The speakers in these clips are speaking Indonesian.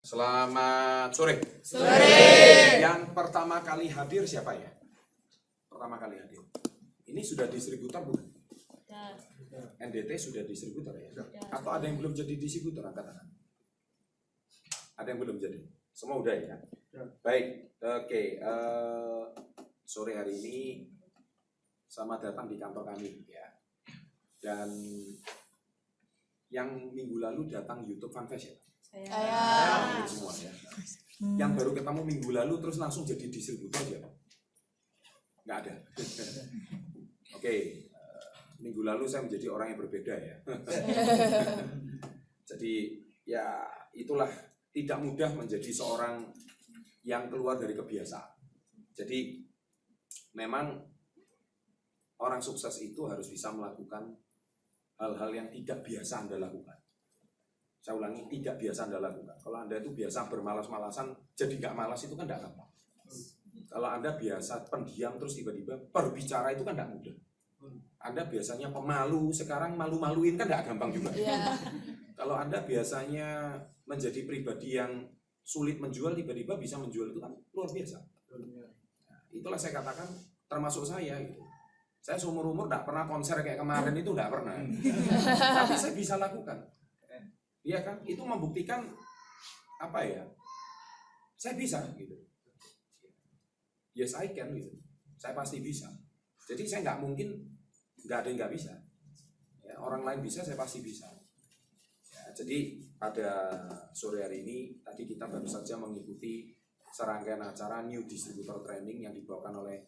Selamat sore. Sore. Yang pertama kali hadir siapa ya? Pertama kali hadir. Ini sudah distributor bukan? Ya. NDT sudah distributor ya? Ya. Atau ada yang belum jadi distributor? Angkat tangan. Ada yang belum jadi? Semua udah ya? Baik. Oke. Sore hari ini selamat datang di kantor kami ya. Dan yang minggu lalu datang YouTube Fanfest ya? Saya. Semua ya. Yang baru ketemu minggu lalu terus langsung jadi distributor ya? Nggak ada. Oke, minggu lalu saya menjadi orang yang berbeda ya. Jadi ya itulah, tidak mudah menjadi seorang yang keluar dari kebiasaan. Jadi memang orang sukses itu harus bisa melakukan hal-hal yang tidak biasa Anda lakukan. Saya ulangi, tidak biasa Anda lakukan. Kalau Anda itu biasa bermalas-malasan, jadi nggak malas itu kan nggak gampang. Kalau Anda biasa pendiam terus tiba-tiba berbicara itu kan nggak mudah. Anda biasanya pemalu, sekarang malu-maluin kan nggak gampang juga. Ya. Kalau Anda biasanya menjadi pribadi yang sulit menjual, tiba-tiba bisa menjual itu kan luar biasa. Nah, itulah saya katakan, termasuk saya gitu. Saya seumur-umur nggak pernah konser kayak kemarin itu, nggak pernah. Tapi saya bisa lakukan. Iya kan? Itu membuktikan apa ya? Saya bisa gitu. Yes I can gitu. Saya pasti bisa. Jadi saya nggak mungkin nggak ada yang nggak bisa. Ya, orang lain bisa, saya pasti bisa. Ya, jadi pada sore hari ini tadi kita baru saja mengikuti serangkaian acara New Distributor Training yang dibawakan oleh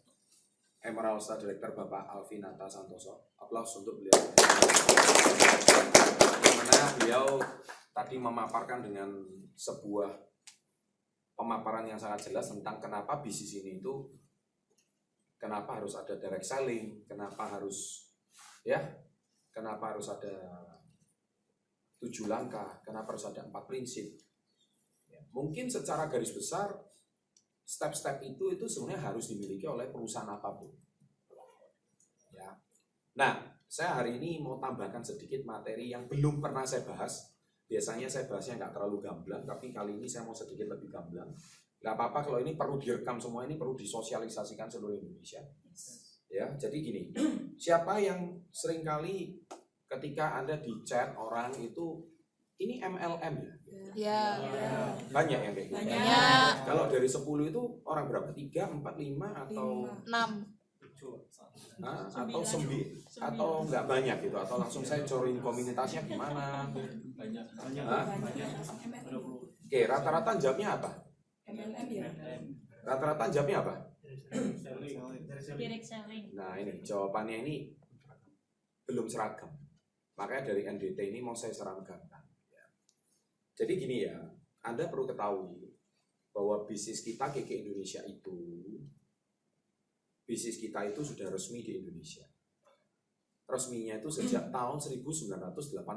Emerald Star Director Bapak Alvinata Santoso. Aplaus untuk beliau. Dimana beliau tadi memaparkan dengan sebuah pemaparan yang sangat jelas tentang kenapa bisnis ini itu, kenapa harus ada direct selling, kenapa harus ada 7 langkah, kenapa harus ada 4 prinsip. Mungkin secara garis besar step-step itu sebenarnya harus dimiliki oleh perusahaan apapun. Ya. Nah, saya hari ini mau tambahkan sedikit materi yang belum pernah saya bahas. Biasanya saya bahasnya nggak terlalu gamblang, tapi kali ini saya mau sedikit lebih gamblang. Nggak apa-apa kalau ini perlu direkam semua, ini perlu disosialisasikan seluruh Indonesia. Ya, jadi gini, siapa yang seringkali ketika Anda di chat orang itu, ini MLM ya? Ya. Banyak yang kayak gitu. Banyak. Kalau dari 10 itu orang berapa? 3, 4, 5 atau 6. atau 9 atau nggak banyak gitu, atau langsung saya join komunitasnya gimana? Banyak. Oke, rata-rata jawabnya apa? MLM ya. Rata-rata jawabnya apa? Direct selling. Nah ini jawabannya ini belum seragam. Makanya dari NDT ini mau saya seragamkan. Jadi gini ya, Anda perlu ketahui bahwa bisnis kita KK Indonesia itu, bisnis kita itu sudah resmi di Indonesia. Resminya itu sejak tahun 1986.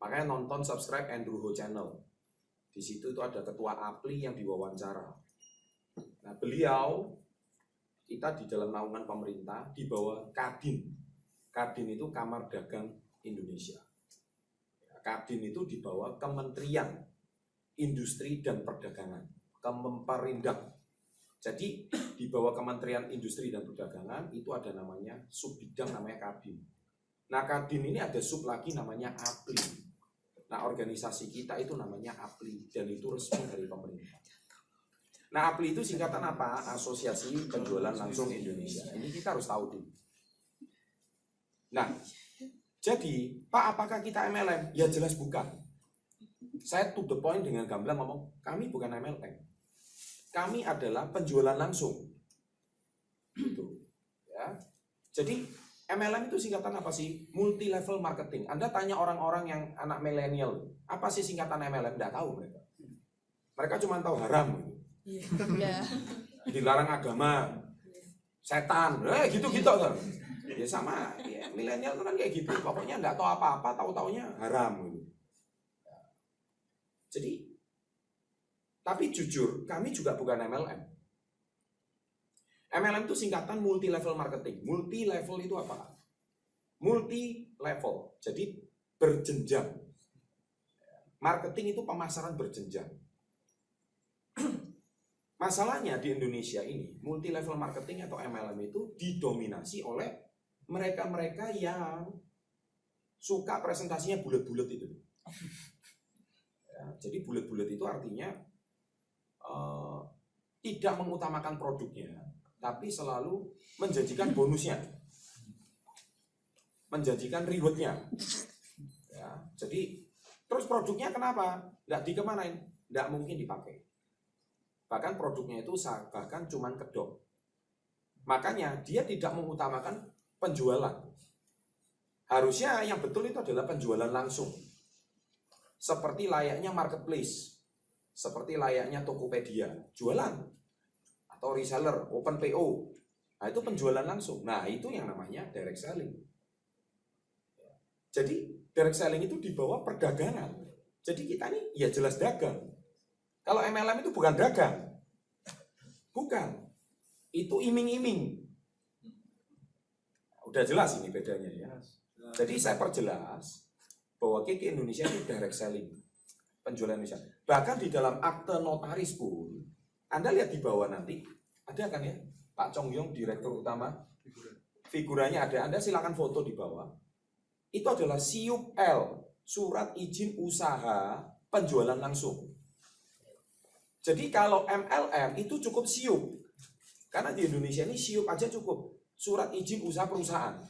Makanya nonton subscribe Andrew Ho Channel. Di situ itu ada ketua APLI yang diwawancara. Nah, beliau kita di dalam naungan pemerintah di bawah Kadin. Kadin itu Kamar Dagang Indonesia. Kadin itu di bawah Kementerian Industri dan Perdagangan, Kemenperindak. Jadi di bawah Kementerian Industri dan Perdagangan itu ada namanya subbidang namanya Kadin. Nah, Kadin ini ada sub lagi namanya APLI. Nah, organisasi kita itu namanya APLI dan itu resmi dari pemerintah. Nah, APLI itu singkatan apa? Asosiasi Penjualan Langsung Indonesia. Ini kita harus tahu dulu. Nah, jadi, Pak, apakah kita MLM? Ya jelas bukan. Saya to the point dengan gamblang ngomong, kami bukan MLM. Kami adalah penjualan langsung. Gitu. Ya. Jadi, MLM itu singkatan apa sih? Multi level marketing. Anda tanya orang-orang yang anak milenial, apa sih singkatan MLM? Nggak tahu mereka. Mereka cuma tahu haram. Ya. Dilarang agama, setan, gitu-gitu kan. Ya sama, ya, milenial kan kayak gitu. Pokoknya nggak tahu apa-apa, tahu-taunya haram gitu. Jadi, tapi jujur, kami juga bukan MLM. MLM itu singkatan multi level marketing. Multi level itu apa? Multi level, jadi berjenjang. Marketing itu pemasaran berjenjang. Masalahnya di Indonesia ini, multi level marketing atau MLM itu didominasi oleh mereka-mereka yang suka presentasinya bulat-bulat itu. Ya, jadi bulat-bulat itu artinya tidak mengutamakan produknya, tapi selalu menjanjikan bonusnya, menjanjikan rewardnya. Ya, jadi terus produknya kenapa? Nggak dikemanain? Nggak mungkin dipakai. Bahkan produknya itu bahkan cuman kedok. Makanya dia tidak mengutamakan penjualan. Harusnya yang betul itu adalah penjualan langsung. Seperti layaknya marketplace. Seperti layaknya Tokopedia. Jualan. Atau reseller, open PO. Nah itu penjualan langsung. Nah itu yang namanya direct selling. Jadi direct selling itu di bawah perdagangan. Jadi kita ini ya jelas dagang. Kalau MLM itu bukan dagang. Bukan. Itu iming-iming. Udah jelas ini bedanya ya. Jadi saya perjelas bahwa KK Indonesia itu direct selling. Penjualan Indonesia. Bahkan di dalam akte notaris pun, Anda lihat di bawah nanti, ada kan ya, Pak Chong Yong, Direktur Utama. Figurannya ada, Anda silakan foto di bawah. Itu adalah SIUP L, Surat Izin Usaha Penjualan Langsung. Jadi kalau MLM itu cukup SIUP. Karena di Indonesia ini SIUP aja cukup. Surat Izin Usaha Perusahaan.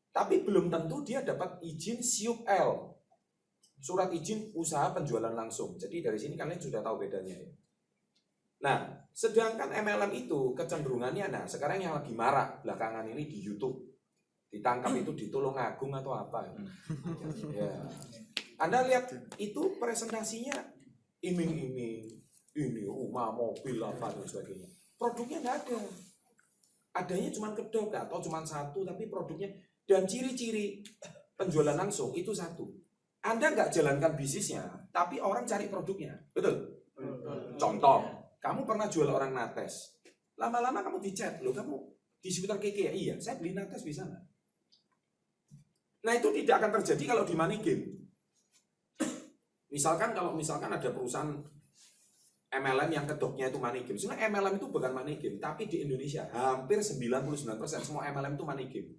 Tapi belum tentu dia dapat izin SIUP L. Surat Izin Usaha Penjualan Langsung. Jadi dari sini kalian sudah tahu bedanya ya. Nah, sedangkan MLM itu kecenderungannya, nah sekarang yang lagi marak belakangan ini di YouTube. Ditangkap itu di Tulungagung atau apa. Ya. Anda lihat itu presentasinya iming-iming. Ini rumah, mobil, apa dan sebagainya. Produknya nggak ada. Adanya cuma kedok atau cuma satu, tapi produknya dan ciri-ciri penjualan langsung itu satu. Anda nggak jalankan bisnisnya, tapi orang cari produknya, betul? Contoh, kamu pernah jual orang nates, lama-lama kamu dicat, loh kamu di sekitar KK ya? Iya, saya beli nates bisa nggak? Nah itu tidak akan terjadi kalau di money game. Misalkan ada perusahaan MLM yang kedoknya itu money game. Sebenarnya MLM itu bukan money game, tapi di Indonesia hampir 99% semua MLM itu money game.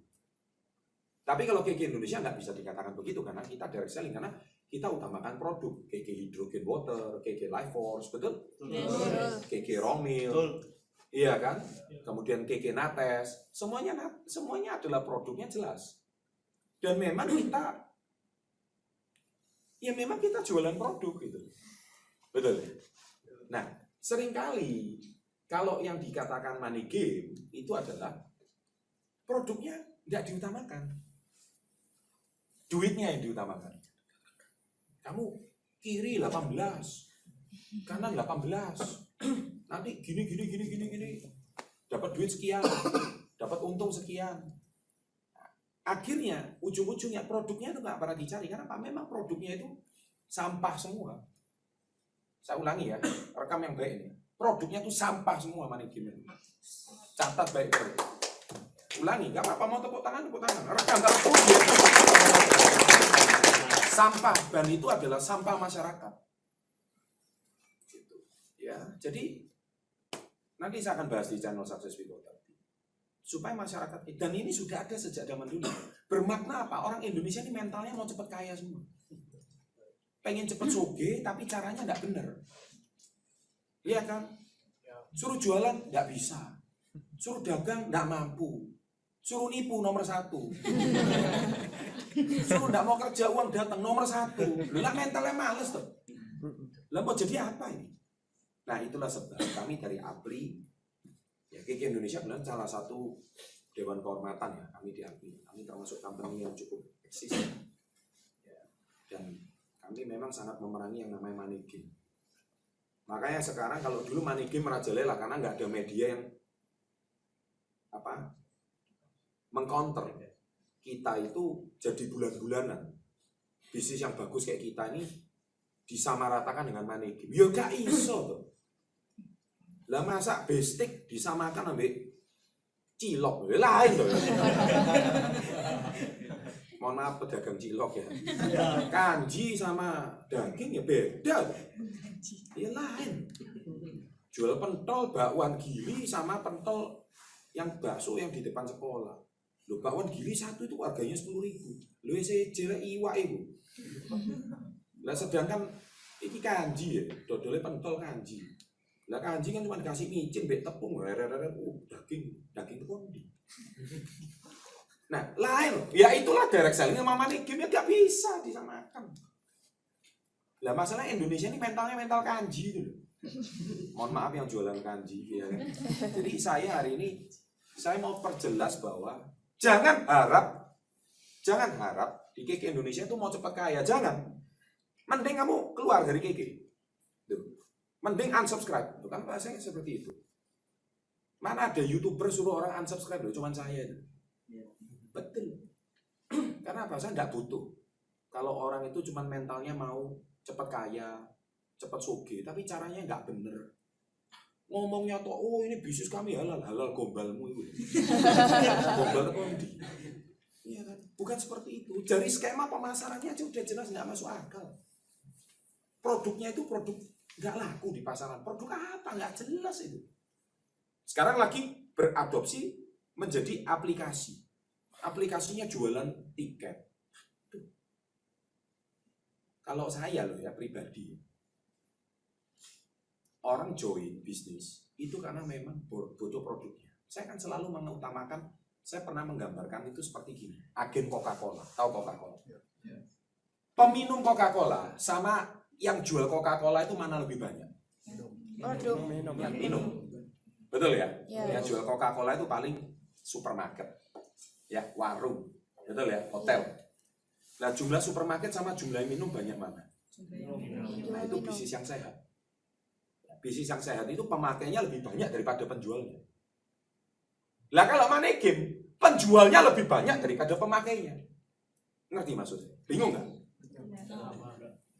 Tapi kalau KK Indonesia nggak bisa dikatakan begitu karena kita direct selling, karena kita utamakan produk. KK Hydrogen Water, KK Life Force, betul? KK Romil, iya kan? Kemudian KK Nates, semuanya adalah produknya jelas. Dan memang kita jualan produk gitu, betul? Nah, seringkali kalau yang dikatakan money game itu adalah produknya nggak diutamakan, duitnya yang diutamakan. Kamu kiri 18, kanan 18, nanti gini, dapat duit sekian, dapat untung sekian. Akhirnya ujung-ujungnya produknya itu nggak pernah dicari karena memang produknya itu sampah semua. Saya ulangi ya, rekam yang baik ini. Produknya itu sampah semua money game ini. Catat baik-baik. Ulangi, nggak apa-apa, mau tepuk tangan. Rekam kalau sampah, dan itu adalah sampah masyarakat. Gitu. Ya, jadi nanti saya akan bahas di channel Success People tadi. Supaya masyarakat, dan ini sudah ada sejak zaman dulu. Bermakna apa? Orang Indonesia ini mentalnya mau cepat kaya semua. Pengen cepet soge, tapi caranya nggak bener. Iya kan? Suruh jualan nggak bisa, suruh dagang nggak mampu, suruh nipu nomor 1, suruh nggak mau kerja uang datang nomor 1. Lah mentalnya males tuh. Lah mau jadi apa ini? Nah itulah sebab kami dari APLI, ya KK Indonesia benar salah satu dewan kehormatan ya kami di APLI. Kami termasuk company yang cukup eksis ya. Dan kami memang sangat memerangi yang namanya money game. Makanya sekarang kalau dulu money game merajalela karena nggak ada media yang mengcounter. Kita itu jadi bulan-bulanan. Bisnis yang bagus kayak kita ini disamaratakan dengan money game. Ya gak iso tuh. Lah masa bestik disamakan sampai cilok, lain tuh. Mohon maaf pedagang cilok ya. Kanji sama daging ya beda. Ya lain. Jual pentol bakwan gili sama pentol yang bakso yang di depan sekolah. Loh, bakwan gili satu itu harganya 10.000. Loh saya jelek iwak itu. Lah sedangkan iki kanji ya, dodolnya pentol kanji. Lah kanji kan cuma dikasih micin, mbek tepung, daging itu kondi. Nah, lain, ya itulah direct selling sama money game ya gak bisa disamakan. Lah masalah Indonesia ini mentalnya mental kanji itu loh. Mohon maaf yang jualan kanji ya kan. Jadi saya hari ini saya mau perjelas bahwa jangan harap di KK Indonesia itu mau cepat kaya, jangan. Mending kamu keluar dari KK. Mending unsubscribe, itu kan bahasanya seperti itu. Mana ada YouTuber suruh orang unsubscribe loh, cuman saya itu. Betul. Karena apa? Saya nggak butuh. Kalau orang itu cuman mentalnya mau cepat kaya, cepat sugih, tapi caranya nggak bener. Ngomongnya tuh, oh ini bisnis kami halal gombalmu itu. Gombal kondi. Iya kan? Bukan seperti itu. Dari skema pemasarannya aja udah jelas nggak masuk akal. Produknya itu produk nggak laku di pasaran. Produk apa? Nggak jelas itu. Sekarang lagi beradopsi menjadi aplikasi. Aplikasinya jualan tiket. Tuh. Kalau saya loh ya pribadi, orang join bisnis itu karena memang butuh produknya. Saya kan selalu mengutamakan, saya pernah menggambarkan itu seperti gini. Agen Coca-Cola, tahu Coca-Cola? Peminum Coca-Cola sama yang jual Coca-Cola itu mana lebih banyak? Yang minum. Betul ya? Yang jual Coca-Cola itu paling supermarket. Ya, warung, betul ya, hotel. Nah jumlah supermarket sama jumlah minum banyak mana? Nah itu bisnis yang sehat. Bisnis yang sehat itu pemakainya lebih banyak daripada penjualnya. Lah kalau money game, penjualnya lebih banyak daripada pemakainya. Ngerti maksudnya? Bingung nggak?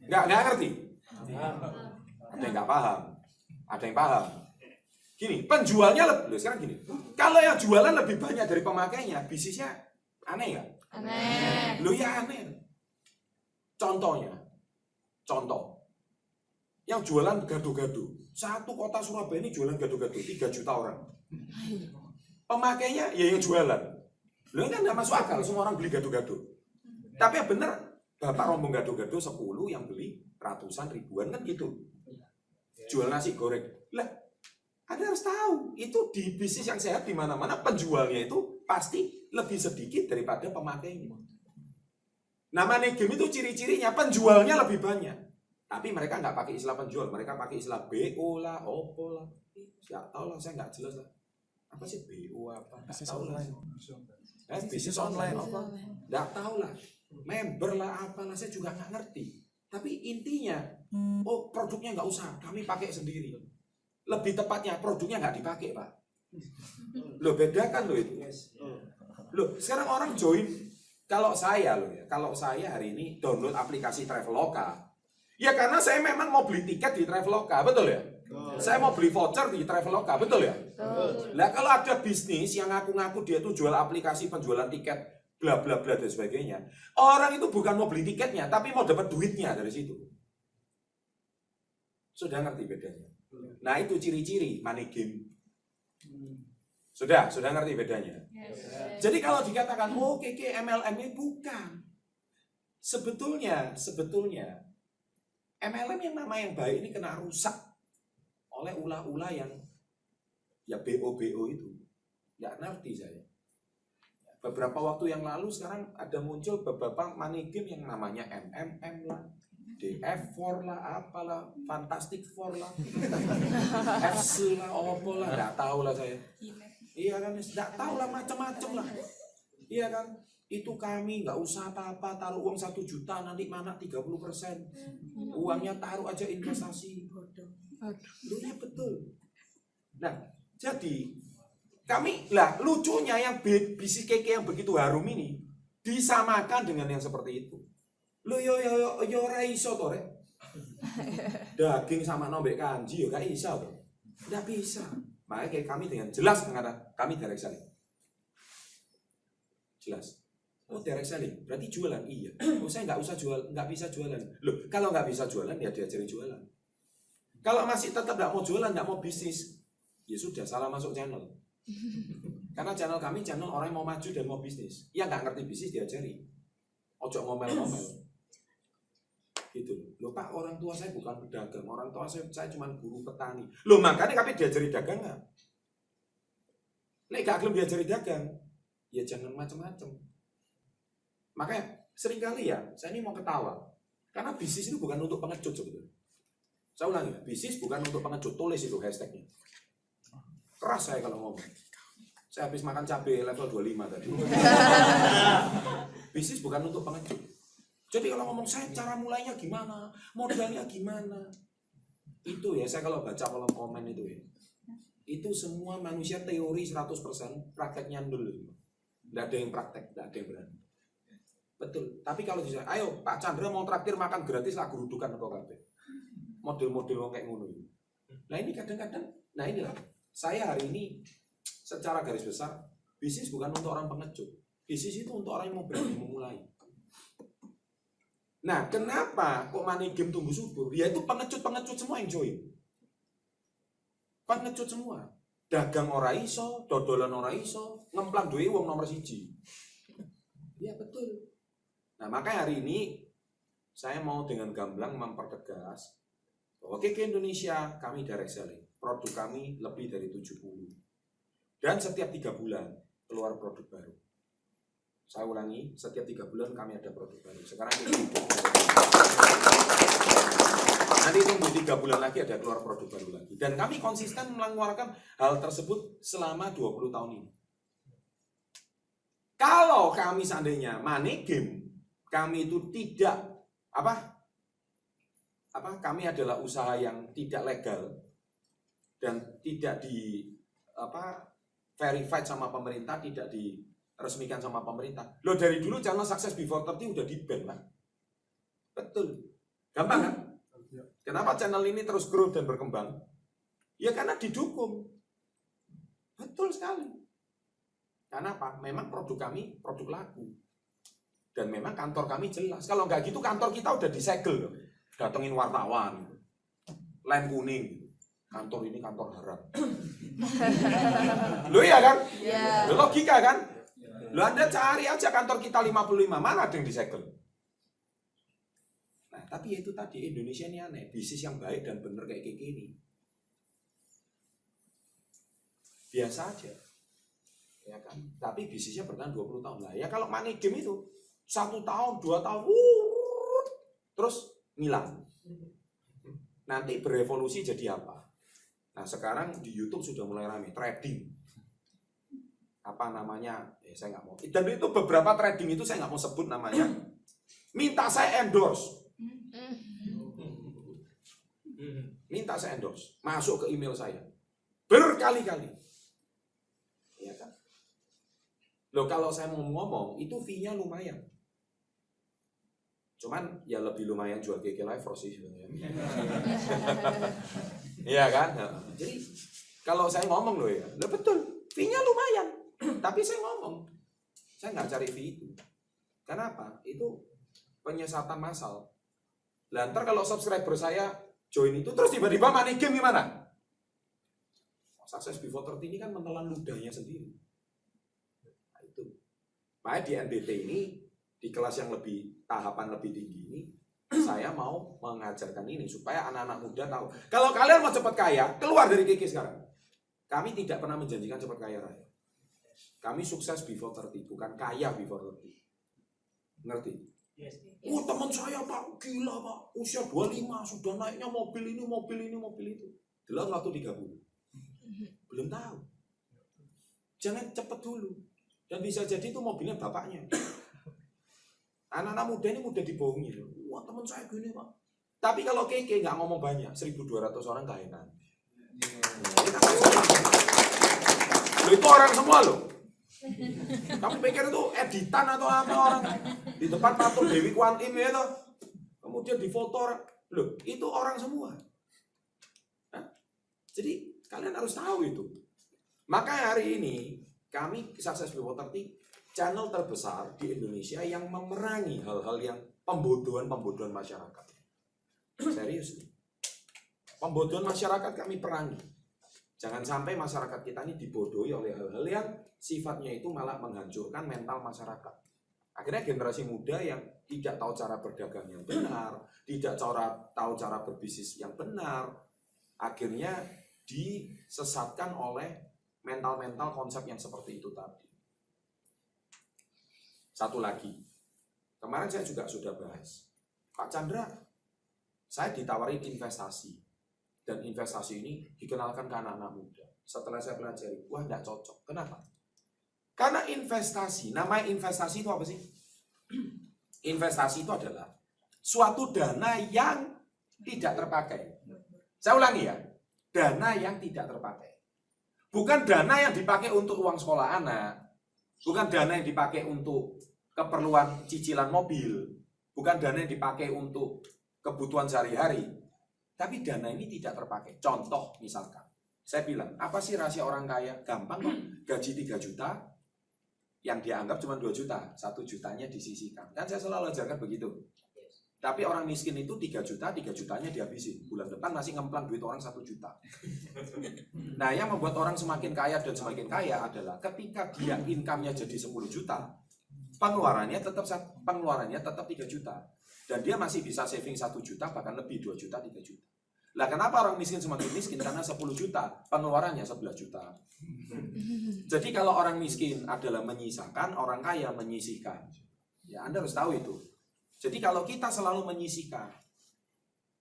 Nggak ngerti? Ada yang nggak paham, ada yang paham. Gini, penjualnya lebih, sekarang gini, kalau yang jualan lebih banyak dari pemakainya, bisnisnya aneh nggak? Aneh. Loh ya aneh. Contoh, yang jualan gado-gado, satu kota Surabaya ini jualan gado-gado, 3 juta orang. Pemakainya ya yang jualan. Loh kan nggak masuk akal, semua orang beli gado-gado. Tapi yang bener, bapak rombong gado-gado 10 yang beli ratusan ribuan kan gitu. Jual nasi goreng. Lah, Anda harus tahu, itu di bisnis yang sehat di mana-mana penjualnya itu pasti lebih sedikit daripada pemakainya. Nah, money game itu ciri-cirinya penjualnya lebih banyak. Tapi mereka nggak pakai istilah penjual, mereka pakai istilah BO lah, OPO lah. Nggak tahu lah, saya nggak jelas lah. Apa sih BO apa? Nggak tahu lah. Bisnis online apa? Nggak tahu lah. Member lah apalah, saya juga nggak ngerti. Tapi intinya, oh produknya nggak usah, kami pakai sendiri. Lebih tepatnya produknya nggak dipakai Pak. Loh bedakan loh itu. Loh sekarang orang join. Kalau saya hari ini download aplikasi Traveloka, ya karena saya memang mau beli tiket di Traveloka, betul ya? Saya mau beli voucher di Traveloka, betul ya? Lah kalau ada bisnis yang ngaku-ngaku dia tuh jual aplikasi penjualan tiket, bla bla bla dan sebagainya, orang itu bukan mau beli tiketnya, tapi mau dapat duitnya dari situ. Sudah ngerti bedanya? Nah itu ciri-ciri money game. Sudah ngerti bedanya? Jadi kalau dikatakan oh KK MLM ini bukan. Sebetulnya MLM yang nama yang baik ini kena rusak oleh ulah-ulah yang ya BO itu. Nggak ngerti saya. Beberapa waktu yang lalu sekarang ada muncul beberapa money game yang namanya MMM lah, DF4 lah, apalah, Fantastic Four lah, FC lah, Oppo lah, nggak tahu lah saya. Iya kan, nggak tahu lah macam-macam lah. Iya kan, itu kami nggak usah apa-apa, taruh uang 1 juta nanti mana 30%. Uangnya taruh aja investasi. Lucunya betul. Nah, jadi kami lah lucunya yang bisnis keke yang begitu harum ini disamakan dengan yang seperti itu. Lo yo ora iso to rek. Daging sama nombek kanji yo gak iso to. Nggak bisa. Makanya kayak kami dengan jelas mengatakan kami direct selling. Jelas. Oh, direct selling, berarti jualan? Iya. Oh, saya nggak bisa jualan. Loh, kalau nggak bisa jualan, ya diajarin jualan. Kalau masih tetap nggak mau jualan, nggak mau bisnis, ya sudah, salah masuk channel. Karena channel kami, channel orang yang mau maju dan mau bisnis. Ya nggak ngerti bisnis, diajari. Ojo ngomel-ngomel. Gitu loh. Pak, orang tua saya bukan pedagang, orang tua saya cuma guru petani. Loh, makanya kami diajari dagang nggak? Nek gak gelem diajari dagang, ya jangan macam-macam. Makanya seringkali ya, saya ini mau ketawa. Karena bisnis itu bukan untuk pengecut sebetulnya. Saya ulangi, bisnis bukan untuk pengecut. Tulis itu hashtagnya. Keras saya kalau ngomong. Saya habis makan cabai level 25 tadi. Bisnis bukan untuk pengecut. Jadi kalau ngomong saya cara mulainya gimana, modalnya gimana, itu ya saya kalau baca kolom komen itu ya, itu semua manusia teori 100%, prakteknya nol. Nggak ada yang praktek, nggak ada yang berani. Betul. Tapi kalau bisa, ayo Pak Chandra mau traktir makan gratis lah gerudukan kok kabeh. Model-model kayak ngono itu. Nah ini kadang-kadang, nah inilah saya hari ini secara garis besar bisnis bukan untuk orang pengecut. Bisnis itu untuk orang yang mau berani memulai. Nah, kenapa kok money game tumbuh subur? Ya itu pengecut-pengecut semua yang join. Pengecut semua. Dagang ora iso, dodolan ora iso, ngemplang duwe wong nomor 1. Iya betul. Nah, makanya hari ini saya mau dengan gamblang mempertegas bahwa KK Indonesia kami direct selling. Produk kami lebih dari 70. Dan setiap 3 bulan keluar produk baru. Saya ulangi, setiap 3 bulan kami ada produk baru. Sekarang ini nanti tunggu 3 bulan lagi ada keluar produk baru lagi. Dan kami konsisten mengeluarkan hal tersebut selama 20 tahun ini. Kalau kami seandainya money game, kami itu tidak kami adalah usaha yang tidak legal dan tidak di verified sama pemerintah, tidak diresmikan sama pemerintah. Loh dari dulu channel Success Before 30 udah di-ban, Pak. Betul. Gampang kan? Kenapa channel ini terus grow dan berkembang? Ya karena didukung. Betul sekali. Karena apa? Memang produk kami produk laku. Dan memang kantor kami jelas. Kalau nggak gitu kantor kita udah disegel. Datengin wartawan. Lem kuning. Kantor ini kantor haram. Loh iya kan? Yeah. Logika kan? Loh Anda cari aja kantor kita 55. Mana ada yang disegel? Nah, tapi itu tadi Indonesia ini aneh. Bisnis yang baik dan benar kayak gini. Biasa aja. Ya kan? Tapi bisnisnya bertahan 20 tahun lah. Ya kalau money game itu 1 tahun, 2 tahun, terus ngilang. Nanti berevolusi jadi apa? Nah sekarang di YouTube sudah mulai ramai trading. Apa namanya? Saya nggak mau. Dan itu beberapa trading itu saya nggak mau sebut namanya. Minta saya endorse. Minta saya endorse. Masuk ke email saya. Berkali-kali. Ya kan? Loh kalau saya mau ngomong itu fee-nya lumayan. Cuman ya lebih lumayan jual GG Live sih sebenarnya. Iya kan? Jadi kalau saya ngomong loh ya, betul, fee-nya lumayan. Tapi saya ngomong, saya nggak cari fee itu. Kenapa? Itu penyesatan massal. Lantar kalau subscriber saya join itu terus tiba-tiba money game gimana? Success Before 30 ini kan menelan ludahnya sendiri. Nah, itu. Makanya di NBT ini di kelas yang lebih tahapan lebih tinggi ini saya mau mengajarkan ini supaya anak-anak muda tahu. Kalau kalian mau cepat kaya, keluar dari KK sekarang. Kami tidak pernah menjanjikan cepat kaya raya. Kami sukses before 30, bukan kaya before 30. Ngerti? Yes. Oh teman saya Pak, gila Pak, usia 25 sudah naiknya mobil ini, mobil itu. Dalam waktu 30. Belum tahu. Jangan cepat dulu. Dan bisa jadi itu mobilnya bapaknya. Anak-anak muda ini mudah dibohongi. Wah teman saya gini Pak. Tapi kalau KK nggak ngomong banyak, 1.200 orang kaya kan. Loh, itu orang semua loh. Kamu pikir itu editan atau apa orang di depan patung Dewi Kwan Im ya toh? Kemudian difoto orang. Loh, itu orang semua. Hah? Jadi kalian harus tahu itu. Maka hari ini kami Success Before 30 channel terbesar di Indonesia yang memerangi hal-hal yang pembodohan masyarakat. Serius nih. Pembodohan masyarakat kami perangi. Jangan sampai masyarakat kita ini dibodohi oleh hal-hal yang sifatnya itu malah menghancurkan mental masyarakat. Akhirnya generasi muda yang tidak tahu cara berdagang yang benar, tidak tahu cara berbisnis yang benar, akhirnya disesatkan oleh mental-mental konsep yang seperti itu tadi. Satu lagi, kemarin saya juga sudah bahas, Pak Chandra, saya ditawarin investasi, dan investasi ini dikenalkan ke anak-anak muda. Setelah saya pelajari, wah nggak cocok. Kenapa? Karena investasi, namanya investasi itu apa sih? Investasi itu adalah suatu dana yang tidak terpakai. Saya ulangi ya, dana yang tidak terpakai. Bukan dana yang dipakai untuk uang sekolah anak, bukan dana yang dipakai untuk keperluan cicilan mobil, bukan dana yang dipakai untuk kebutuhan sehari-hari, tapi dana ini tidak terpakai. Contoh misalkan, saya bilang, apa sih rahasia orang kaya? Gampang kok, gaji 3 juta, yang dianggap cuma 2 juta, 1 jutanya disisihkan. Kan saya selalu ajarkan begitu. Tapi orang miskin itu 3 juta, 3 jutanya dihabisin. Bulan depan masih ngemplang duit orang 1 juta. Nah, yang membuat orang semakin kaya dan semakin kaya adalah ketika dia income-nya jadi 10 juta, pengeluarannya tetap 3 juta. Dan dia masih bisa saving 1 juta, bahkan lebih 2 juta, 3 juta. Lah kenapa orang miskin semakin miskin? Karena 10 juta, pengeluarannya 11 juta. Jadi kalau orang miskin adalah menyisakan, orang kaya menyisihkan. Ya, Anda harus tahu itu. Jadi kalau kita selalu menyisihkan,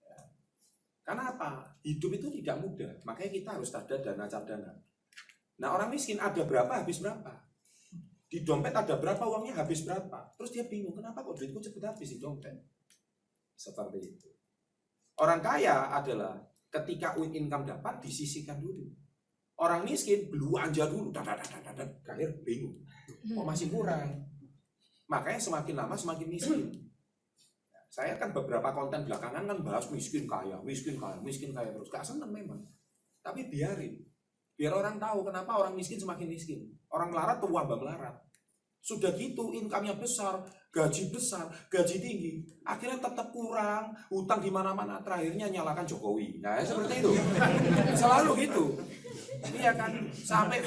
ya, karena apa? Hidup itu tidak mudah, makanya kita harus ada dana cadangan. Nah, orang miskin ada berapa, habis berapa. Di dompet ada berapa, uangnya habis berapa. Terus dia bingung, kenapa kok duitku cepat habis di dompet? Seperti itu. Orang kaya adalah ketika income dapat, disisihkan dulu. Orang miskin, belanja dulu, terakhir bingung. Kok masih kurang? Makanya semakin lama semakin miskin. Saya kan beberapa konten belakangan kan bahas miskin kaya terus. Gak seneng memang. Tapi biarin. Biar orang tahu kenapa orang miskin semakin miskin. Orang melarat tua tambah melarat. Sudah gitu, income-nya besar, gaji besar, gaji tinggi. Akhirnya tetap kurang, hutang di mana-mana. Terakhirnya nyalakan Jokowi. Nah, seperti itu. Selalu gitu. Iya kan? Sampai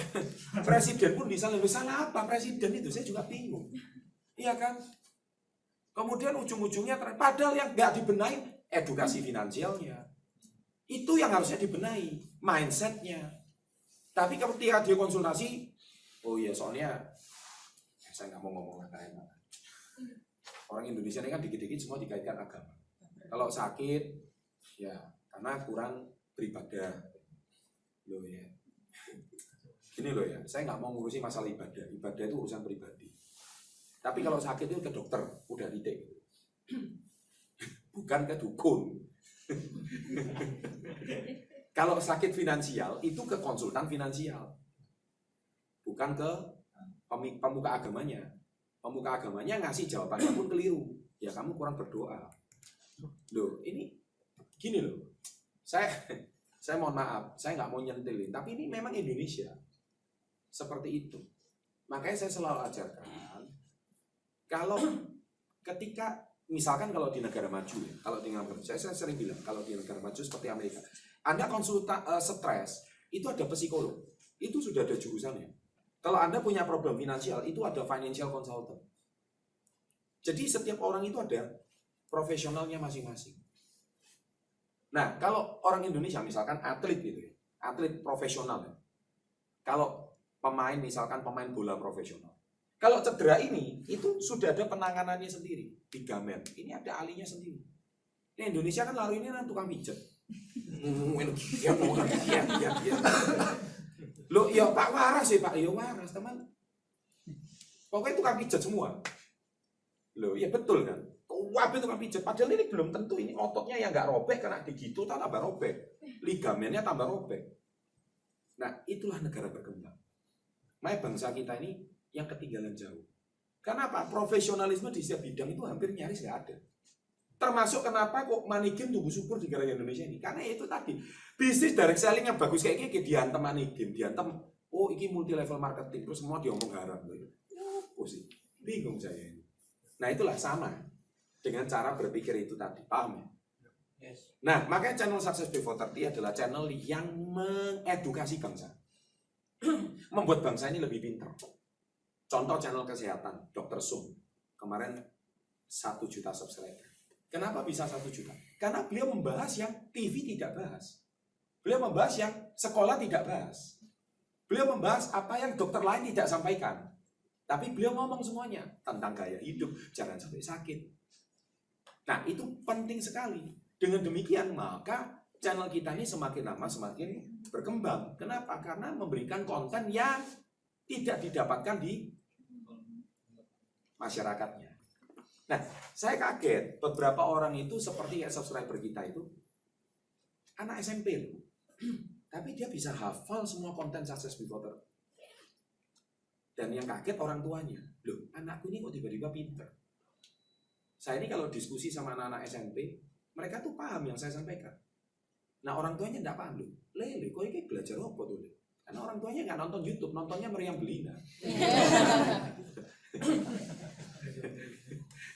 presiden pun disalahkan. Salah apa presiden itu? Saya juga bingung. Iya kan? Kemudian ujung-ujungnya padahal yang nggak dibenahi edukasi finansialnya. Itu yang harusnya dibenahi, mindsetnya. Tapi ketika dia konsultasi, oh iya soalnya saya nggak mau ngomong enak. Orang Indonesia ini kan dikit-dikit semua dikaitkan agama. Kalau sakit, ya karena kurang beribadah. Loh ya. Gini loh ya, saya nggak mau ngurusi masalah ibadah. Ibadah itu urusan pribadi. Tapi kalau sakit itu ke dokter, udah titik. Bukan ke dukun. Kalau sakit finansial, itu ke konsultan finansial. Bukan ke pemuka agamanya. Pemuka agamanya ngasih jawabannya pun keliru. Ya kamu kurang berdoa. Loh, ini gini loh. Saya mohon maaf, saya nggak mau nyentilin. Tapi ini memang Indonesia. Seperti itu. Makanya saya selalu ajarkan. Kalau ketika misalkan kalau di negara maju ya, kalau di negara maju, saya sering bilang kalau di negara maju seperti Amerika, Anda konsultan stres itu ada psikolog, itu sudah ada jurusannya. Kalau Anda punya problem finansial itu ada financial consultant. Jadi setiap orang itu ada profesionalnya masing-masing. Nah kalau orang Indonesia misalkan atlet gitu ya, atlet profesional ya. Kalau pemain misalkan pemain bola profesional. Kalau cedera ini, itu sudah ada penanganannya sendiri. Ligamen, ini ada ahlinya sendiri. Ini Indonesia kan lari ini kan tukang pijet. Loh, ya Pak waras ya Pak, ya waras teman. Pokoknya tukang pijet semua. Loh, ya betul kan. Wabe tukang pijet, padahal ini belum tentu. Ini ototnya yang nggak robek, karena digitu tambah robek. Ligamennya tambah robek. Nah, itulah negara berkembang. Makanya bangsa kita ini yang ketinggalan jauh. Kenapa? Profesionalisme di setiap bidang itu hampir nyaris nggak ada. Termasuk kenapa kok Manigem tumbuh subur di negara Indonesia ini. Karena itu tadi, bisnis direct selling yang bagus kayak gini, diantem Manigem, diantem, oh ini multi level marketing, terus semua diomong haram. Pusing. Bingung saya ini. Nah itulah sama dengan cara berpikir itu tadi. Paham ya? Nah, makanya channel Success Before 30 adalah channel yang mengedukasi bangsa. Membuat bangsa ini lebih pintar. Contoh channel kesehatan, Dr. Sung. Kemarin 1 juta subscriber. Kenapa bisa 1 juta? Karena beliau membahas yang TV tidak bahas. Beliau membahas yang sekolah tidak bahas. Beliau membahas apa yang dokter lain tidak sampaikan. Tapi beliau ngomong semuanya tentang gaya hidup, jangan sampai sakit. Nah, itu penting sekali. Dengan demikian, maka channel kita ini semakin lama semakin berkembang. Kenapa? Karena memberikan konten yang tidak didapatkan di masyarakatnya. Nah, saya kaget beberapa orang itu seperti subscriber kita itu anak SMP loh. Tapi dia bisa hafal semua konten Success Before 30. Dan yang kaget orang tuanya. Loh, anakku ini kok tiba-tiba pinter. Saya ini kalau diskusi sama anak-anak SMP, mereka tuh paham yang saya sampaikan. Nah, orang tuanya enggak paham loh. Lele, kok ini belajar apa tuh? Karena orang tuanya nggak nonton YouTube, nontonnya Meriam Belina.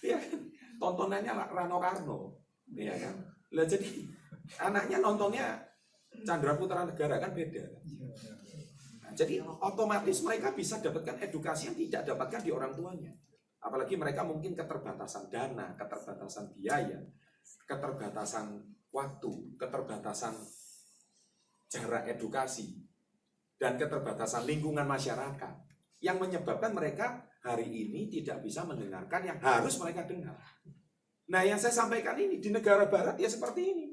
Ya kan? Tontonannya Rano Karno. Ya kan? Lah jadi anaknya nontonnya Chandra Putra Negara kan beda. Nah, jadi otomatis mereka bisa dapatkan edukasi yang tidak dapatkan di orang tuanya. Apalagi mereka mungkin keterbatasan dana, keterbatasan biaya, keterbatasan waktu, keterbatasan jarak edukasi, dan keterbatasan lingkungan masyarakat yang menyebabkan mereka hari ini tidak bisa mendengarkan yang harus mereka dengar. Nah, yang saya sampaikan ini di negara barat ya seperti ini.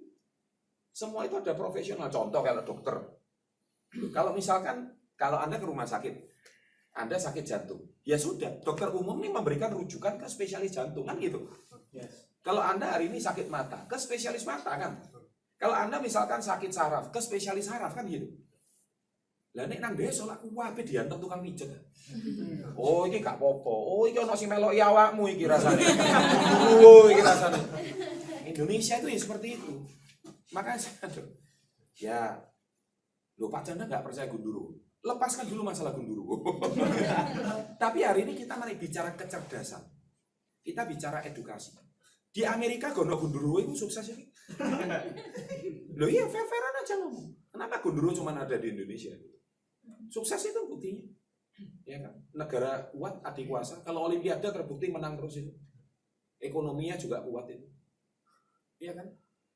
Semua itu ada profesional. Contoh kalau dokter. Kalau misalkan kalau Anda ke rumah sakit, Anda sakit jantung, ya sudah, dokter umum ini memberikan rujukan ke spesialis jantung kan gitu. Kalau Anda hari ini sakit mata, ke spesialis mata kan. Kalau Anda misalkan sakit saraf, ke spesialis saraf kan gitu. Lah nek nang desa lak kuwabe diantem tukang pijet. Oh, iki gak apa-apa. Oh, iki ana sing meloki awakmu iki rasane. Oh, iki rasane. Indonesia itu ya seperti itu. Makanya saya ya loh, Pak Chandra nggak percaya Gundurwo. Lepaskan dulu masalah Gundurwo. Tapi hari ini kita mari bicara kecerdasan. Kita bicara edukasi. Di Amerika gono Gundurwo itu sukses ini. Loh iya, fair-fairan aja ngomong. Kenapa Gundurwo cuma ada di Indonesia? Sukses itu buktinya. Ya kan? Negara kuat, adik kuasa. Kalau Olimpiade terbukti menang terus itu. Ekonominya juga kuat itu. Iya kan?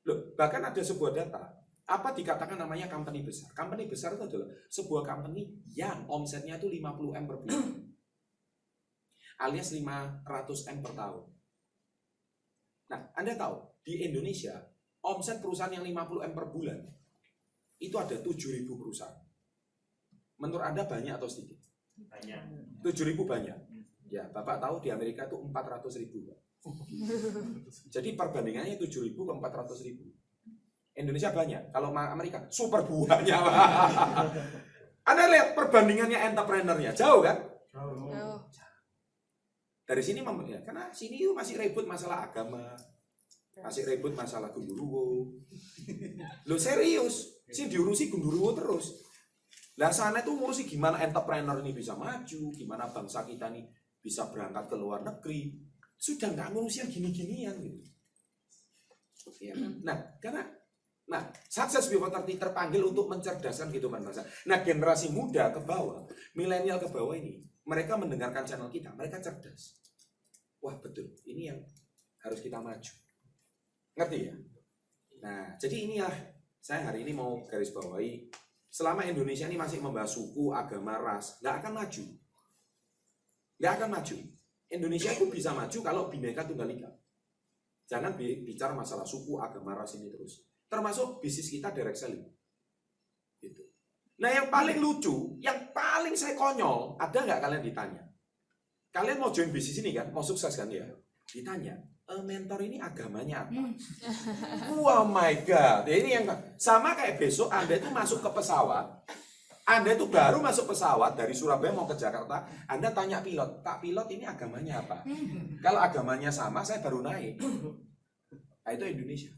Loh, bahkan ada sebuah data. Apa dikatakan namanya company besar? Company besar itu adalah sebuah company yang omsetnya itu 50 M per bulan. Alias 500 M per tahun. Nah, Anda tahu, di Indonesia, omset perusahaan yang 50 M per bulan, itu ada 7.000 perusahaan. Menurut Anda banyak atau sedikit? Banyak. 7.000 banyak. Ya, Bapak tahu di Amerika itu 400.000. Jadi perbandingannya 7.000 ke 400.000. Indonesia banyak. Kalau Amerika super banyak. Anda lihat perbandingannya entrepreneurnya jauh kan? Jauh. Dari sini ya, karena sini itu masih ribut masalah agama, masih ribut masalah Gundurwo. Lo serius, sih diurusi Gundurwo terus. Lah sana itu ngurusi gimana entrepreneur ini bisa maju, gimana bangsa kita ini bisa berangkat ke luar negeri. Sudah nggak ngurusi yang gini-ginian gitu. Ya, nah, Success Before 30 terpanggil untuk mencerdaskan kehidupan bangsa. Nah, generasi muda ke bawah, milenial ke bawah ini, mereka mendengarkan channel kita, mereka cerdas. Wah betul, ini yang harus kita maju. Ngerti ya? Nah, jadi inilah saya hari ini mau garis bawahi. Selama Indonesia ini masih membahas suku, agama, ras, nggak akan maju. Nggak akan maju. Indonesia itu bisa maju kalau Bhinneka Tunggal Ika. Jangan bicara masalah suku, agama, ras ini terus. Termasuk bisnis kita direct selling. Gitu. Nah yang paling lucu, yang paling saya konyol, ada nggak kalian ditanya? Kalian mau join bisnis ini kan, mau sukses kan ya? Ditanya, mentor ini agamanya apa? Oh my god, ini yang sama kayak besok Anda itu masuk ke pesawat, Anda itu baru masuk pesawat dari Surabaya mau ke Jakarta, Anda tanya pilot, Pak pilot ini agamanya apa? Kalau agamanya sama, saya baru naik. Nah itu Indonesia.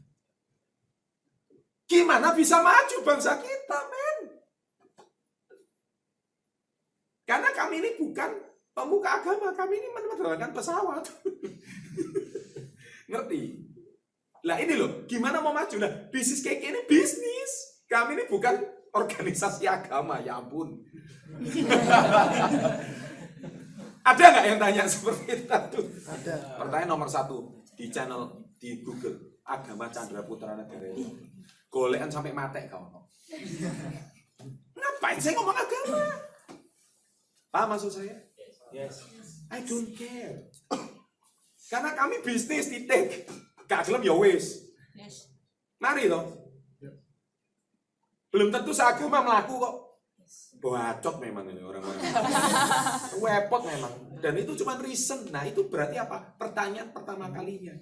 Gimana bisa maju bangsa kita, men? Karena kami ini bukan pemuka agama, kami ini menerbangkan pesawat. Ngerti? Lah ini loh, gimana mau maju? Nah, bisnis kayak ini bisnis. Kami ini bukan organisasi agama, ya ampun. Ada nggak yang tanya seperti itu? Ada. Pertanyaan nomor 1 di channel di Google, agama Chandra Putra Negara. Golekan sampai mati kau. Ngapain saya ngomong agama? Paham maksud saya? Yes. I don't care. Karena kami bisnis titik. Gak gelem ya wis. Yes. Mari loh. Belum tentu seagama melaku kok. Bacot memang ini orang-orang. Wepot memang. Dan itu cuma reason. Nah itu berarti apa? Pertanyaan pertama kalinya.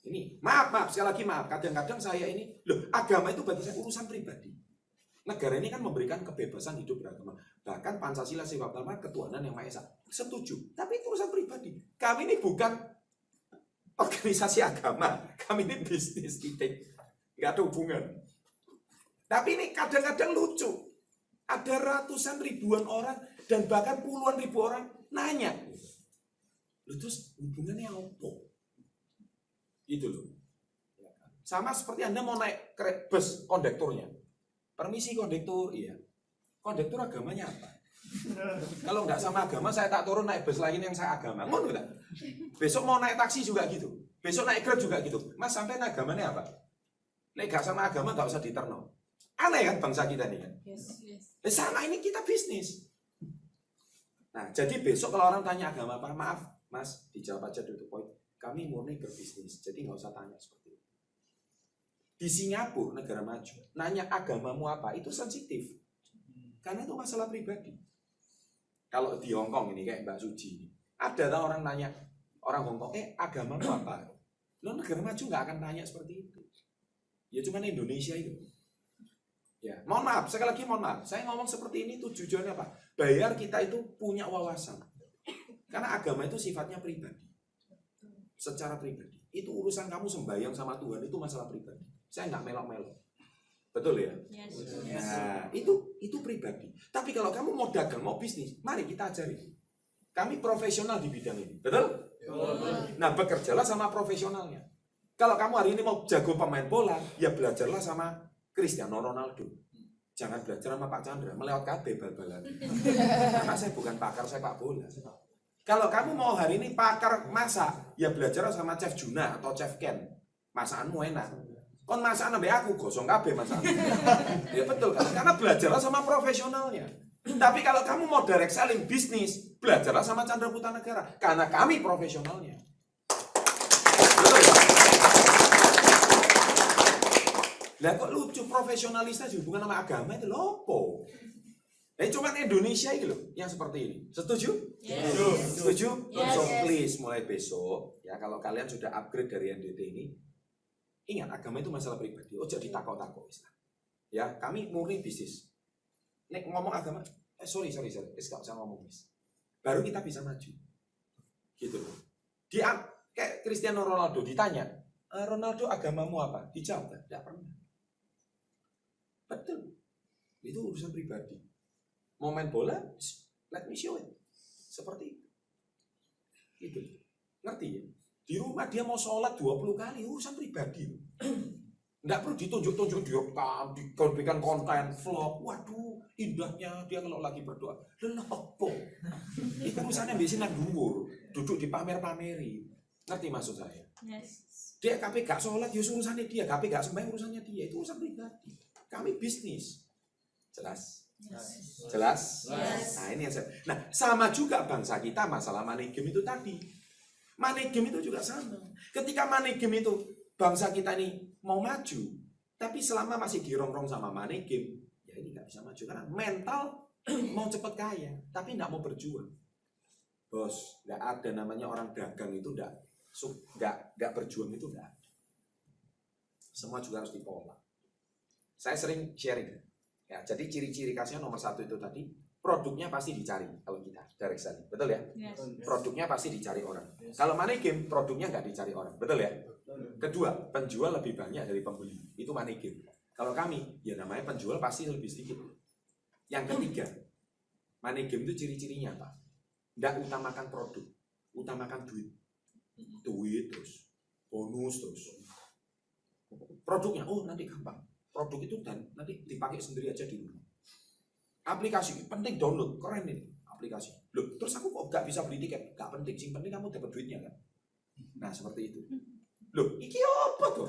Ini, maaf, sekali lagi maaf. Kadang-kadang saya ini, loh agama itu bagi saya urusan pribadi. Negara ini kan memberikan kebebasan hidup beragama. Bahkan Pancasila sifat utama ketuhanan yang Maha Esa. Setuju. Tapi itu urusan pribadi. Kami ini bukan organisasi agama. Kami ini bisnis titik. Nggak ada hubungan. Tapi ini kadang-kadang lucu. Ada ratusan ribuan orang dan bahkan puluhan ribu orang nanya. Loh, terus hubungannya apa? Itu loh. Sama seperti Anda mau naik bus kondekturnya. Permisi kondektur, iya. Kondektur agamanya apa? Kalau nggak sama agama, saya tak turun naik bus lain yang saya agama. Ngono enggak? Besok mau naik taksi juga gitu. Besok naik Grab juga gitu. Mas sampai agamanya apa? Nek nggak sama agama nggak usah diterno. Aneh kan bangsa kita ini kan? Yes. Sama ini kita bisnis. Nah, jadi besok kalau orang tanya agama apa, maaf, Mas, dijawab aja to the point. Kami murni berbisnis, jadi nggak usah tanya seperti itu. Di Singapura, negara maju, nanya agamamu apa, itu sensitif. Karena itu masalah pribadi. Kalau di Hong Kong ini, kayak Mbak Suji, ada orang nanya, orang Hong Kong, agamamu apa? Lo negara maju nggak akan tanya seperti itu. Ya cuma Indonesia itu. Ya, mohon maaf, sekali lagi mohon maaf. Saya ngomong seperti ini tujuannya apa? Biar kita itu punya wawasan. Karena agama itu sifatnya pribadi. Secara pribadi. Itu urusan kamu sembahyang sama Tuhan, itu masalah pribadi. Saya nggak melok-melok. Betul ya? Yes. Nah, itu pribadi. Tapi kalau kamu mau dagang, mau bisnis, mari kita ajari. Kami profesional di bidang ini. Betul? Nah, bekerjalah sama profesionalnya. Kalau kamu hari ini mau jago pemain bola, ya belajarlah sama Cristiano Ronaldo. Jangan belajar sama Pak Chandra, melewat KB bal-balan. Karena saya bukan pakar sepak bola. Kalau kamu mau hari ini pakar masak, ya belajar sama Chef Juna atau Chef Ken. Masakanmu enak. Kon masakan sampai aku gosong KB masakan. Ya betul kan? Karena belajarlah sama profesionalnya. Tapi kalau kamu mau direct selling bisnis, belajarlah sama Chandra Putra Negara. Karena kami profesionalnya. Betul kan? Lah kok lucu profesionalisnya dihubungkan sama agama itu lopo. Cuma Indonesia itu loh yang seperti ini. Setuju? Yes. Setuju? Yes. So please mulai besok ya kalau kalian sudah upgrade dari NDT ini, ingat agama itu masalah pribadi. Oh jadi takut-takut. Ya kami murni bisnis. Nek ngomong agama, sorry. Gak usah ngomong bis. Baru kita bisa maju. Gitu loh. Dia kayak Cristiano Ronaldo ditanya, Ronaldo agamamu apa? Dijawab, tidak pernah. Betul. Itu urusan pribadi. Mau main bola, let me show it. Seperti itu. Gitu. Ngerti ya? Di rumah dia mau sholat 20 kali, urusan pribadi. Nggak perlu ditunjuk-tunjuk, dibikin konten, vlog. Waduh, indahnya dia kalau lagi berdoa. Lelopo. Itu urusannya biasanya dhuwur, duduk di pamer-pameri. Ngerti maksud saya? Yes. Dia KP gak sholat, ya urusannya dia. KP gak sembahyang, urusannya dia. Itu urusan pribadi. Kami bisnis. Jelas? Yes. Jelas? Yes. Nah ini yang saya. Nah sama juga bangsa kita masalah money game itu tadi. Money game itu juga sama. Ketika money game itu bangsa kita ini mau maju, tapi selama masih dirongrong sama money game, ya ini nggak bisa maju karena mental mau cepat kaya, tapi nggak mau berjuang. Bos, nggak ada namanya orang dagang itu nggak berjuang itu nggak ada. Semua juga harus dipola. Saya sering sharing. Ya, jadi ciri-ciri khasnya nomor 1 itu tadi, produknya pasti dicari kalau kita direct selling, betul ya? Yes. Produknya pasti dicari orang. Kalau money game, produknya nggak dicari orang, betul ya? Kedua, penjual lebih banyak dari pembeli, itu money game. Kalau kami, ya namanya penjual pasti lebih sedikit. Yang ketiga, money game itu ciri-cirinya apa? Nggak utamakan produk, utamakan duit. Duit terus, bonus terus. Produknya, oh nanti gampang. Produk itu dan nanti dipakai sendiri aja di rumah. Aplikasi penting download, keren ini aplikasi. Loh, terus aku kok nggak bisa beli tiket? Nggak penting, sing penting kamu dapat duitnya kan. Nah seperti itu. Loh, iki apa tuh?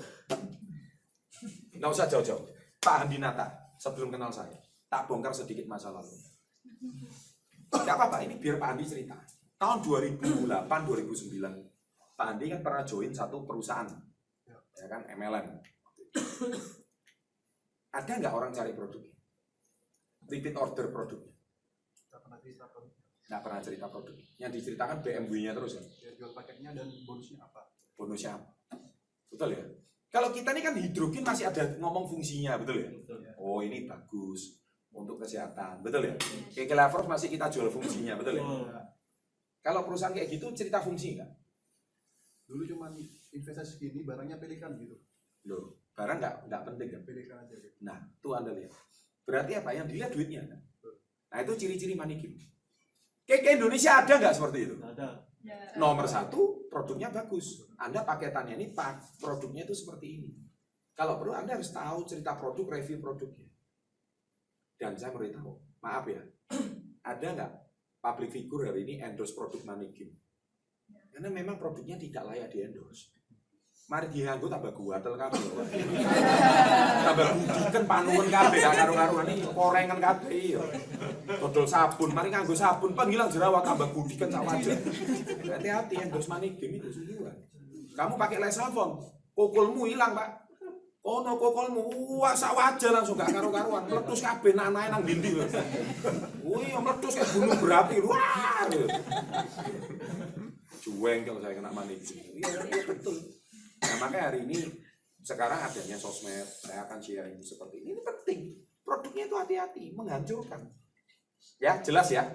Nggak usah jauh-jauh. Pak Handinata, sebelum kenal saya, tak bongkar sedikit masa lalu. Nggak apa-apa, ini biar Pak Andi cerita. Tahun 2008-2009, Pak Andi kan pernah join satu perusahaan, ya kan, MLM. Ada nggak orang cari produknya? Repeat order produknya? Nggak pernah cerita produknya. Yang diceritakan BMW-nya terus ya? Jual paketnya dan bonusnya apa? Bonusnya apa? Betul ya? Kalau kita ini kan hidrogen masih ada ngomong fungsinya, betul ya? Betul, ya. Oh ini bagus untuk kesehatan, betul ya? Kayak Kelavers masih kita jual fungsinya, betul ya? Kalau perusahaan kayak gitu cerita fungsi nggak? Dulu cuma investasi segini, barangnya pelikan gitu. Loh, barang nggak penting kan? Pelikan aja gitu. Nah, tuh Anda lihat. Berarti apa? Yang dilihat duitnya kan? Nah itu ciri-ciri money game. Kayak Indonesia ada nggak seperti itu? Ada. Nomor satu, produknya bagus. Anda paketannya ini, produknya itu seperti ini. Kalau perlu Anda harus tahu cerita produk, review produknya. Dan saya beritahu, maaf ya, ada nggak public figure hari ini endorse produk money game? Karena memang produknya tidak layak di endorse. Mari dianggo tambah guatel kabeh. Tambah budiken panuwun kabeh karo-karuan iki korengan kabeh iya. Dodol sabun, mari nganggo sabun penghilang jerawat tambah budiken sak wajar. Hati-hati endorse money game itu sungguhan. Kamu pakai Lesavon, kokolmu hilang, Pak. Ono kokolmu wah sak wajar langsung gak karo-karuan, meletus kabeh nanae nang dindi. Wih, meletus kayak gunung berapi. Wah. Juweng kalau saya kena money game. Iya, betul. Nah makanya hari ini sekarang adanya sosmed, saya akan sharing seperti ini penting. Produknya itu hati-hati, menghancurkan. Ya jelas ya.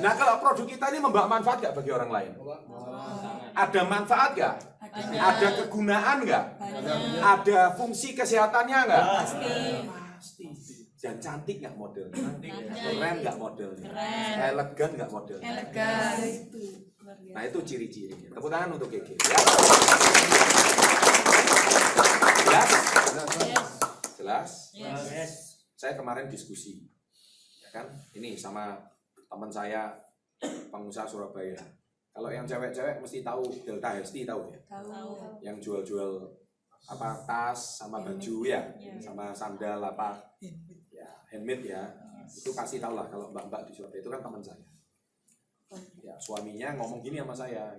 Nah kalau produk kita ini membawa manfaat nggak bagi orang lain? Ada manfaat nggak? Ada kegunaan nggak? Ada fungsi kesehatannya nggak? Pasti. Dan cantik nggak modelnya? Keren nggak modelnya? Elegan nggak modelnya? Elegan. Nah itu ciri-cirinya. Tepuk tangan untuk Keke. Ya. Jelas? Yes. Saya kemarin diskusi, ya kan? Ini sama teman saya pengusaha Surabaya. Kalau yang cewek-cewek mesti tahu Delta Hesti, tahu ya? Tahu. Yang jual-jual apa tas sama baju ya, sama sandal apa, ya handmade ya. Itu kasih tahu lah kalau mbak-mbak di Surabaya itu kan teman saya. Ya suaminya ngomong gini sama saya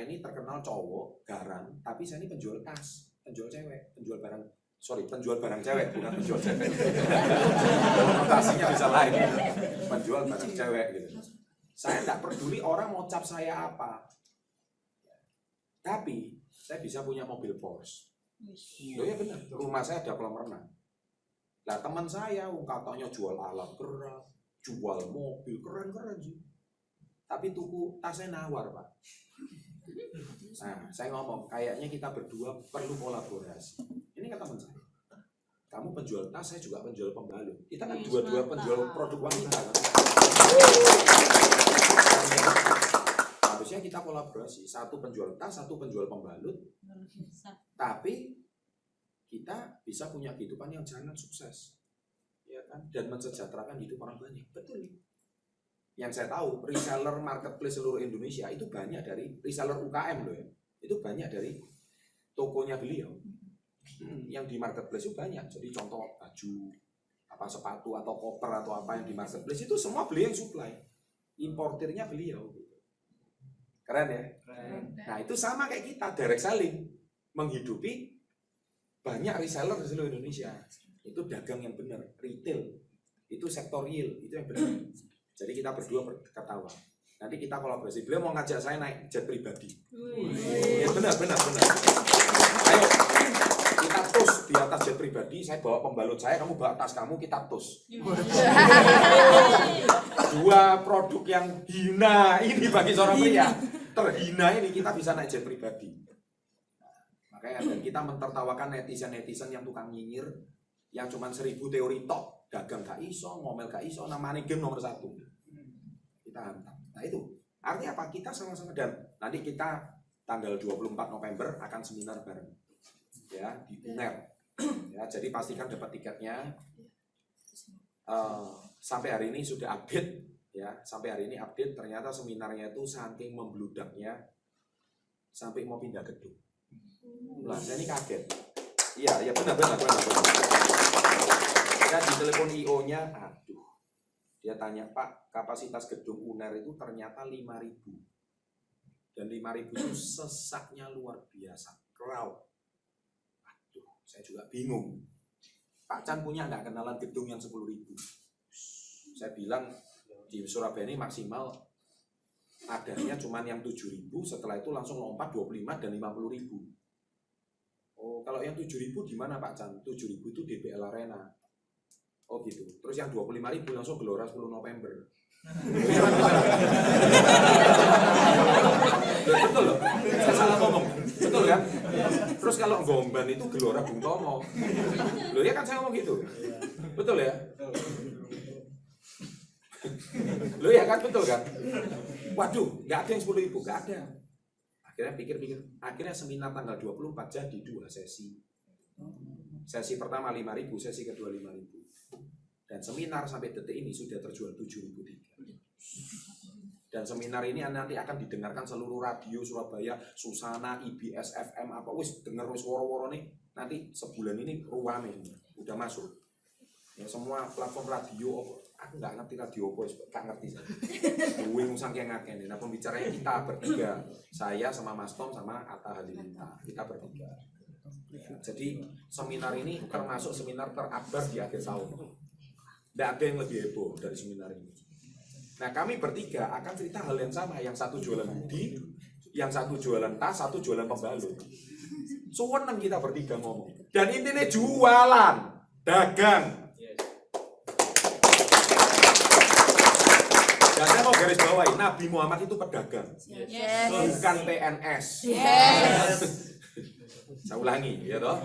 ini terkenal cowok garang, tapi saya ini penjual tas, penjual cewek, penjual barang cewek bukan penjual cewek. Konotasinya bisa lain, penjual barang cewek gitu. Saya tidak peduli orang mau cap saya apa, tapi saya bisa punya mobil Porsche. Loh ya benar, rumah saya ada kolam renang. Lah teman saya katanya jual alat berat, jual mobil keren-keren sih. Tapi tuku tasnya nawar, Pak. Nah, saya ngomong, kayaknya kita berdua perlu kolaborasi. Ini kata teman saya. Kamu penjual tas, saya juga penjual pembalut. Kita kan dua-dua penjual produk wanita. Kan? Harusnya kita kolaborasi. Satu penjual tas, satu penjual pembalut. Tapi kita bisa punya kehidupan yang sangat sukses. Ya kan? Dan mensejahterakan hidup orang banyak. Betul. Yang saya tahu, reseller marketplace seluruh Indonesia itu banyak dari reseller UKM loh ya. Itu banyak dari tokonya beliau. Yang di marketplace itu banyak. Jadi contoh baju, apa sepatu atau koper atau apa yang di marketplace itu semua beliau yang supply. Importirnya beliau. Keren ya? Keren. Nah itu sama kayak kita, direct selling. Menghidupi banyak reseller di seluruh Indonesia. Itu dagang yang benar, retail. Itu sektor real, itu yang benar. Jadi kita berdua ketawa. Nanti kita kolaborasi. Beliau mau ngajak saya naik jet pribadi. Ya benar. Ayo kita tus di atas jet pribadi. Saya bawa pembalut saya, kamu bawa tas kamu, kita tus. Dua produk yang hina ini bagi seorang pria. Terhina ini kita bisa naik jet pribadi. Makanya dan kita mentertawakan netizen yang tukang nyinyir, yang cuma 1000 teori tok. Dagang gak iso, ngomel gak iso, namanya game nomor 1. Kita hantam. Nah itu artinya apa? Kita sama-sama, dan nanti kita tanggal 24 November akan seminar bareng ya di UNER. Ya, jadi pastikan dapat tiketnya. Sampai hari ini sudah update ya, sampai hari ini update, ternyata seminarnya itu saking membludaknya sampai mau pindah gedung. Lah, saya ini kaget. Iya, benar. Saya ditelepon IO-nya, aduh. Dia tanya, "Pak, kapasitas gedung UNER itu ternyata 5.000. Dan 5.000 itu sesaknya luar biasa, crowd." Aduh, saya juga bingung. Pak Chan punya nggak kenalan gedung yang 10.000? Saya bilang di Surabaya ini maksimal adanya cuma yang 7.000, setelah itu langsung lompat 25 dan 50.000. Oh, kalau yang 7.000 di mana Pak Chan? 7.000 itu DBL Arena. Oh gitu. Terus yang 25.000 langsung Gelora 10 November. Betul loh. Saya salah ngomong. Betul kan? Terus kalau Gomban itu Gelora Bung Tomo. Loh ya kan saya ngomong gitu. Betul ya? Loh ya kan, betul kan? Waduh, nggak ada yang 10.000, nggak ada. Akhirnya pikir-pikir, akhirnya seminar tanggal 24 jadi 2 sesi. Sesi pertama 5.000, sesi kedua 5.000. Dan seminar sampai detik ini sudah terjual 7.003. Dan seminar ini nanti akan didengarkan seluruh radio Surabaya, Susana, IBS, FM, apa wis denger wis woro-woro nih. Nanti sebulan ini ruame udah masuk. Ya semua platform radio, aku nggak ngerti radio apa, nggak ngerti saya. Bingung saking ngakene. Nah pembicaranya kita bertiga, saya sama Mas Tom sama Atta Halilintar, kita bertiga. Ya, jadi seminar ini termasuk seminar terakbar di akhir tahun. Tidak ada yang lebih heboh dari seminar ini. Nah kami bertiga akan cerita hal yang sama. Yang satu jualan hoodie, yang satu jualan tas, satu jualan pembalut. Seneng kita bertiga ngomong. Dan intinya jualan, dagang. Dan saya mau garis bawahi, Nabi Muhammad itu pedagang, bukan PNS. Saya ulangi, ya toh.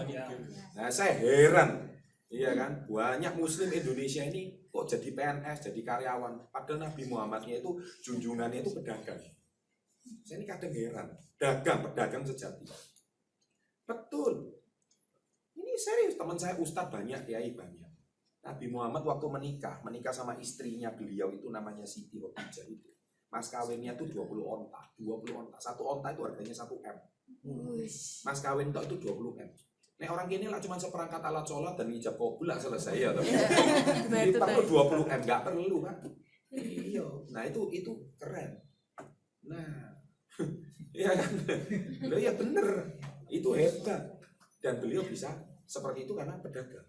Nah saya heran. Iya kan, banyak muslim Indonesia ini kok jadi PNS, jadi karyawan. Padahal Nabi Muhammadnya itu junjungannya itu pedagang. Saya ini kadang heran, pedagang sejati. Betul. Ini serius, teman saya ustadz banyak, kiai banyak. Nabi Muhammad waktu menikah sama istrinya beliau itu namanya Siti Khadijah itu. Mas kawinnya itu 20 onta. Satu onta itu harganya 1 M. Mas kawin itu 20 M. Nek orang gini lah cuma seperangkat alat sholat dan ijab kabul lah selesai ya. Jadi perlu 20 M, nggak perlu kan? Iya. Nah itu keren. Nah, ya kan? Loh ya bener. Itu hebat. Dan beliau bisa seperti itu karena pedagang,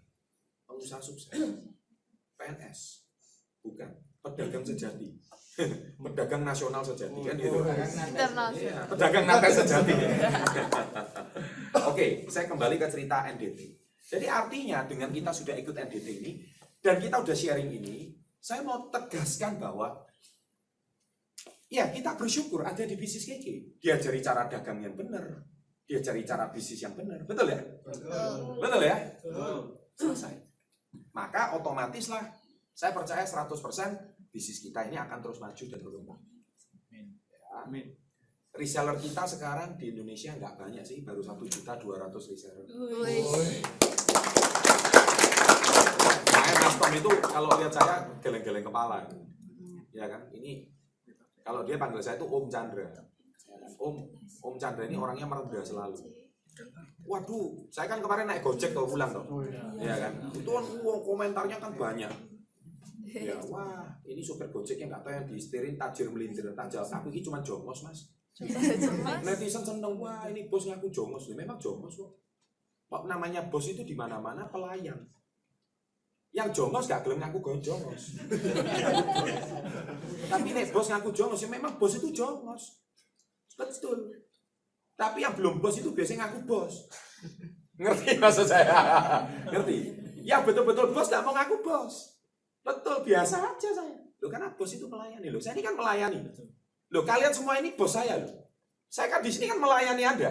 pengusaha sukses, PNS, bukan pedagang sejati. Pedagang nasional sejati kan gitu. Ya, pedagang natas sejati. Oke, saya kembali ke cerita NDT. Jadi artinya dengan kita sudah ikut NDT ini dan kita udah sharing ini, saya mau tegaskan bahwa ya kita bersyukur ada di bisnis KK. Diajari cara dagang yang benar, diajari cara bisnis yang benar, betul ya? Betul ya? Selesai. Maka otomatislah saya percaya 100% bisnis kita ini akan terus maju dan berkembang. Amin. Reseller kita sekarang di Indonesia nggak banyak sih, baru 1.200.000 reseller. Makanya Mas Tom itu kalau lihat saya geleng-geleng kepala, ya kan? Ini kalau dia panggil saya itu Om Chandra. Om Chandra ini orangnya merendah selalu. Waduh, saya kan kemarin naik Gojek tuh pulang tuh, ya kan? Itu kan komentarnya kan banyak. Ya wah, ini supir Gojeknya nggak tahu yang diistirin tajir melintir, tajal. Aku ini cuma jongos mas. Netizen seneng, wah ini bos ngaku jongos. Memang jongos kok. Namanya bos itu di mana-mana pelayan. Yang jongos gak gelem ngaku jongos. Tapi nek bos ngaku jongos, ya memang bos itu jongos. Betul. Tapi yang belum bos itu biasanya ngaku bos. Ngerti maksud saya? Ngerti? Ya betul-betul bos gak mau ngaku bos. Betul, biasa aja saya. Loh karena bos itu melayani. Loh saya ini kan melayani. Loh kalian semua ini bos saya loh. Saya kan di sini kan melayani Anda.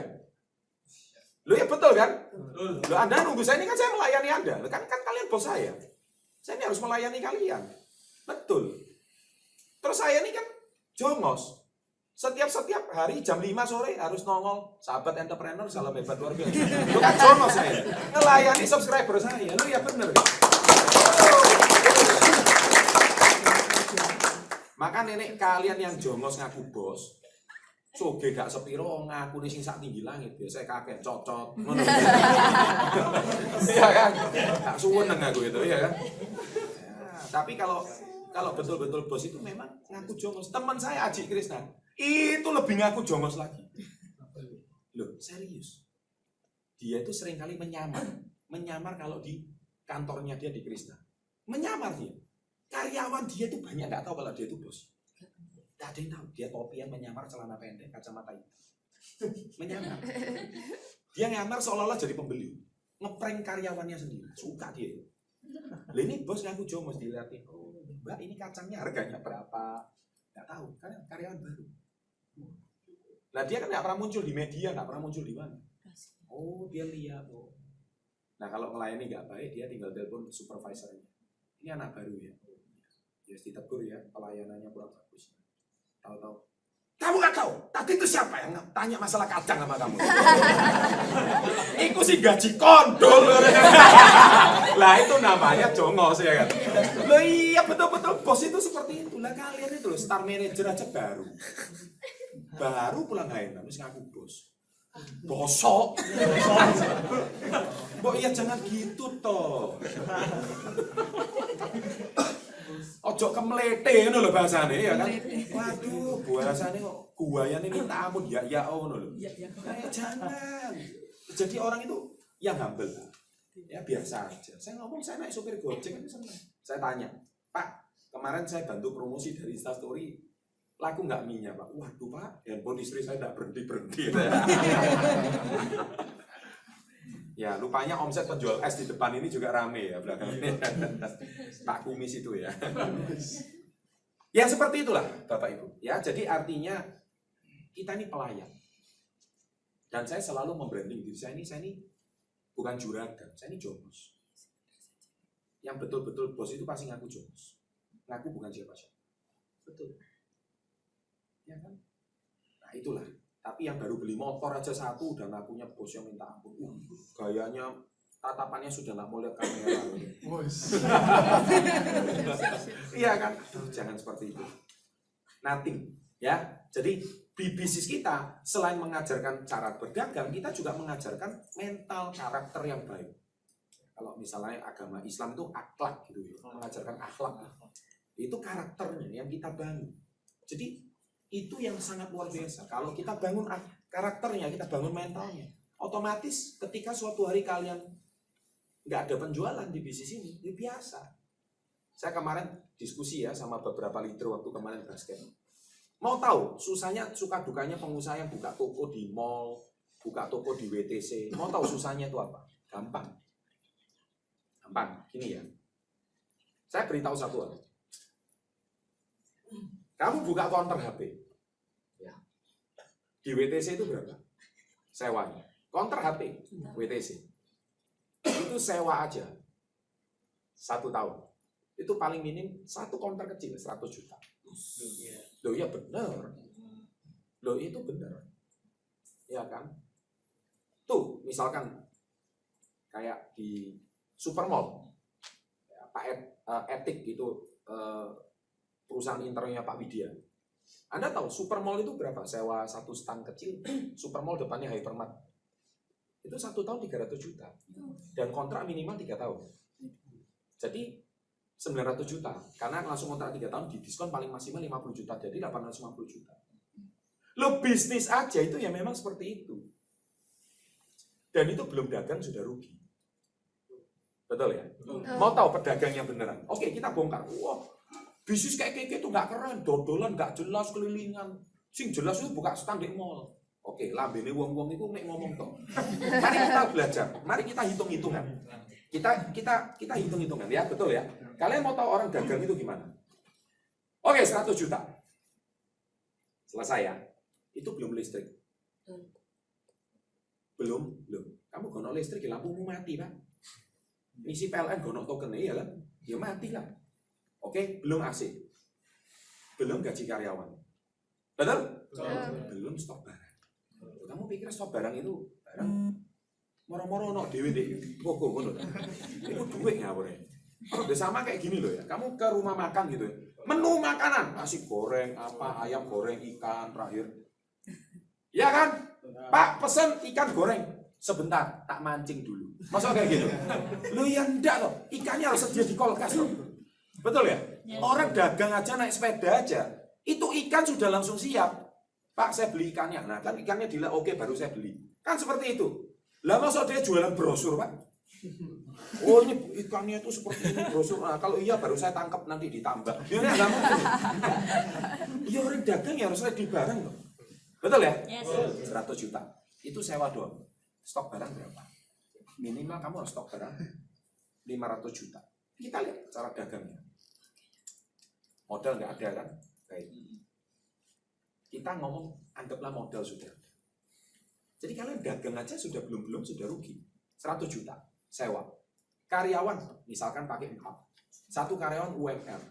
Loh ya betul kan? Loh Anda nunggu saya ini kan saya melayani Anda. Loh, kan kalian bos saya. Saya ini harus melayani kalian. Betul. Terus saya ini kan Jongos. Setiap hari jam 5 sore harus nongol. Sahabat entrepreneur, salam hebat luar biasa. Itu kan jongos saya. Ngelayani subscriber saya. Lu ya bener. Maka nenek kalian yang jongos ngaku bos, soge gak sepiro ngaku nih sing sak tinggi langit. Biasa kakek cocot. Iya kan? Gak suweneng aku itu, ya kan? Ya, tapi kalau betul-betul bos itu memang ngaku jongos. Teman saya Aji Krisna itu lebih ngaku jongos lagi. Loh, serius. Dia itu seringkali menyamar kalau di kantornya dia di Krisna. Menyamar dia. Karyawan dia itu banyak nggak tahu kalau dia itu bos. Nggak ada yang tahu. Dia topian menyamar, celana pendek, kacamata hitam. Menyamar. Dia nyamar seolah-olah jadi pembeli. Ngeprank karyawannya sendiri. Suka dia. Lah ini bos ngaku jongos, dilihatin. Oh, Mbak ini kacangnya harganya berapa? Nggak tahu, karena karyawan baru. Nah dia kan nggak pernah muncul di media, nggak pernah muncul di mana. Oh dia lihat. Oh. Nah kalau melayani nggak baik, dia tinggal telepon ke supervisornya. Ini anak baru ya. Ya ditegur ya, pelayanannya kurang bagus. Tahu-tahu. Kamu nggak tahu? Tadi itu siapa yang tanya masalah kacang sama kamu? Iku sih gaji kondol. Lah itu namanya jongos ya kan. Loh iya betul-betul bos itu seperti itu. Lah kalian itu loh star manager aja baru pulang HM terus ngaku bos. Bosok. Mbok iya jangan gitu toh. Ojo kemlete ngono lho bahasane ya kan. Waduh, bahasane kok guayane minta ampun ya ngono lho. Jangan. Jadi orang itu yang humble. Ya biasa aja. Saya ngomong saya naik supir Gojek kan senang. Saya tanya, "Pak, kemarin saya bantu promosi dari Instastory. Laku nggak minyak, Pak?" Waduh, Pak, handphone istri saya nggak berhenti. Ya, lupanya omset penjual es di depan ini juga rame ya belakangnya. Tak kumis itu ya. Ya seperti itulah Bapak Ibu. Ya, jadi artinya kita ini pelayan. Dan saya selalu membranding diri saya ini bukan juragan, saya ini jongos. Yang betul-betul bos itu pasti ngaku jongos. Ngaku bukan siapa-siapa. Betul. Ya kan? Nah itulah. Tapi yang baru beli motor aja satu udah ngakunya bos yang minta ampun. Gayanya, tatapannya sudah nggak mau lihat kamera. Iya kan? Jangan seperti itu. Nothing. Ya. Jadi di bisnis kita selain mengajarkan cara berdagang, kita juga mengajarkan mental karakter yang baik. Kalau misalnya agama Islam itu akhlak gitu ya, mengajarkan akhlak. Itu karakternya yang kita bangun. Jadi itu yang sangat luar biasa. Kalau kita bangun karakternya, kita bangun mentalnya, otomatis ketika suatu hari kalian nggak ada penjualan di bisnis ini, ya biasa. Saya kemarin diskusi ya sama beberapa leader waktu kemarin basket. Mau tahu susahnya, suka dukanya pengusaha yang buka toko di mall, buka toko di WTC. Mau tahu susahnya itu apa? Gampang. Gini ya. Saya beritahu satu hal. Kamu buka counter HP, ya. Di WTC itu berapa? Sewanya. Counter HP, WTC. Itu sewa aja. 1 tahun. Itu paling minim satu counter kecil, 100 juta. Loh ya benar. Loh itu benar. Ya kan? Tuh, misalkan kayak di Supermall, ya, Pak Etik itu, perusahaan internya Pak Widya. Anda tahu Supermall itu berapa? Sewa satu stand kecil, Supermall depannya Hypermart. Itu 1 tahun 300 juta. Dan kontrak minimal 3 tahun. Jadi 900 juta. Karena langsung kontrak 3 tahun, didiskon paling maksimal 50 juta. Jadi 850 juta. Lo bisnis aja itu ya memang seperti itu. Dan itu belum dagang sudah rugi. Betul ya? Mau tahu pedagangnya beneran? Oke, kita bongkar. Wah, bisnis kayak itu nggak keren, dodolan nggak jelas, kelilingan. Sing jelas itu buka stand di mall. Oke, lambene wong-wong itu nek ngomong toh. Mari kita belajar, mari kita hitung-hitungan. Kita hitung-hitungan ya, betul ya. Kalian mau tahu orang dagang itu gimana? Oke, 100 juta. Selesai ya. Itu belum listrik. Belum. Kamu gonok listrik, lampumu mati, Pak. Isi PLN gonok token ya kan? Ya mati lah. Oke, belum AC. Belum gaji karyawan. Betul? Belum stok barang. Kamu pikir stok barang itu barang moro-moro ono dhewe ndek toko ngono lho. Iku duit ngawur. Udah sama kayak gini loh ya. Kamu ke rumah makan gitu ya. Menu makanan, nasi goreng, apa, ayam goreng, ikan terakhir. Ya kan? Pak, pesen ikan goreng. Sebentar, tak mancing dulu. Masa kayak gitu? Lu ya enggak loh. Ikannya harus sedia di kulkas loh. Betul ya? Orang dagang aja naik sepeda aja. Itu ikan sudah langsung siap. Pak, saya beli ikannya. Nah, kan ikannya dilihat oke baru saya beli. Kan seperti itu. Lah masa dia jualan brosur, Pak? Oh, ini ikannya itu seperti ini brosur. Nah, kalau iya baru saya tangkap nanti ditambah. Ya enggak mungkin. Iya orang dagang ya harus ready barang loh. Betul ya? Yes. 100 juta. Itu sewa doang. Stok barang berapa? Minimal kamu harus stok barang 500 juta. Kita lihat cara dagangnya. Modal nggak ada kan? Baik. Kita ngomong anggaplah modal sudah. Jadi kalian dagang aja sudah belum sudah rugi. 100 juta sewa. Karyawan misalkan pakai 4. Satu karyawan UMR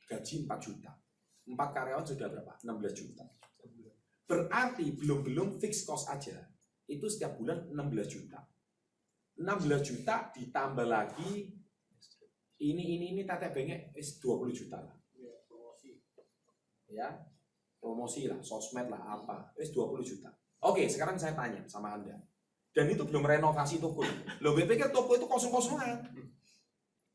gaji 4 juta. 4 karyawan sudah berapa? 16 juta. Berarti belum fix cost aja. Itu setiap bulan 16 juta. 16 juta ditambah lagi ini tete bengek 20 juta lah. Ya, promosi lah, sosmed lah, apa, 20 juta. Oke, sekarang saya tanya sama Anda. Dan itu belum renovasi toko. Loh, gue pikir toko itu kosong-kosongan.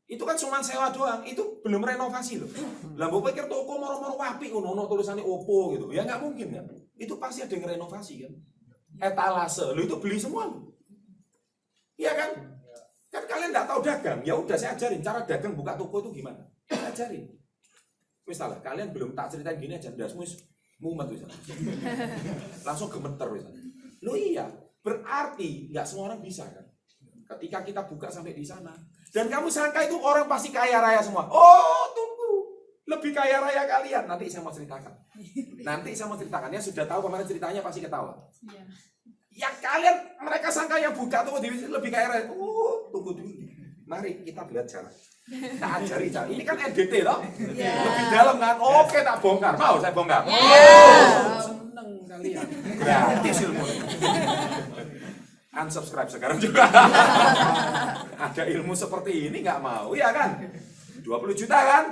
Itu kan cuma sewa doang, itu belum renovasi loh. Lah, gue pikir toko moro-moro wapi, ono tulisannya Oppo gitu. Ya nggak mungkin kan? Itu pasti ada yang renovasi kan? Etalase, lo itu beli semua lo. Iya kan? Kan kalian nggak tahu dagang, ya udah saya ajarin cara dagang buka toko itu gimana. Saya ajarin. Misalnya kalian belum tak ceritain gini aja, ndasmu mumet misalnya. Langsung gemeter misalnya. Lo iya, berarti nggak semua orang bisa kan? Ketika kita buka sampai di sana, dan kamu sangka itu orang pasti kaya raya semua. Oh tunggu, lebih kaya raya kalian. Nanti saya mau ceritakan. Ya sudah tahu kemarin ceritanya pasti ketawa. Ya kalian mereka sangka yang buka tuh lebih kaya raya. Tunggu dulu. Mari kita belajar. Kita ajari cara. Ini kan NDT loh. Lebih dalam kan. Oke, tak bongkar. Mau saya bongkar. Seneng kalian. Gratis ilmu. Unsubscribe sekarang juga. Ada ilmu seperti ini nggak mau, ya kan? 20 juta kan?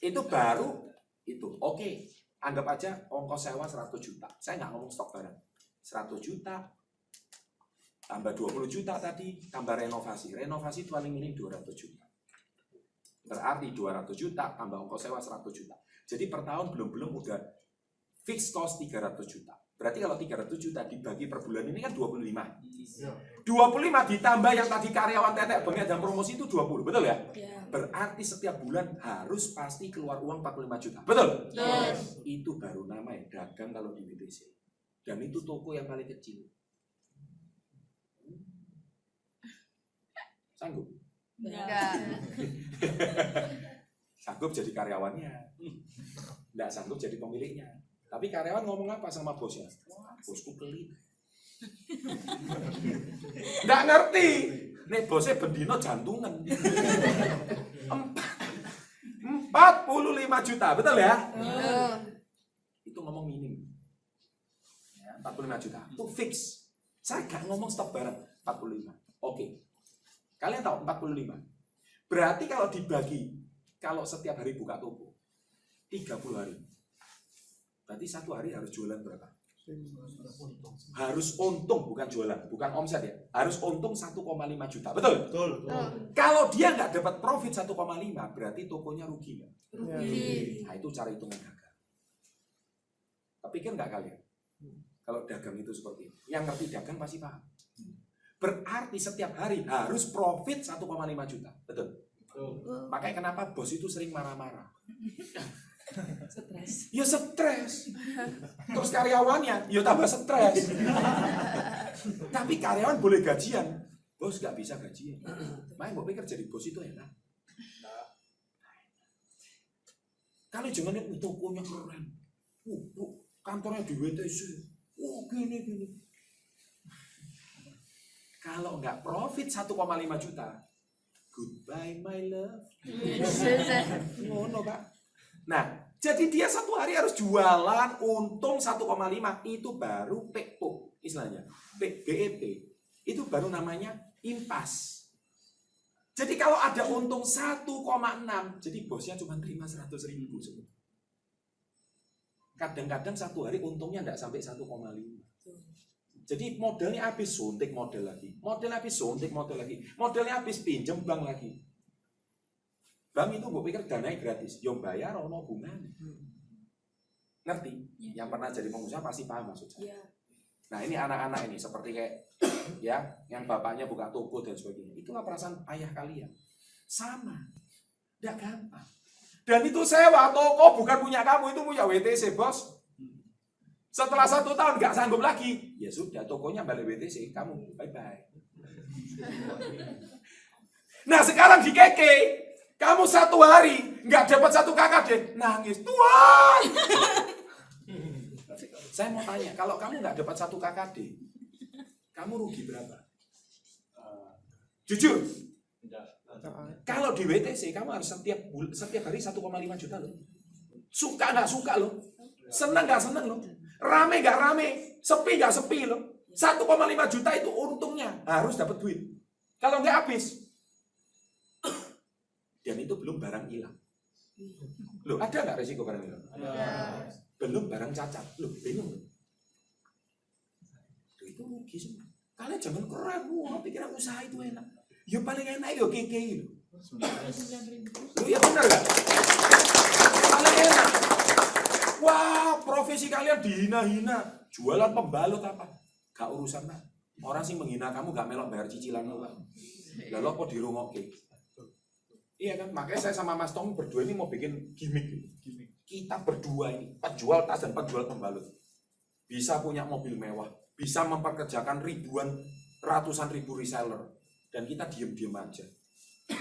Itu baru itu. Oke, anggap aja ongkos sewa 100 juta. Saya nggak ngomong stok barang. 100 juta tambah 20 juta tadi, tambah renovasi. Renovasi itu paling minim 200 juta. Berarti 200 juta tambah ongkos sewa 100 juta. Jadi per tahun belum udah fixed cost 300 juta. Berarti kalau 300 juta dibagi per bulan ini kan 25. 25 ditambah yang tadi karyawan tetek bengek dan promosi itu 20, betul ya? Berarti setiap bulan harus pasti keluar uang 45 juta. Betul? Yes. Itu baru namanya dagang kalau di BTC. Dan itu toko yang paling kecil. Sanggup? Enggak. Sanggup jadi karyawannya. Enggak sanggup jadi pemiliknya. Tapi karyawan ngomong apa sama bosnya? Wah, bosku pelit. Enggak ngerti. Nih bosnya bendino jantungan. 45 juta, betul ya? Itu ngomong minim. 45 juta. Itu fix. Saya gak ngomong stok barang 45. Oke. Kalian tahu 45. Berarti kalau dibagi, kalau setiap hari buka toko 30 hari. Berarti satu hari harus jualan berapa? Harus untung, bukan jualan, bukan omset ya. Harus untung 1,5 juta. Betul? Betul. Kalau dia nggak dapat profit 1,5, berarti tokonya rugi nggak? Rugi. Nah itu cara hitungan dagang. Pikir nggak kalian? Kalau dagang itu seperti itu. Yang ngerti dagang pasti paham. Berarti setiap hari harus profit 1,5 juta. Betul? Makanya kenapa bos itu sering marah-marah? Stres. Ya stres. Terus karyawannya ya tambah stres. Tapi karyawan boleh gajian. Bos nggak bisa gajian. Makanya gue pikir jadi bos itu enak. Kali jangan lihat tokonya keren. Kantornya di WTC. Gini. Kalau nggak profit 1,5 juta, goodbye my love. Ngono Pak. Nah, jadi dia satu hari harus jualan untung 1,5, itu baru PEP istilahnya. BEP itu baru namanya impas. Jadi kalau ada untung 1,6, jadi bosnya cuma terima 100.000. Kadang-kadang satu hari untungnya enggak sampai 1,5. Jadi modalnya habis, suntik modal lagi. Modalnya habis, suntik modal lagi. Modalnya habis, pinjem bank lagi. Bank itu gue pikir dananya gratis. Yang bayar ono bunganya. Ngerti? Yang pernah jadi pengusaha pasti paham maksud saya. Nah ini anak-anak ini seperti kayak ya, yang bapaknya buka toko dan sebagainya. Itulah perasaan ayah kalian. Sama. Tidak gampang. Dan itu sewa toko bukan punya kamu, itu punya WTC bos. Setelah 1 tahun nggak sanggup lagi, ya sudah tokonya balik WTC, kamu bye-bye. Nah sekarang di Keke, kamu 1 hari nggak dapat 1 KKD, nangis Tuhan. Saya mau tanya, kalau kamu nggak dapat 1 KKD, kamu rugi berapa? Jujur. Kalau di WTC kamu harus setiap hari 1,5 juta loh. Suka nggak suka loh, senang nggak senang loh, rame nggak rame, sepi nggak sepi loh. 1,5 juta itu untungnya harus dapat duit. Kalau nggak habis. Dan itu belum barang hilang. Loh, ada nggak resiko barang hilang? Belum barang cacat. Loh, bingung. Itu rugi semua. Kalian jangan keren, pikiran usaha itu enak. Ya paling enak ya Keke loh. Loh, ya benar nggak? Paling enak. Wah, profesi kalian dihina-hina. Jualan pembalut apa? Gak urusan lah. Orang sih menghina kamu gak melok bayar cicilan lo kan. Lalu apa dirungokke? Iya kan, makanya saya sama Mas Tom berdua ini mau bikin gimmick. Kita berdua ini, penjual tas dan penjual pembalut. Bisa punya mobil mewah, bisa memperkerjakan ratusan ribu reseller. Dan kita diem-diem aja.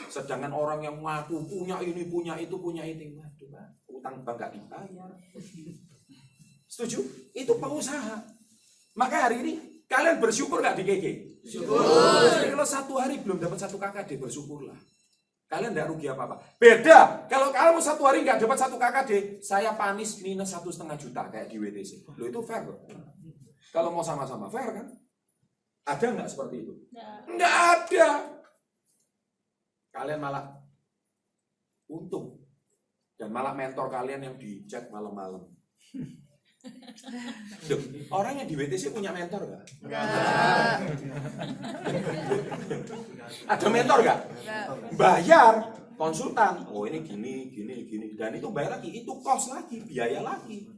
Sedangkan orang yang ngaku punya ini, punya itu, waduh Pak, utang bank gak dibayar. Setuju? Itu pengusaha. Maka hari ini kalian bersyukur gak di Keke? Syukur. Jadi kalau 1 hari belum dapat 1 KKD, bersyukurlah. Kalian tidak rugi apa-apa. Beda, kalau kamu 1 hari nggak dapat 1 KKD, saya panis minus 1,5 juta kayak di WTC. Loh itu fair loh. Kalau mau sama-sama fair kan? Ada nggak seperti itu? Nggak ada. Kalian malah untung. Dan malah mentor kalian yang dicek malam-malam. Duh, orang yang di WTC punya mentor nggak? Ada mentor nggak? Bayar konsultan. Oh ini gini. Dan itu bayar lagi, itu cost lagi, biaya lagi.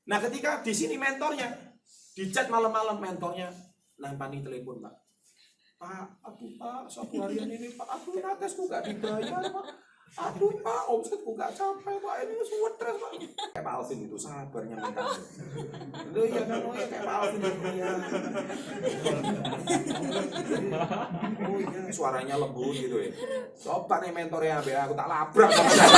Nah ketika di sini mentornya dicek malam-malam, mentornya nampani telepon Pak. Aduh Pak, 1 harian ini Pak, aduh natesku gak dibayar Pak. Aduh Pak, omsetku gak sampai Pak, ini stres Pak. Kayak Pak Alvin itu sabarnya minta. Loh iya kan, oh ya kayak Pak Alvin itu ya. Oh iya, suaranya lembut gitu ya. Coba nih mentornya ambil aku tak labrak sama saya.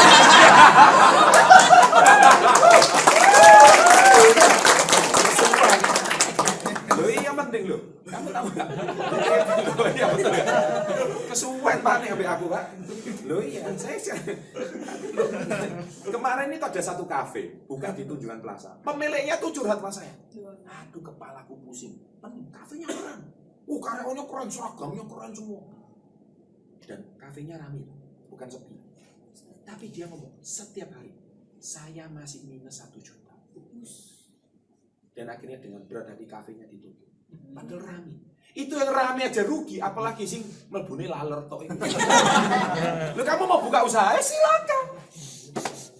Loh iya penting loh. Kamu tahu gak? Loh iya betul ya. Kesuwen Pak nih ambil aku Pak. Loh iya, saya loh, kemarin itu ada 1 kafe buka di Tunjungan Plaza. Pemiliknya tuh curhat sama saya. Aduh kepalaku pusing. Kafenya keren. Karyawannya keren, seragamnya keren semua. Dan kafenya ramai, bukan sepi. Tapi dia ngomong setiap hari saya masih minus 1 juta. Dan akhirnya dengan berat hati kafenya ditutup. Padahal rame. Itu yang rame aja rugi, apalagi sing mlebune laler tok itu. Lu kamu mau buka usaha, silakan.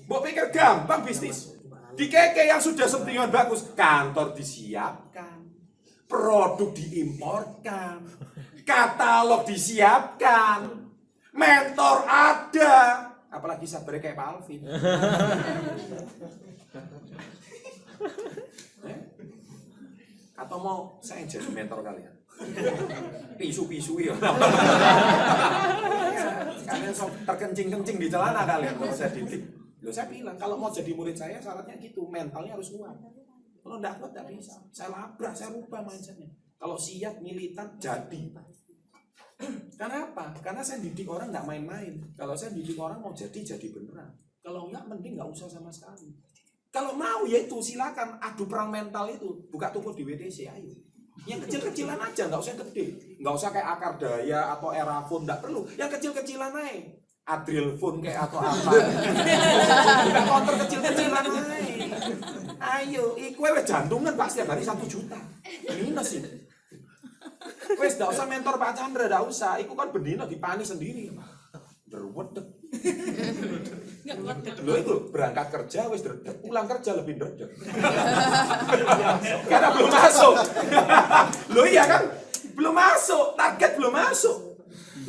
Mbok pikir gampang bisnis. Di Keke yang sudah sepentingan bagus, kantor disiapkan, produk diimporkan, katalog disiapkan, mentor ada, apalagi sabarnya kayak Pak Alvin. Atau mau saya jadi mentor kalian? Pisu-pisu ya. Kalian terkencing-kencing di celana kalian kalau saya didik. Loh saya bilang kalau mau jadi murid saya syaratnya gitu, mentalnya harus kuat. Kalau enggak kuat enggak bisa. Saya labrak, saya rubah mindsetnya. Kalau siap militan jadi. Karena apa? Karena saya didik orang enggak main-main. Kalau saya didik orang mau jadi beneran. Kalau enggak, mending nggak usah sama sekali. Kalau mau ya itu silakan adu perang mental itu, buka toko di WTC, ayo. Yang kecil-kecilan aja, nggak usah yang gede, nggak usah kayak Akar Daya atau Erafone, nggak perlu. Yang kecil-kecilan aja, Adrilphone kayak atau apa. Bukan counter kecil-kecilan aja. Ayo, iku wes jantungan Pak setiap hari 1 juta. Minus sih. Wes nggak usah mentor Pak Chandra, nggak usah. Iku kan bendino dipani sendiri. Derwedek. Lo itu berangkat kerja wes dredeg, pulang kerja lebih dredeg. Karena belum masuk. Lo iya kan? Belum masuk, target belum masuk.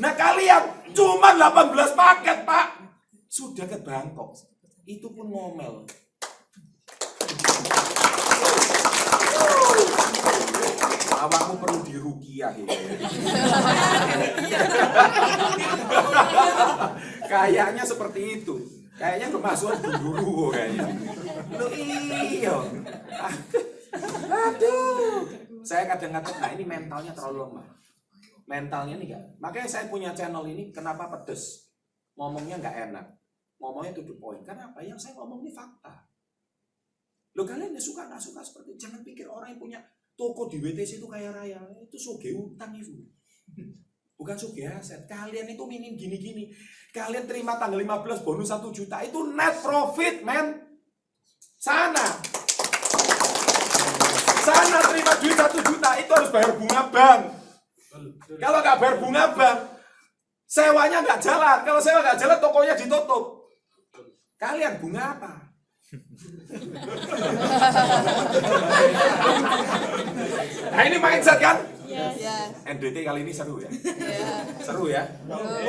Nah kalian cuma 18 paket Pak. Sudah ke Bangkok. Itu pun ngomel. Awakmu perlu dirukiah ya. Kayaknya seperti itu. Kayaknya kemasukan guru kayaknya. Lu iya. Aduh. Saya kadang-kadang, nah ini mentalnya terlalu lemah. Mentalnya nih kan. Makanya saya punya channel ini kenapa pedes. Ngomongnya nggak enak. Ngomongnya to the point. Kenapa? Yang saya ngomong ini fakta. Lo kalian suka nggak suka seperti itu. Jangan pikir orang yang punya toko di WTC itu kaya raya. Itu soge utang itu. Bukan soge aset. Kalian itu minim gini-gini. Kalian terima tanggal 15 bonus 1 juta. Itu net profit, men. Sana terima duit 1 juta. Itu harus bayar bunga bank. Kalau nggak bayar bunga bank, sewanya nggak jalan. Kalau sewa nggak jalan, tokonya ditutup. Kalian bunga apa? Nah ini mindset kan? Yes. NDT kali ini seru ya? Seru ya?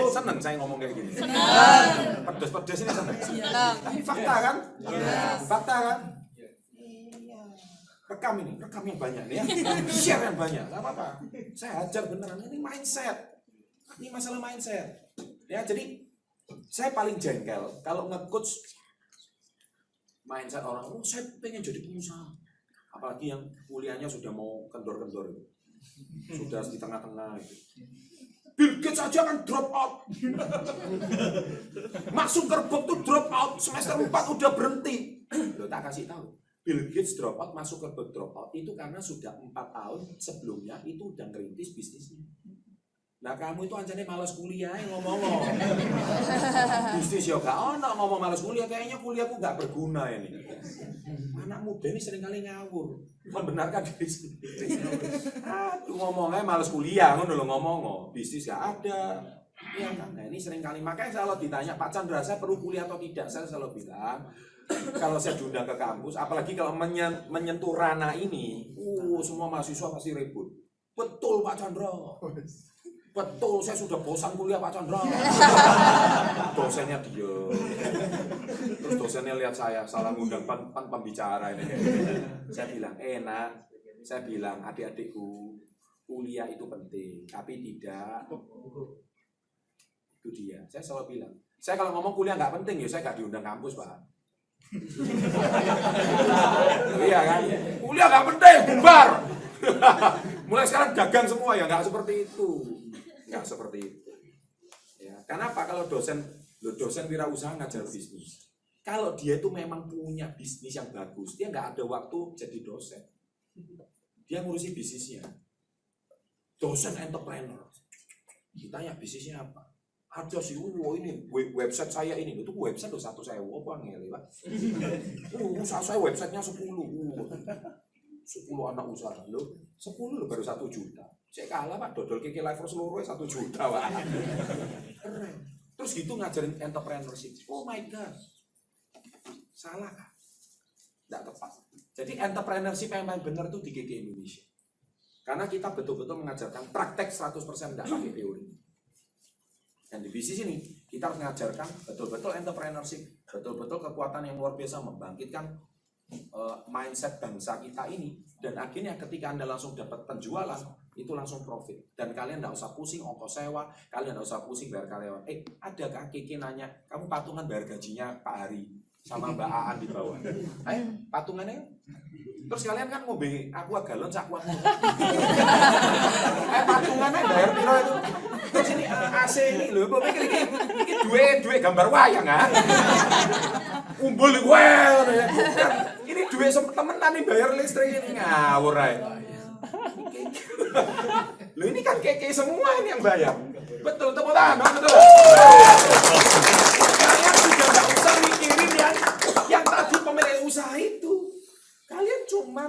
Seneng saya ngomong kayak gini. Pedes-pedes ini seneng. Tapi fakta kan? Fakta kan? Rekam yang banyak nih ya. Share yang banyak, gak apa-apa. Saya ajar beneran, ini mindset. Ini masalah mindset. Ya jadi saya paling jengkel kalau nge-coach mindset orang, oh saya pengen jadi pengusaha. Apalagi yang kuliahnya sudah mau kendor-kendor itu. Sudah di tengah-tengah itu. Bill Gates aja kan drop out. Mark Zuckerberg tuh drop out, semester 4 udah berhenti. Loh, tak kasih tahu. Bill Gates drop out, Mark Zuckerberg drop out itu karena sudah 4 tahun sebelumnya itu udah ngerintis bisnisnya. Nah kamu itu anjane malas kuliah ngomong-ngomong. Bisnis ya gak ono ngomong malas kuliah, kayaknya kuliahku gak berguna ini. Anak muda ini seringkali ngawur, membenarkan diri sendiri. Aduh ngomongnya malas kuliah, ngono lho ngomong, bisnis gak ada. Iya kan? Nah ini seringkali, makanya kalau ditanya Pak Chandra saya perlu kuliah atau tidak, saya selalu bilang kalau saya diundang ke kampus, apalagi kalau menyentuh ranah ini, semua mahasiswa pasti ribut. Betul Pak Chandra. Betul, saya sudah bosan kuliah Pak Chandra. Dosennya diem. Terus dosennya lihat saya salah ngundang pembicara ini kayak gitu. Saya bilang enak. Saya bilang adik-adikku kuliah itu penting, tapi tidak. Itu dia. Saya selalu bilang. Saya kalau ngomong kuliah nggak penting ya saya nggak diundang kampus Pak. Iya kan? Kuliah nggak penting, bubar. Mulai sekarang dagang semua ya nggak seperti itu. Nggak seperti itu. Ya, kenapa kalau dosen wirausaha ngajar bisnis? Kalau dia itu memang punya bisnis yang bagus, dia nggak ada waktu jadi dosen. Dia ngurusi bisnisnya. Dosen entrepreneur. Ditanya bisnisnya apa? Ada sih, ini website saya ini, itu website loh 1.000 apa ngeli Pak? Usaha saya websitenya 10 anak usaha loh, 10 loh baru 1 juta. Saya kalah Pak, dodol kiki live seluruh 1 juta Pak. Keren. Terus gitu ngajarin entrepreneurship. Oh my god. Salah kan? Tidak tepat. Jadi entrepreneurship yang paling benar itu di GG Indonesia. Karena kita betul-betul mengajarkan praktek 100% tidak pakai teori. Dan di bisnis ini kita harus mengajarkan betul-betul entrepreneurship, betul-betul kekuatan yang luar biasa membangkitkan mindset bangsa kita ini. Dan akhirnya ketika Anda langsung dapat penjualan, itu langsung profit. Dan kalian tidak usah pusing ongkos sewa, kalian tidak usah pusing bayar karyawan. Ada Kak Kiki nanya, kamu patungan bayar gajinya Pak Hari? sama Mbak Aan di bawah. Ayo patungannya. Terus kalian kan ngombe aqua galon sak kuat. Patungannya bayar piro itu? Terus ini AC ini lho, kok pikir iki duwe gambar wayang ah. Umbul gue. Ini duwe temenan nih bayar listrik ini ngawur ae. Loh ini kan keke semua ini yang bayar. Betul, tepuk tangan, betul. Kalian sudah nggak usah mikirin yang tadi pemilik usaha itu. Kalian cuma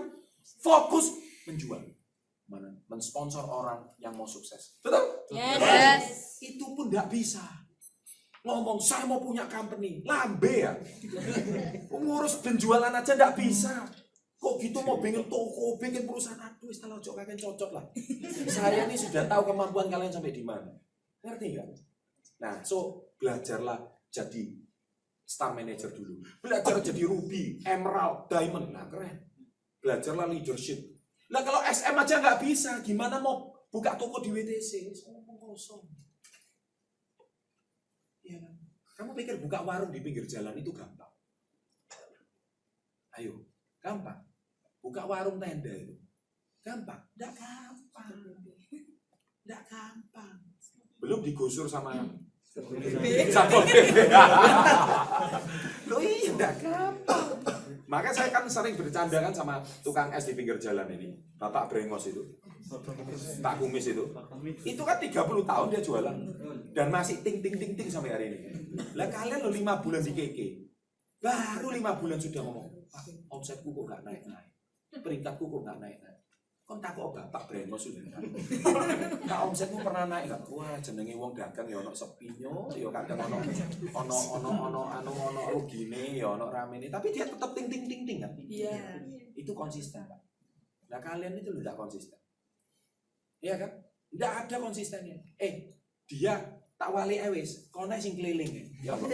fokus menjual, mensponsor orang yang mau sukses. Betul? Yes. Itu pun nggak bisa. Ngomong saya mau punya company, lambe ya. Ngurus penjualan aja nggak bisa. Kok gitu mau bikin toko, bikin perusahaan, aduh istilah kalian cocok lah. Saya ini sudah tahu kemampuan kalian sampai di mana. Ngerti nggak? Nah, so belajarlah jadi star manager dulu. Belajar jadi ruby, emerald, diamond. Nah, keren. Belajarlah leadership. Nah, kalau SM aja nggak bisa, gimana mau buka toko di WTC? Ngomong kosong. Ya, kamu pikir buka warung di pinggir jalan itu gampang? Ayo, gampang. Buka warung tenda itu gampang? Nggak gampang. Nggak gampang. Belum digusur sama Satpol PP. Loh iya, nggak gampang. Maka saya kan sering bercanda kan sama tukang es di pinggir jalan ini. Bapak Brengos itu. Pak Kumis itu. Itu kan 30 tahun dia jualan. Dan masih ting sampai hari ini. Lah kalian lo 5 bulan di KK. Baru 5 bulan sudah ngomong, Pak, omsetku kok nggak naik-naik. Peringkatku kok nggak naik-naik. Kon takut Bapak Brengos sudah kan. Kak omsetmu pernah naik kan? Wah, jenenge wong dagang ya ono sepinyo, ya kadang ono rugine, ya ono ramene, tapi dia tetap ting kan. Iya. Itu konsisten, Pak. Nah, kalian itu tidak konsisten. Iya kan? Tidak ada konsistennya. Dia tak wali wis, kono sing keliling. Ya apa?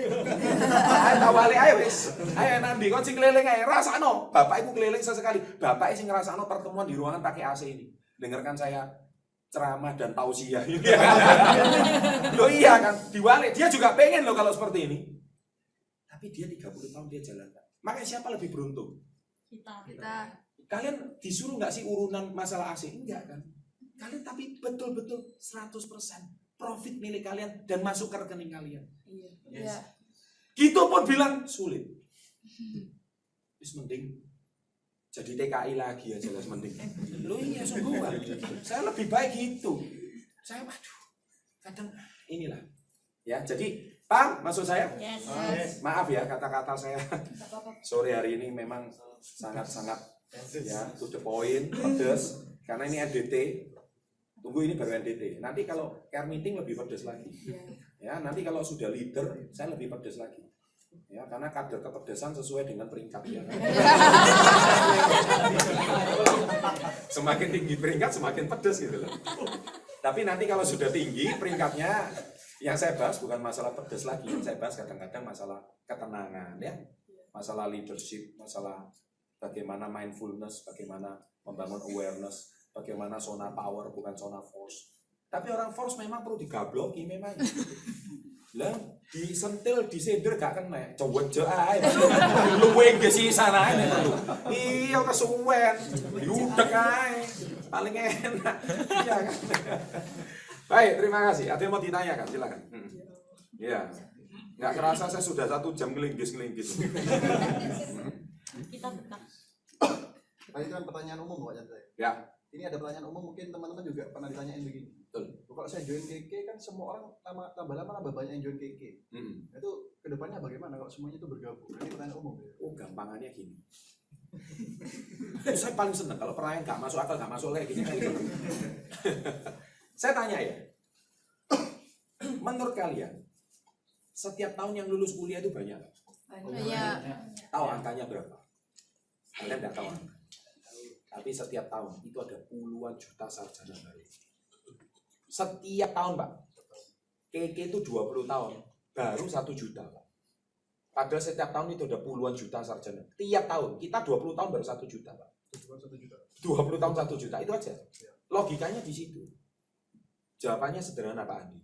Tak wali wis. Ayo nanti kon sing keliling ae, rasakno. Bapak iku keliling sesekali. Bapak sing ngrasakno pertemuan di ruangan pakai AC ini. Dengarkan saya ceramah dan tausiah. Loh iya kan, diwali. Dia juga pengen loh kalau seperti ini. Tapi dia 30 tahun dia jalan. Makanya siapa lebih beruntung? Kita. Kalian disuruh nggak sih urunan masalah AC? Enggak kan? Kalian tapi betul-betul 100% profit milik kalian dan masuk ke rekening kalian. Iya. Gitu pun bilang sulit. Wis mending jadi TKI lagi aja lah mending. Loh iya sungguhan. Saya lebih baik gitu. Saya waduh. Kadang inilah. Ya, jadi paham maksud saya? Yes. Maaf ya kata-kata saya sore hari ini memang sangat-sangat ya to the point, pedas karena ini NDT. Tunggu ini baru NDT. Nanti kalau care meeting lebih pedas lagi. Ya, nanti kalau sudah leader saya lebih pedas lagi. Ya, karena kadar kepedasan sesuai dengan peringkat ya. Semakin tinggi peringkat semakin pedas gitu loh. Tapi nanti kalau sudah tinggi peringkatnya, yang saya bahas bukan masalah pedas lagi. Saya bahas kadang-kadang masalah ketenangan ya. Masalah leadership, masalah bagaimana mindfulness, bagaimana membangun awareness, bagaimana zona power bukan zona force. Tapi orang force memang perlu digabloki memang. Lah disentil, disender gak kena. Coba aja ae. Luwih ke sana ae perlu. Iya kesuwen. Diudek ae. Paling enak. Iya kan. Baik, terima kasih. Ada yang mau ditanyakan? Silakan. Iya. Enggak kerasa saya sudah 1 jam ngelinggis. Kita tetap. Tadi kan pertanyaan umum Pak Chandra. Ya. Ini ada pertanyaan umum mungkin teman-teman juga pernah ditanyain begini. Betul. Kalau saya join KK kan semua orang tambah lama banyak yang join KK. Itu kedepannya bagaimana kalau semuanya itu bergabung? Ini pertanyaan umum ya. Oh, gampangannya gini. Saya paling senang kalau pertanyaan nggak masuk akal, nggak masuk kayak gini. Saya tanya ya, menurut kalian setiap tahun yang lulus kuliah itu banyak? Banyak. Tahu angkanya berapa? Kalian nggak tahu angka. Tapi setiap tahun itu ada puluhan juta sarjana baru. Setiap tahun, Pak. KK itu 20 tahun, baru 1 juta, Pak. Padahal setiap tahun itu ada puluhan juta sarjana. Tiap tahun, kita 20 tahun baru 1 juta, Pak. 1 juta. 20 tahun 1 juta, itu aja. Logikanya di situ. Jawabannya sederhana, Pak Andi.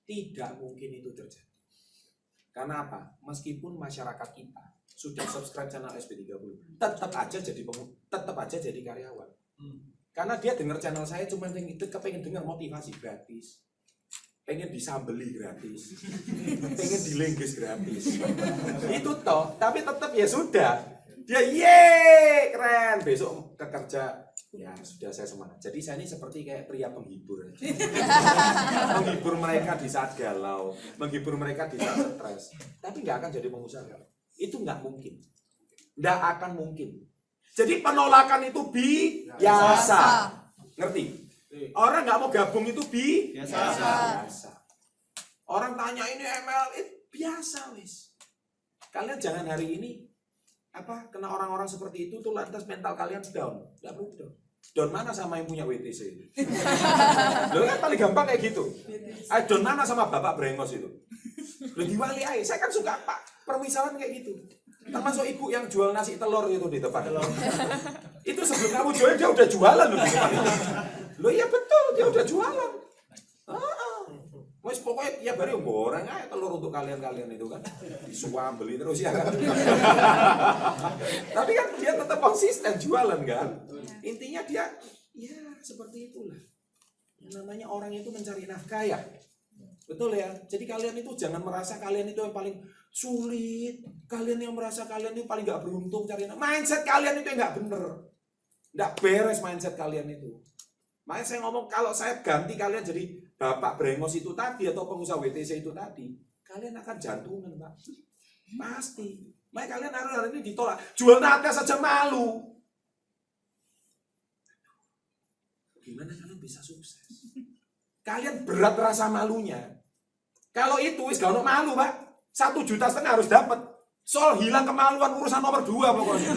Tidak mungkin itu terjadi. Karena apa? Meskipun masyarakat kita sudah subscribe channel SB30, tetap aja jadi karyawan. Karena dia dengar channel saya cuma kepengen dengar motivasi gratis, pengen disambeli gratis, pengen dilengges gratis. Itu toh, tapi tetap ya sudah. Dia keren, besok ke kerja. Ya sudah, saya semangat. Jadi saya ini seperti kayak pria penghibur. Menghibur mereka di saat galau, menghibur mereka di saat stres. Tapi nggak akan jadi pengusaha. Itu nggak mungkin. Nggak akan mungkin. Jadi penolakan itu biasa. Ngerti? Orang nggak mau gabung itu biasa. Orang tanya ini ML, biasa wis. Kalian jangan hari ini kena orang-orang seperti itu tuh lantas mental kalian down. Nggak perlu down. Don mana sama yang punya WTC? Loh kan paling gampang kayak gitu. Don mana sama bapak brengos itu? Lebih wali aja. Saya kan suka pak permisalan kayak gitu. Termasuk ibu yang jual nasi telur itu di depan. Itu sebelum kamu jual dia udah jualan loh di depan itu. Loh iya betul, dia udah jualan. Wes pokoknya tiap hari goreng aja telur untuk kalian itu kan. Disuam beli terus ya kan. Tapi kan dia tetap konsisten jualan kan. Intinya dia ya seperti itulah. Yang namanya orang itu mencari nafkah ya. Betul ya. Jadi kalian itu jangan merasa kalian itu yang paling sulit. Kalian yang merasa kalian itu paling gak beruntung cari nafkah. Mindset kalian itu yang gak bener. Gak beres mindset kalian itu. Makanya saya ngomong kalau saya ganti kalian jadi bapak brengos itu tadi atau pengusaha WTC itu tadi, kalian akan jantungan pak. Pasti. Makanya kalian hari ini ditolak. Jual nafkah saja malu. Gimana kalian bisa sukses? Kalian berat rasa malunya. Kalau itu wis gak ono malu pak. 1,5 juta harus dapat. Soal hilang kemaluan urusan nomor 2 pokoknya.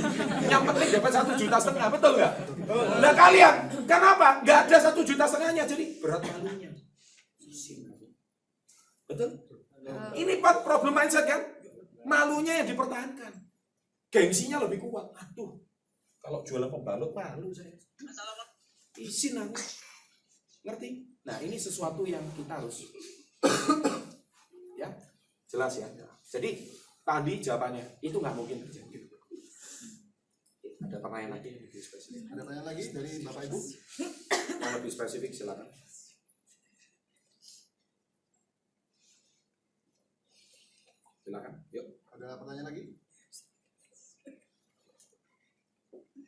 Yang penting dapat 1,5 juta, betul nggak? Nah kalian, kenapa? Nggak ada 1,5 juta-nya, jadi berat malunya. Betul? Ini problem mindset kan? Malunya yang dipertahankan. Gengsinya lebih kuat. Aduh, kalau jualan pembalut malu saya. Isin aku. Ngerti? Nah ini sesuatu yang kita harus ya jelas ya. Jadi tadi jawabannya itu nggak mungkin terjadi. Ada pertanyaan lagi yang lebih spesifik? Ada pertanyaan lagi dari Bapak Ibu? Yang lebih spesifik silakan. Silakan. Yuk. Ada pertanyaan lagi?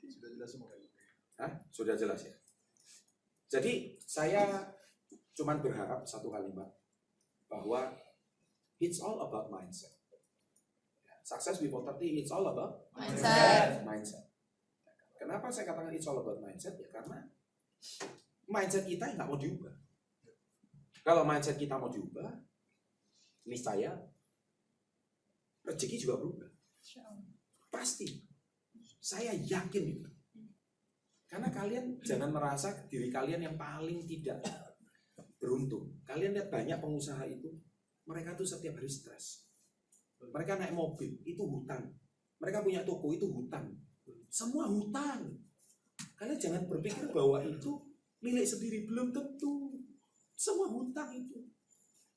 Sudah jelas semua. Hah? Sudah jelas ya. Jadi saya cuman berharap satu kalimat bahwa it's all about mindset. Success before 30, it's all about mindset. Kenapa saya katakan it's all about mindset? Ya karena mindset kita nggak mau diubah. Kalau mindset kita mau diubah, niscaya rezeki juga berubah. Pasti. Saya yakin itu. Karena kalian jangan merasa diri kalian yang paling tidak beruntung. Kalian lihat banyak pengusaha itu, mereka tuh setiap hari stres. Mereka naik mobil, itu hutang. Mereka punya toko, itu hutang. Semua hutang. Kalian jangan berpikir bahwa itu milik sendiri, belum tentu. Semua hutang itu.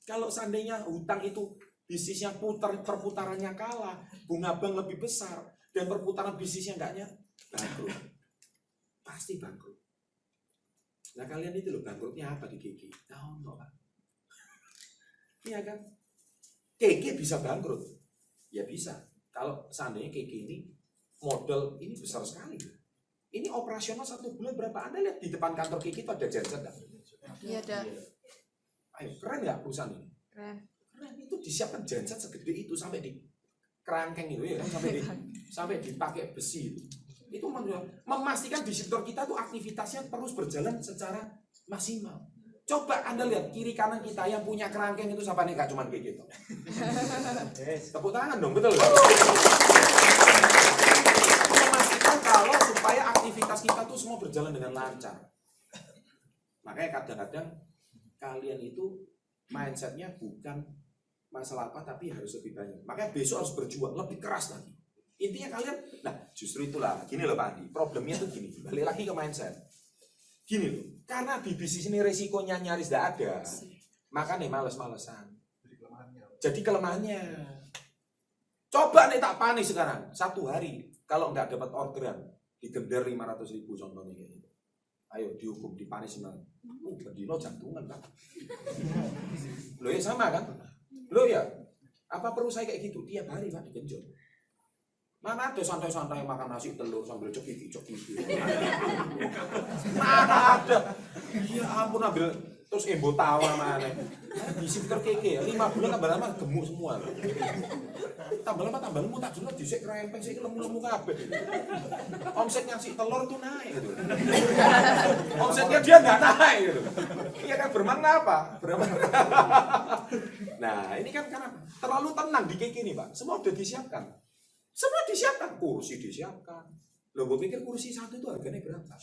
Kalau seandainya hutang itu bisnisnya perputarannya kalah, bunga bank lebih besar, dan perputaran bisnisnya enggaknya bangkrut. Pasti bangkrut. Nah kalian itu loh bangkrutnya apa di GG? Tahu nggak Pak? Iya kan? GG bisa bangkrut? Ya bisa. Kalau seandainya GG ini modal ini besar sekali. Ini operasional 1 bulan berapa? Anda lihat di depan kantor GG itu ada genset nggak? Iya ada. Ayo, keren nggak perusahaan ini? Keren. Keren. Itu disiapkan genset segede itu sampai di kerangkeng itu ya kan? Sampai dipakai besi itu. Itu memastikan visitor kita tuh aktivitasnya terus berjalan secara maksimal. Coba Anda lihat kiri kanan kita yang punya kerangkeng itu siapa nih, gak cuma kayak gitu. Tepuk tangan dong, betul gak? Memastikan kalau supaya aktivitas kita tuh semua berjalan dengan lancar. Makanya kadang-kadang kalian itu mindsetnya bukan masalah apa, tapi harus lebih banyak. Makanya besok harus berjuang lebih keras lagi. Intinya kalian, nah justru itulah, gini loh Pak Andi, problemnya tuh gini, balik lagi ke mindset. Gini loh, karena di bisnis ini resikonya nyaris tidak ada, makanya males-malesan. Jadi kelemahannya. Coba nih tak panis sekarang, 1 hari kalau nggak dapat orderan digender 500.000 contohnya kayak gitu. Ayo dihukum, dipanis sebenarnya. Berdino jantungan kan. Lo ya sama kan? Lo ya, apa perlu saya kayak gitu? Tiap hari Pak digenjot. Mana ada santai-santai makan nasi telur sambil cekiki. Mana ada? Ya ampun ambil terus embo tawa mana? Di shifter keke ya, 5 bulan tambah lama gemuk semua. Tambah lama tak jelas disek krempeng sik lemu-lemu kabeh. Omset ngasih telur tuh naik gitu. Omsetnya dia nggak naik gitu. Iya kan bermakna apa? Nah, ini kan karena terlalu tenang di keke nih, Pak. Semua udah disiapkan. Semua disiapkan, kursi disiapkan. Loh, gue pikir kursi satu itu harganya berapa?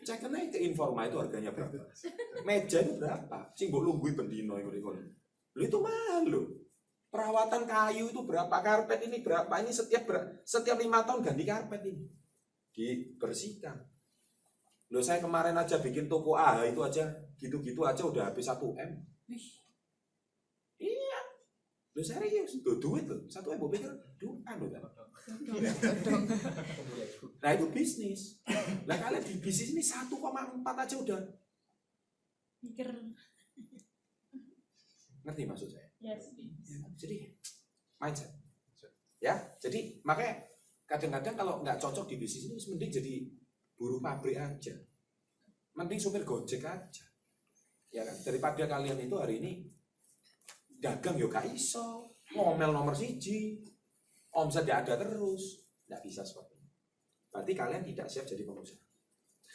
Cek naik ke Informa itu harganya berapa? Meja itu berapa? Sing mbok lunggui bendino iku riko. Lho itu mahal lho. Perawatan kayu itu berapa? Karpet ini berapa? Ini setiap 5 tahun ganti karpet ini. Dibersihkan. Loh saya kemarin aja bikin toko A itu aja gitu-gitu aja udah habis 1 M. Iya. Loh serius, duit loh. 1 M, gue pikir dukan loh kan. Nah itu bisnis. Nah kalian di bisnis ini 1,4 aja udah. Mikir. Ngerti maksud saya? Yes. Jadi mindset. Ya, jadi makanya kadang-kadang kalau nggak cocok di bisnis ini mending jadi buruh pabrik aja. Mending supir Gojek aja. Ya kan, daripada kalian itu hari ini dagang yo gak iso, ngomel nomor 1, omset tidak ada terus, nggak bisa seperti itu. Berarti kalian tidak siap jadi pengusaha.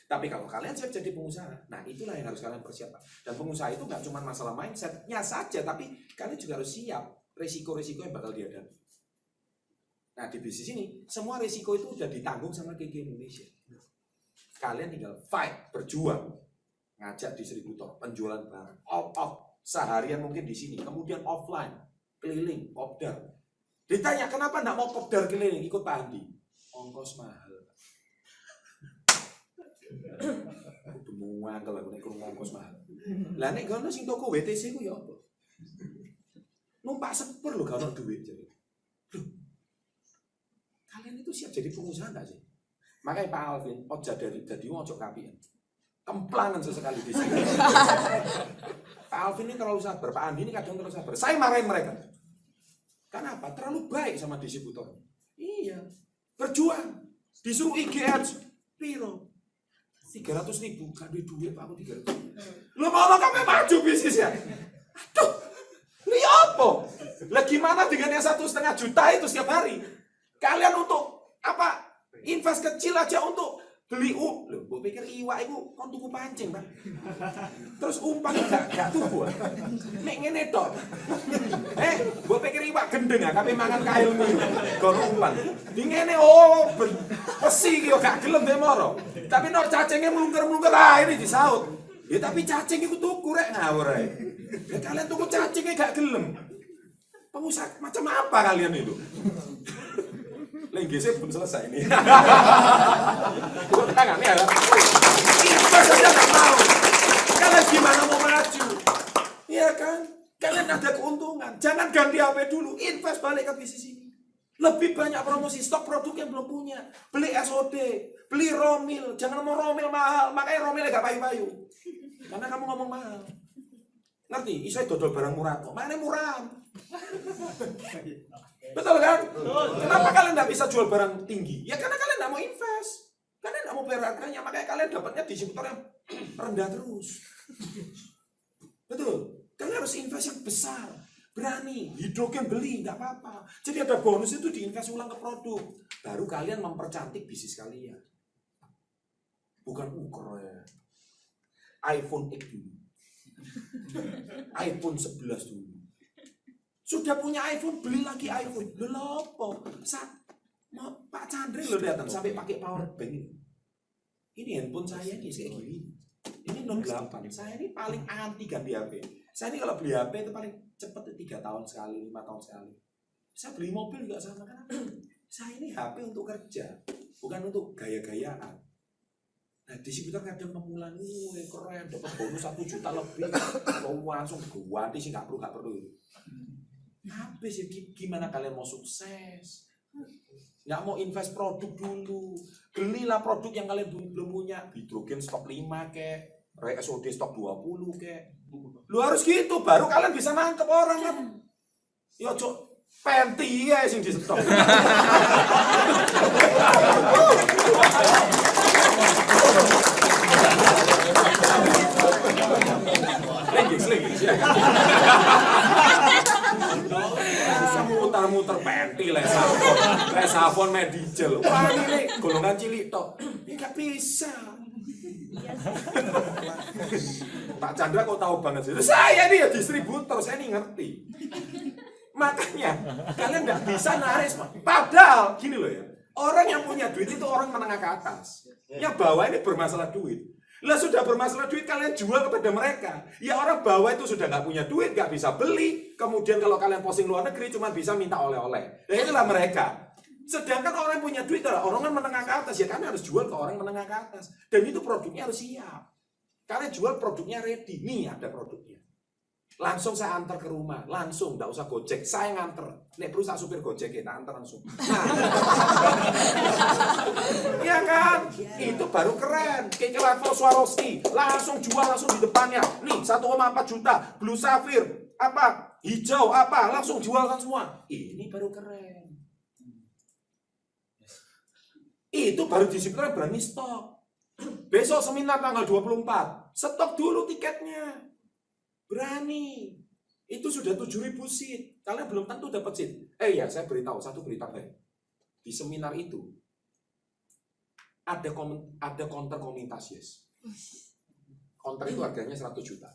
Tapi kalau kalian siap jadi pengusaha, nah itulah yang harus kalian persiapkan. Dan pengusaha itu nggak cuma masalah mindsetnya saja, tapi kalian juga harus siap resiko-resiko yang bakal dihadapi. Nah di bisnis ini, semua resiko itu udah ditanggung sama KK Indonesia. Kalian tinggal fight, berjuang, ngajak distributor, penjualan barang, off, seharian mungkin di sini, kemudian offline, keliling, kopdar. Ditanya kenapa nggak mau kopdar keliling, ikut Pak Andi? Ongkos mahal. Kudu muang kalau nek ongkos mahal. Lah nek gono sing toko WTC ku ya apa? Numpak sepur lho gak ono duit jadi. Kalian itu siap jadi pengusaha enggak sih? Makanya Pak Alvin ojo dari ojo kapian. Kemplangan sesekali di sini. Pak Alvin ini terlalu sabar, Pak Andi ini kadang terlalu sabar. Saya marahin mereka. Kenapa? Terlalu baik sama distributor. Iya. Berjuang. Disuruh IG ads. Piro? 300.000. Gak ada duit Pak, aku 300. Lo mau kamu maju bisnisnya? Aduh. Ini apa? Lah gimana dengan yang 1,5 juta itu setiap hari? Kalian untuk apa? Invest kecil aja untuk beli loh, gue pikir iwak itu kon tuku pancing, Pak. Terus umpan gak tuku. Nek ngene tok. Gue pikir iwak gendeng ya, tapi mangan kail mulu. Kono umpan. Di ngene besi iki yo gak gelem dhe moro. Tapi nor cacingnya melungker-melungker ini disaut. Ya tapi cacing iku tuku rek ngawur ae. Ya kalian tuku cacingnya gak gelem. Pengusaha macam apa kalian itu? Lenggese belum selesai ini. Tepuk tangan ya. Invest aja nggak mau. Kalian gimana mau maju? Iya kan? Kalian ada keuntungan. Jangan ganti HP dulu. Invest balik ke bisnis ini. Lebih banyak promosi stok produk yang belum punya. Beli SOD, beli Romil. Jangan mau Romil mahal. Makanya Romilnya gak payu-payu. Karena kamu ngomong mahal. Ngerti? Isai dodol barang murah kok. Mana murah? Betul kan? Kenapa kalian nggak bisa jual barang tinggi? Ya karena kalian nggak mau invest. Kalian nggak mau bayar harganya, makanya kalian dapatnya distributor yang rendah terus. Betul. Kalian harus invest yang besar, berani, hidrogen beli, nggak apa-apa. Jadi ada bonus itu diinvest ulang ke produk. Baru kalian mempercantik bisnis kalian. Bukan keren. iPhone X dulu. iPhone 11 dulu. Sudah punya iPhone, beli lagi iPhone. Lopo? Pak Chandra lo datang sampai pakai power bank ini. Ini handphone saya ini kayak gini. Ini Note 8. Saya ini paling anti ganti HP. Saya ini kalau beli HP itu paling cepat 3 tahun sekali, 5 tahun sekali. Saya beli mobil juga sama kan. Saya ini HP untuk kerja, bukan untuk gaya-gayaan. Nah, distributor kadang pemulan, keren, dapat bonus 1 juta lebih. Kalau langsung ganti sih nggak perlu. Habis ya, gimana kalian mau sukses? Nggak mau invest produk dulu. Belilah produk yang kalian belum punya. Hidrogen stok 5 kek, RSOD stok 20 kek. Lu harus gitu, baru kalian bisa nangkep orang kan. Ya cok, penti ya sing di stok. Lenggis ya. Muter-muter penti lesafon medijel. Wah ini golongan cilik tok. Ini nggak bisa. Pak Chandra kok tahu banget sih? Saya nih ya distributor, saya nih ngerti. Makanya kalian nggak bisa narik. Padahal gini loh ya, orang yang punya duit itu orang menengah ke atas. Yang bawah ini bermasalah duit. Lah sudah bermasalah duit kalian jual kepada mereka. Ya orang bawah itu sudah nggak punya duit, nggak bisa beli. Kemudian kalau kalian posting luar negeri cuma bisa minta oleh-oleh. Nah itulah mereka. Sedangkan orang yang punya duit adalah orang yang menengah ke atas. Ya kalian harus jual ke orang menengah ke atas. Dan itu produknya harus siap. Kalian jual produknya ready. Nih ada produknya. Langsung saya antar ke rumah. Langsung, nggak usah Gojek. Saya nganter. Nek perlu saya supir Gojek ya, antar langsung. Nah. Ya kan? Itu baru keren. Kayak level Swarovski. Langsung jual langsung di depannya. Nih 1,4 juta. Blue Sapphire. Apa? Hijau apa? Langsung jualkan semua. Ini baru keren. Itu baru disiplin berani stok. Besok seminar tanggal 24. Stok dulu tiketnya. Berani. Itu sudah 7.000 seat. Kalian belum tentu dapat seat. Ya, saya beritahu satu berita baik. Di seminar itu ada counter komunitas, yes. Counter itu harganya 100 juta.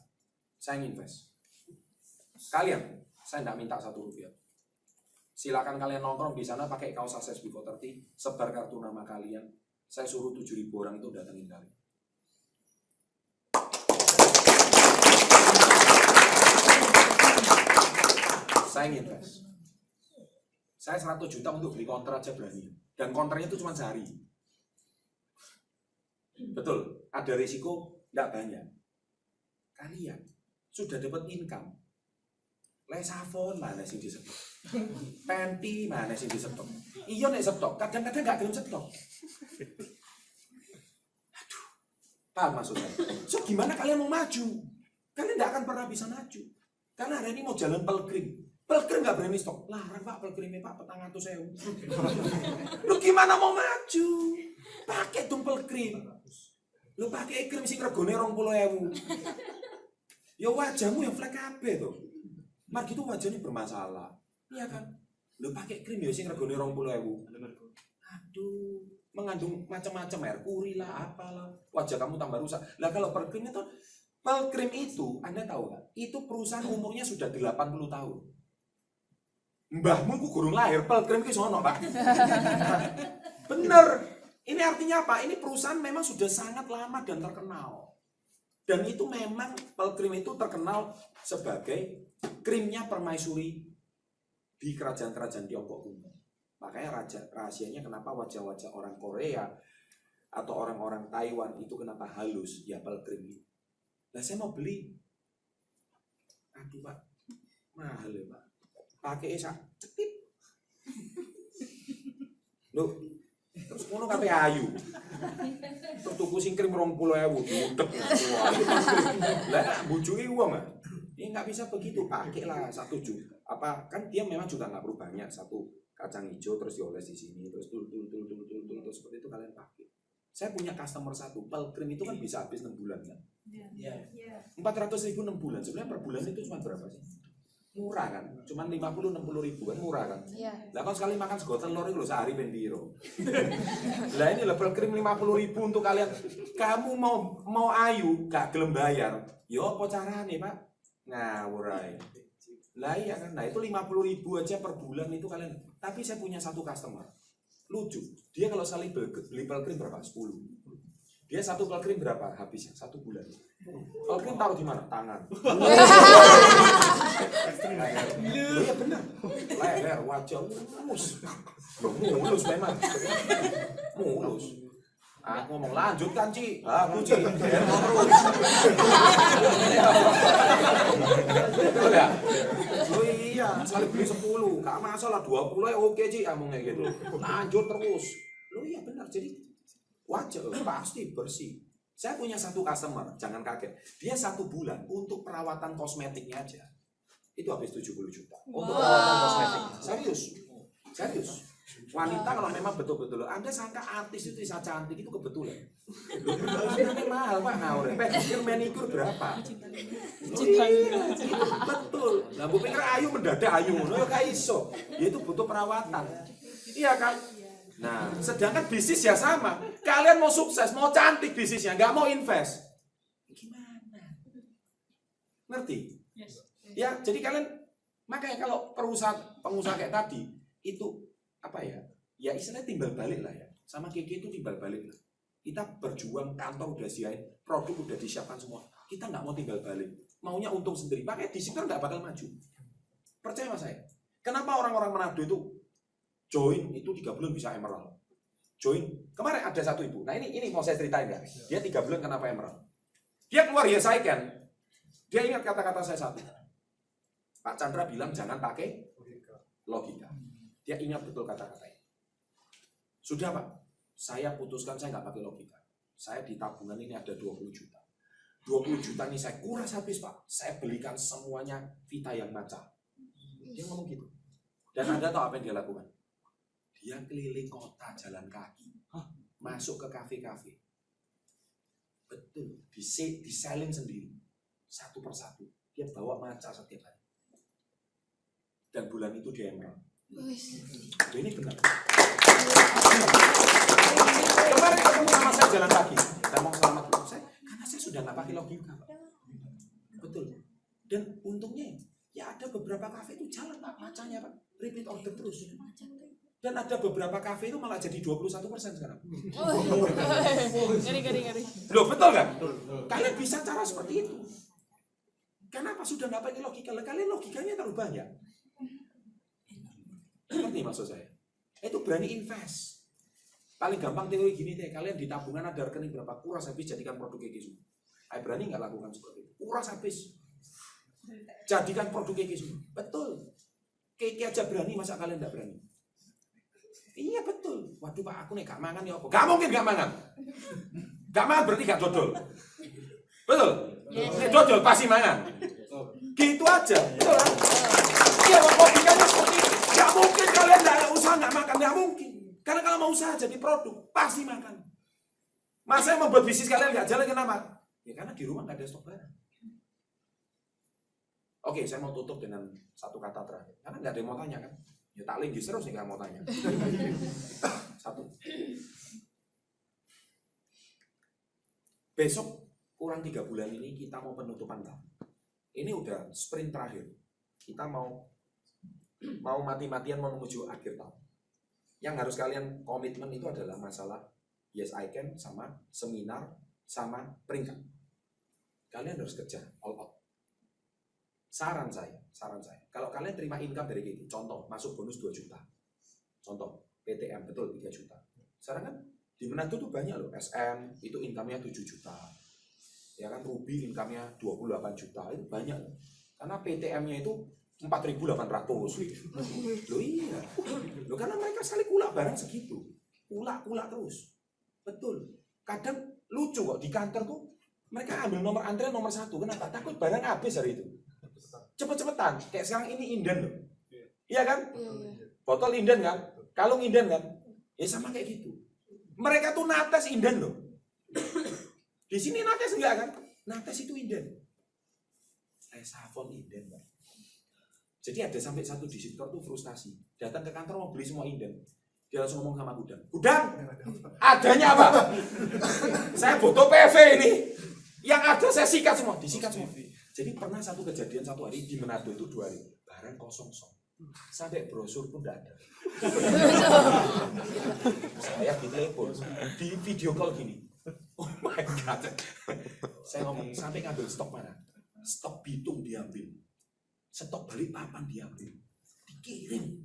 Saya invest. Kalian, saya tidak minta 1 rupiah. Silakan kalian nongkrong di sana pakai kaos Access Before 30, sebar kartu nama kalian. Saya suruh 7.000 orang itu datangin kalian. Saya invest. Saya 100 juta untuk beli counter aja berani. Dan counternya itu cuma sehari. Betul, ada risiko tidak banyak. Kalian sudah dapat income. Lesafon mana sih di stok? Panty mana sih di stok? Iya nek stok, kadang-kadang nggak gelem stok. Aduh, paham maksud saya? So gimana kalian mau maju? Kalian tidak akan pernah bisa maju. Karena hari ini mau jalan pelgrim. Pelgrim nggak berani stok. Larang pak pelgrimnya pak, petang 100.000. Lu gimana mau maju? Pakai dong pelgrim. Lu pakai krim sing regone 20.000. Ya wajahmu yang flek kabeh tuh. Mar gitu wajahnya bermasalah. Iya kan? Lu pakai krim ya sing regone 20.000. Aduh, mengandung macam-macam merkuri lah, apalah. Wajah kamu tambah rusak. Lah kalau pelgrim itu, Anda tahu nggak? Itu perusahaan umurnya sudah 80 tahun. Mbahmu ku gurung lahir, pelgrim ki sono, Pak. Bener. Ini artinya apa? Ini perusahaan memang sudah sangat lama dan terkenal. Dan itu memang pelgrim itu terkenal sebagai krimnya permaisuri di kerajaan-kerajaan Tiongkok kuno. Makanya rahasianya kenapa wajah-wajah orang Korea atau orang-orang Taiwan itu kenapa halus? Ya pelgrim itu. Nah saya mau beli. Aduh Pak, mahal ya Pak. Pakai sak cekip. Loh, terus ngono kabeh ayu. Terus tuku sing krim 20.000 diudek. Lah bojoke wong ah. Ini nggak bisa begitu, pakailah 1 juta. Apa kan dia memang juga nggak perlu banyak, 1 kacang hijau terus dioles di sini terus tul seperti itu kalian pakai. Saya punya customer 1, pelgrim itu kan bisa habis 6 bulan kan? Iya. 400.000 6 bulan. Sebenarnya per bulan itu cuma berapa sih? Murah kan? Cuman 50-60.000 kan murah kan? Iya. Lah kan sekali makan sego telur itu sehari ben piro. Lah ini lah pelgrim 50.000 untuk kalian. Kamu mau ayu gak gelem bayar. Yo apa carane, Pak? Ngawur ae. Lah iya kan. Nah itu 50.000 aja per bulan itu kalian. Tapi saya punya 1 customer. Lucu. Dia kalau sekali beli pelgrim berapa? 10. Dia 1 pelgrim berapa habisnya? 1 bulan. Pelgrim taruh di mana? Tangan. Iya benar. Leher, wajah, mulus memang. Mulus. Aku ngomong lanjutkan Ci. Aku Ci. Terus. Betul ya? Iya, sekali beli 10, gak masalah 20 ya oke Ci, ngomongnya gitu. Lanjut terus. Lo iya benar, jadi wajar, pasti bersih. Saya punya satu customer, jangan kaget. Dia 1 bulan untuk perawatan kosmetiknya aja. Itu habis 70 juta. Untuk perawatan kosmetiknya. Serius. Wanita kalau memang betul-betul, Anda sangka artis itu bisa cantik, itu kebetulan. Ini mahal Pak ngawur. Pedicure manicure berapa? Betul. Lah Bu pikir ayu mendadak ayu ngono ya gak iso. Ya itu butuh perawatan. Iya kan? Nah, sedangkan bisnis ya sama. Kalian mau sukses, mau cantik bisnisnya, nggak mau invest. Gimana? Ngerti? Yes. Ya, jadi kalian makanya kalau pengusaha kayak tadi itu apa ya? Ya istilahnya timbal balik lah ya. Sama Kiki itu timbal balik lah. Kita berjuang, kantor udah siain, produk udah disiapkan semua. Kita nggak mau timbal balik. Maunya untung sendiri. Makanya di situ nggak bakal maju. Percaya sama saya. Kenapa orang-orang Manado itu join itu 3 bulan bisa emerald? Join. Kemarin ada satu ibu. Nah ini mau saya ceritain ya. Dia 3 bulan kenapa emerald? Dia keluar ya saya kan. Dia ingat kata-kata saya satu. Pak Chandra bilang jangan pakai logika. Dia ingat betul kata-katanya. Sudah Pak, saya putuskan saya nggak pakai logika. Saya di tabungan ini ada 20 juta. 20 juta ini saya kuras habis Pak. Saya belikan semuanya Vita yang maca. Dia ngomong gitu. Dan Anda tahu apa yang dia lakukan? Dia keliling kota jalan kaki. Masuk ke kafe-kafe. Betul, diselling sendiri. Satu persatu. Dia bawa maca setiap hari. Dan bulan itu dia emerald. Ini benar. Kemarin ketemu sama saya jalan kaki. Saya mau selamat dulu. Karena saya sudah nggak pakai logika. Betul. Dan untungnya ya ada beberapa kafe itu jalan Pak, macanya Pak. Repeat order terus. Dan ada beberapa kafe itu malah jadi 21% sekarang. Ngeri. Loh betul kan? Kalian bisa cara seperti itu. Kenapa sudah nggak pakai logika? Kalian logikanya terlalu banyak. Ngerti maksud saya? Itu berani invest. Paling gampang teori gini deh, kalian di tabungan ada rekening berapa, kuras habis jadikan produk Kiki semua. Berani nggak lakukan seperti itu? Kuras habis. Jadikan produk Kiki semua. Betul. Kiki aja berani, masa kalian nggak berani? Iya betul. Waduh Pak, aku nih gak mangan ya apa? Gak mungkin gak mangan. Gak mangan berarti gak dodol. Betul? Nek dodol pasti mangan. Gitu aja. Betul kan? Iya, logikanya seperti itu. Gak mungkin kalian gak usaha gak makan, gak mungkin. Karena kalau mau usaha jadi produk, pasti makan. Masa yang membuat bisnis kalian gak jalan kenapa? Ya karena di rumah gak ada stok barang. Oke, saya mau tutup dengan satu kata terakhir. Karena gak ada yang mau tanya kan? Ya tak linggis terus nih gak mau tanya. Satu. Besok kurang 3 bulan ini kita mau penutupan tahun. Ini udah sprint terakhir. Kita mau mati-matian menuju akhir tahun. Yang harus kalian komitmen itu adalah masalah Yes I Can sama seminar sama peringkat. Kalian harus kerja all out. Saran saya. Kalau kalian terima income dari Kiki, contoh masuk bonus 2 juta. Contoh PTM betul 3 juta. Sekarang kan di Manado tuh banyak loh, SM itu income-nya 7 juta. Ya kan Ruby income-nya 28 juta. Itu banyak loh. Karena PTM-nya itu 4.800. Loh iya. Loh karena mereka sekali kulak barang segitu. Kulak terus. Betul. Kadang lucu kok di kantor tuh mereka ambil nomor antrian nomor 1. Kenapa? Takut barang habis hari itu. Cepet-cepetan. Kayak sekarang ini inden loh. Iya kan? Botol inden kan? Kalung inden kan? Ya sama kayak gitu. Mereka tuh nates inden loh. Di sini nates enggak kan? Nates itu inden. Resafon inden kan? Jadi ada sampai satu distributor tuh frustasi. Datang ke kantor mau beli semua inden. Dia langsung ngomong sama Gudang. Gudang, adanya apa? Saya butuh PV ini. Yang ada saya sikat semua. Disikat semua. Jadi pernah satu kejadian satu hari di Manado itu 2 hari. Barang kosong. Sampai brosur pun tidak ada. Saya ditelepon. Di video call gini. Oh my God. Saya ngomong, sampai ngambil stok mana? Stok Bitung diambil. Stok Balikpapan diambil. Dikirim.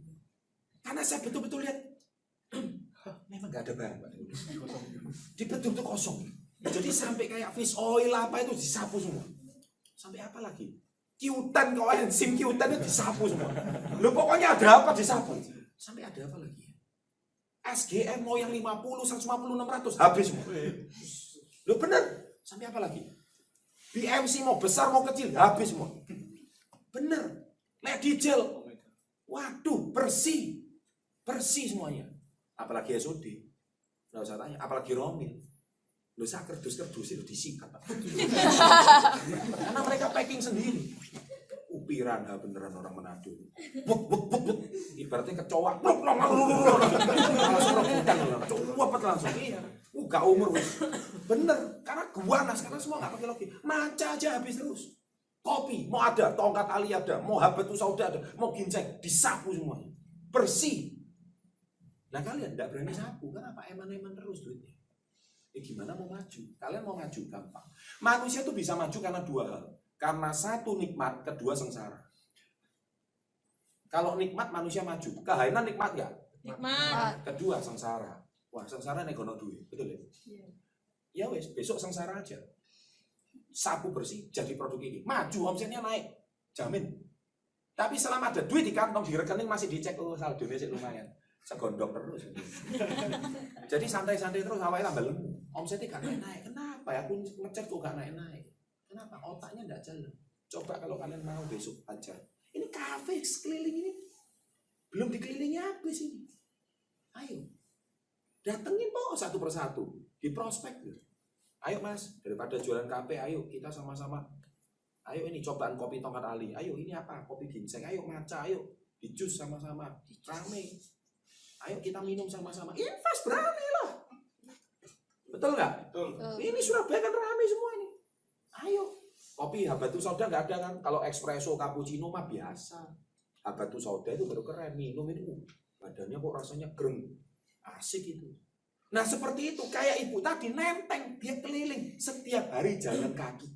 Karena saya betul-betul lihat. Memang gak ada barang Pak. Di betul-betul kosong. Jadi sampai kayak fish oil apa itu disapu semua. Sampai apa lagi? Q10 kawan, SIM Q10 disapu semua. Loh pokoknya ada apa disapu. Sampai ada apa lagi? SGM mau yang 50, 150, 600 habis semua. Loh bener, sampai apa lagi? BMC mau besar mau kecil habis semua. Bener. Nek diesel. Waduh, bersih semuanya. Apalagi SOD. Nggak usah tanya, apalagi Romil. Loh saya kerdus-kerdus itu disikat. Karena mereka packing sendiri. Upiran beneran orang Manado. Buk. Ibaratnya kecoa. Langsung rebutan langsung. Iya. Gak umur wis. Bener, karena guanas, karena semua gak pakai logik. Maca aja habis terus. Kopi, mau ada, tongkat ali ada, mau habatus sauda ada, mau ginseng, disapu semuanya. Bersih. Nah kalian gak berani sapu, kenapa? Eman-eman terus duitnya. Gimana mau maju? Kalian mau maju gampang. Manusia tuh bisa maju karena dua hal. Karena satu nikmat, kedua sengsara. Kalau nikmat manusia maju. Kehainan nikmat gak? Nikmat. Kedua sengsara. Wah sengsara nek ono duit, betul ya? Ya wes, besok sengsara aja. Sapu bersih jadi produk ini. Maju omsetnya naik. Jamin. Tapi selama ada duit di kantong, di rekening masih dicek, oh saldonya sih lumayan. Segondok terus. Jadi santai-santai terus awalnya tambah lemu. Omsetnya gak naik. Kenapa ya? Aku ngecek kok gak naik. Kenapa? Otaknya gak jalan. Coba kalau kalian mau besok aja. Ini kafe sekeliling ini. Belum dikelilingi habis ini. Ayo. Datengin po satu persatu. Di prospek. Ayo mas, daripada jualan kafe, ayo kita sama-sama. Ayo ini cobaan kopi tongkat ali. Ayo ini apa? Kopi ginseng. Ayo maca, ayo. Di jus sama-sama. Rame. Ayo kita minum sama-sama. Invest berani lah. Betul nggak? Betul. Ini Surabaya kan rame semua ini. Ayo. Kopi habatus sauda nggak ada kan? Kalau espresso, cappuccino mah biasa. Habatus sauda itu baru keren. Minum ini, badannya kok rasanya greng. Asik itu. Nah seperti itu. Kayak ibu tadi nenteng. Dia keliling. Setiap hari jalan kaki.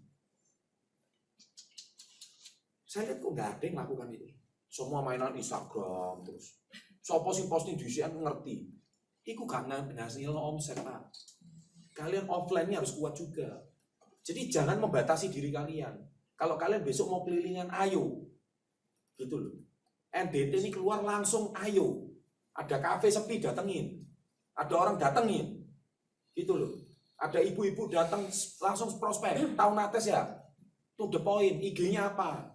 Saya lihat kok nggak ada yang melakukan itu. Semua mainan Instagram terus. Sopo sing posting di sian ngerti. Iku karena hasil omset Pak. Kalian offline-nya harus kuat juga. Jadi jangan membatasi diri kalian. Kalau kalian besok mau kelilingan, ayo. Gitu loh. NDT ini keluar langsung, ayo. Ada kafe sepi, datengin. Ada orang datengin. Gitu loh. Ada ibu-ibu datang langsung prospek. Tahu nates ya? To the point, IG-nya apa?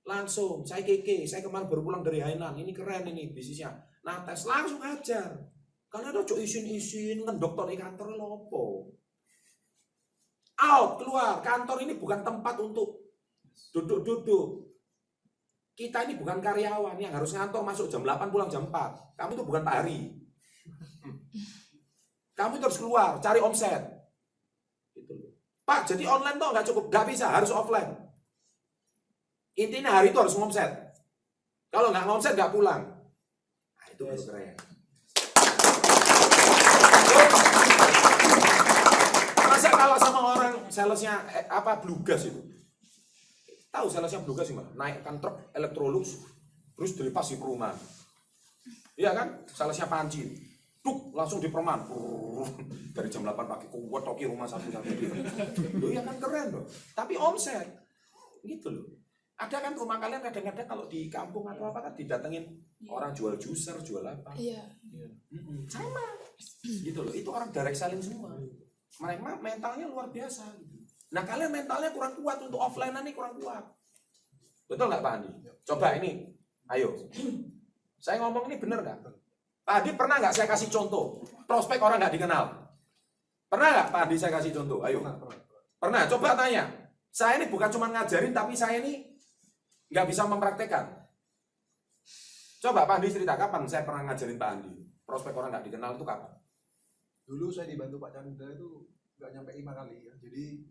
Langsung, saya keke, saya kemarin baru pulang dari Hainan. Ini keren ini bisnisnya. Nates langsung ajar. Karena ada cok isin-isin, ngedokter di kantor lopo. Out, keluar. Kantor ini bukan tempat untuk duduk-duduk. Kita ini bukan karyawan yang harus ngantor masuk jam 8 pulang jam 4. Kamu itu bukan Pak Hari. Kamu terus keluar, cari omset. Gitu. Pak, jadi online tuh nggak cukup, nggak bisa, harus offline. Intinya hari itu harus ngomset. Kalau nggak ngomset nggak pulang. Nah, itu baru keren. Masa kalau sama orang salesnya Bluegas itu. Tahu salesnya Bluegas sih Mbak? Naikkan truk Electrolux terus dilepas di perumahan. Iya kan? Salesnya Panci. Duk, langsung di perumahan. Dari jam 8 pagi kuat toki rumah satu-satu. Loh iya kan keren loh. Tapi omset. Gitu loh. Ada kan rumah kalian kadang-kadang kalau di kampung atau apa kan didatengin orang jual juicer, jual apa. Iya. Sama. Gitu loh. Itu orang direct selling semua. Mereka mentalnya luar biasa gitu. Nah kalian mentalnya kurang kuat untuk offline ini kurang kuat. Betul nggak Pak Andi? Coba ini, ayo. Saya ngomong ini bener nggak? Pak Andi pernah nggak saya kasih contoh? Prospek orang nggak dikenal. Pernah nggak Pak Andi saya kasih contoh? Ayo. Pernah. Coba tanya. Saya ini bukan cuma ngajarin, tapi saya ini nggak bisa mempraktekkan. Coba Pak Andi cerita kapan saya pernah ngajarin Pak Andi? Prospek orang nggak dikenal itu kapan? Dulu saya dibantu Pak Chandra itu nggak nyampe 5 kali ya. Jadi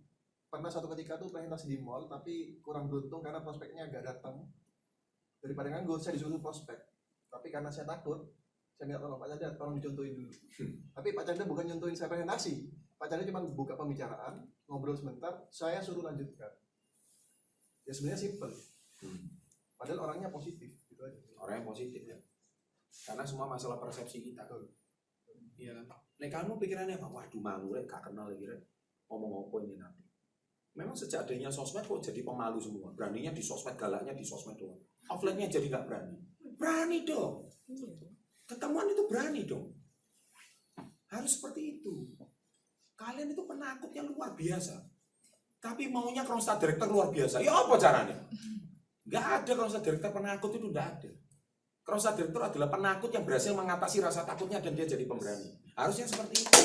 pernah satu ketika tuh presentasi di mall tapi kurang beruntung karena prospeknya nggak datang. Daripada nganggur saya disuruh prospek. Tapi karena saya takut, saya minta tolong Pak Chandra tolong dicontohin dulu. Tapi Pak Chandra bukan nyontohin saya presentasi. Pak Chandra cuma buka pembicaraan, ngobrol sebentar, saya suruh lanjutkan. Ya sebenarnya simpel. Padahal orangnya positif gitu aja. Orangnya positif ya. Karena semua masalah persepsi kita. Iya. Nek kamu pikirannya apa? Waduh malu rek, gak kenal lagi rek. Ngomong apa ini nanti. Memang sejak adanya sosmed kok jadi pemalu semua. Beraninya di sosmed, galaknya di sosmed doang. Offline-nya jadi nggak berani. Berani dong. Ketemuan itu berani dong. Harus seperti itu. Kalian itu penakutnya luar biasa. Tapi maunya Kronstadt Director luar biasa. Ya apa caranya? Nggak ada Kronstadt Director penakut itu, nggak ada. Kronstadt Director adalah penakut yang berhasil mengatasi rasa takutnya dan dia jadi pemberani. Harusnya seperti itu.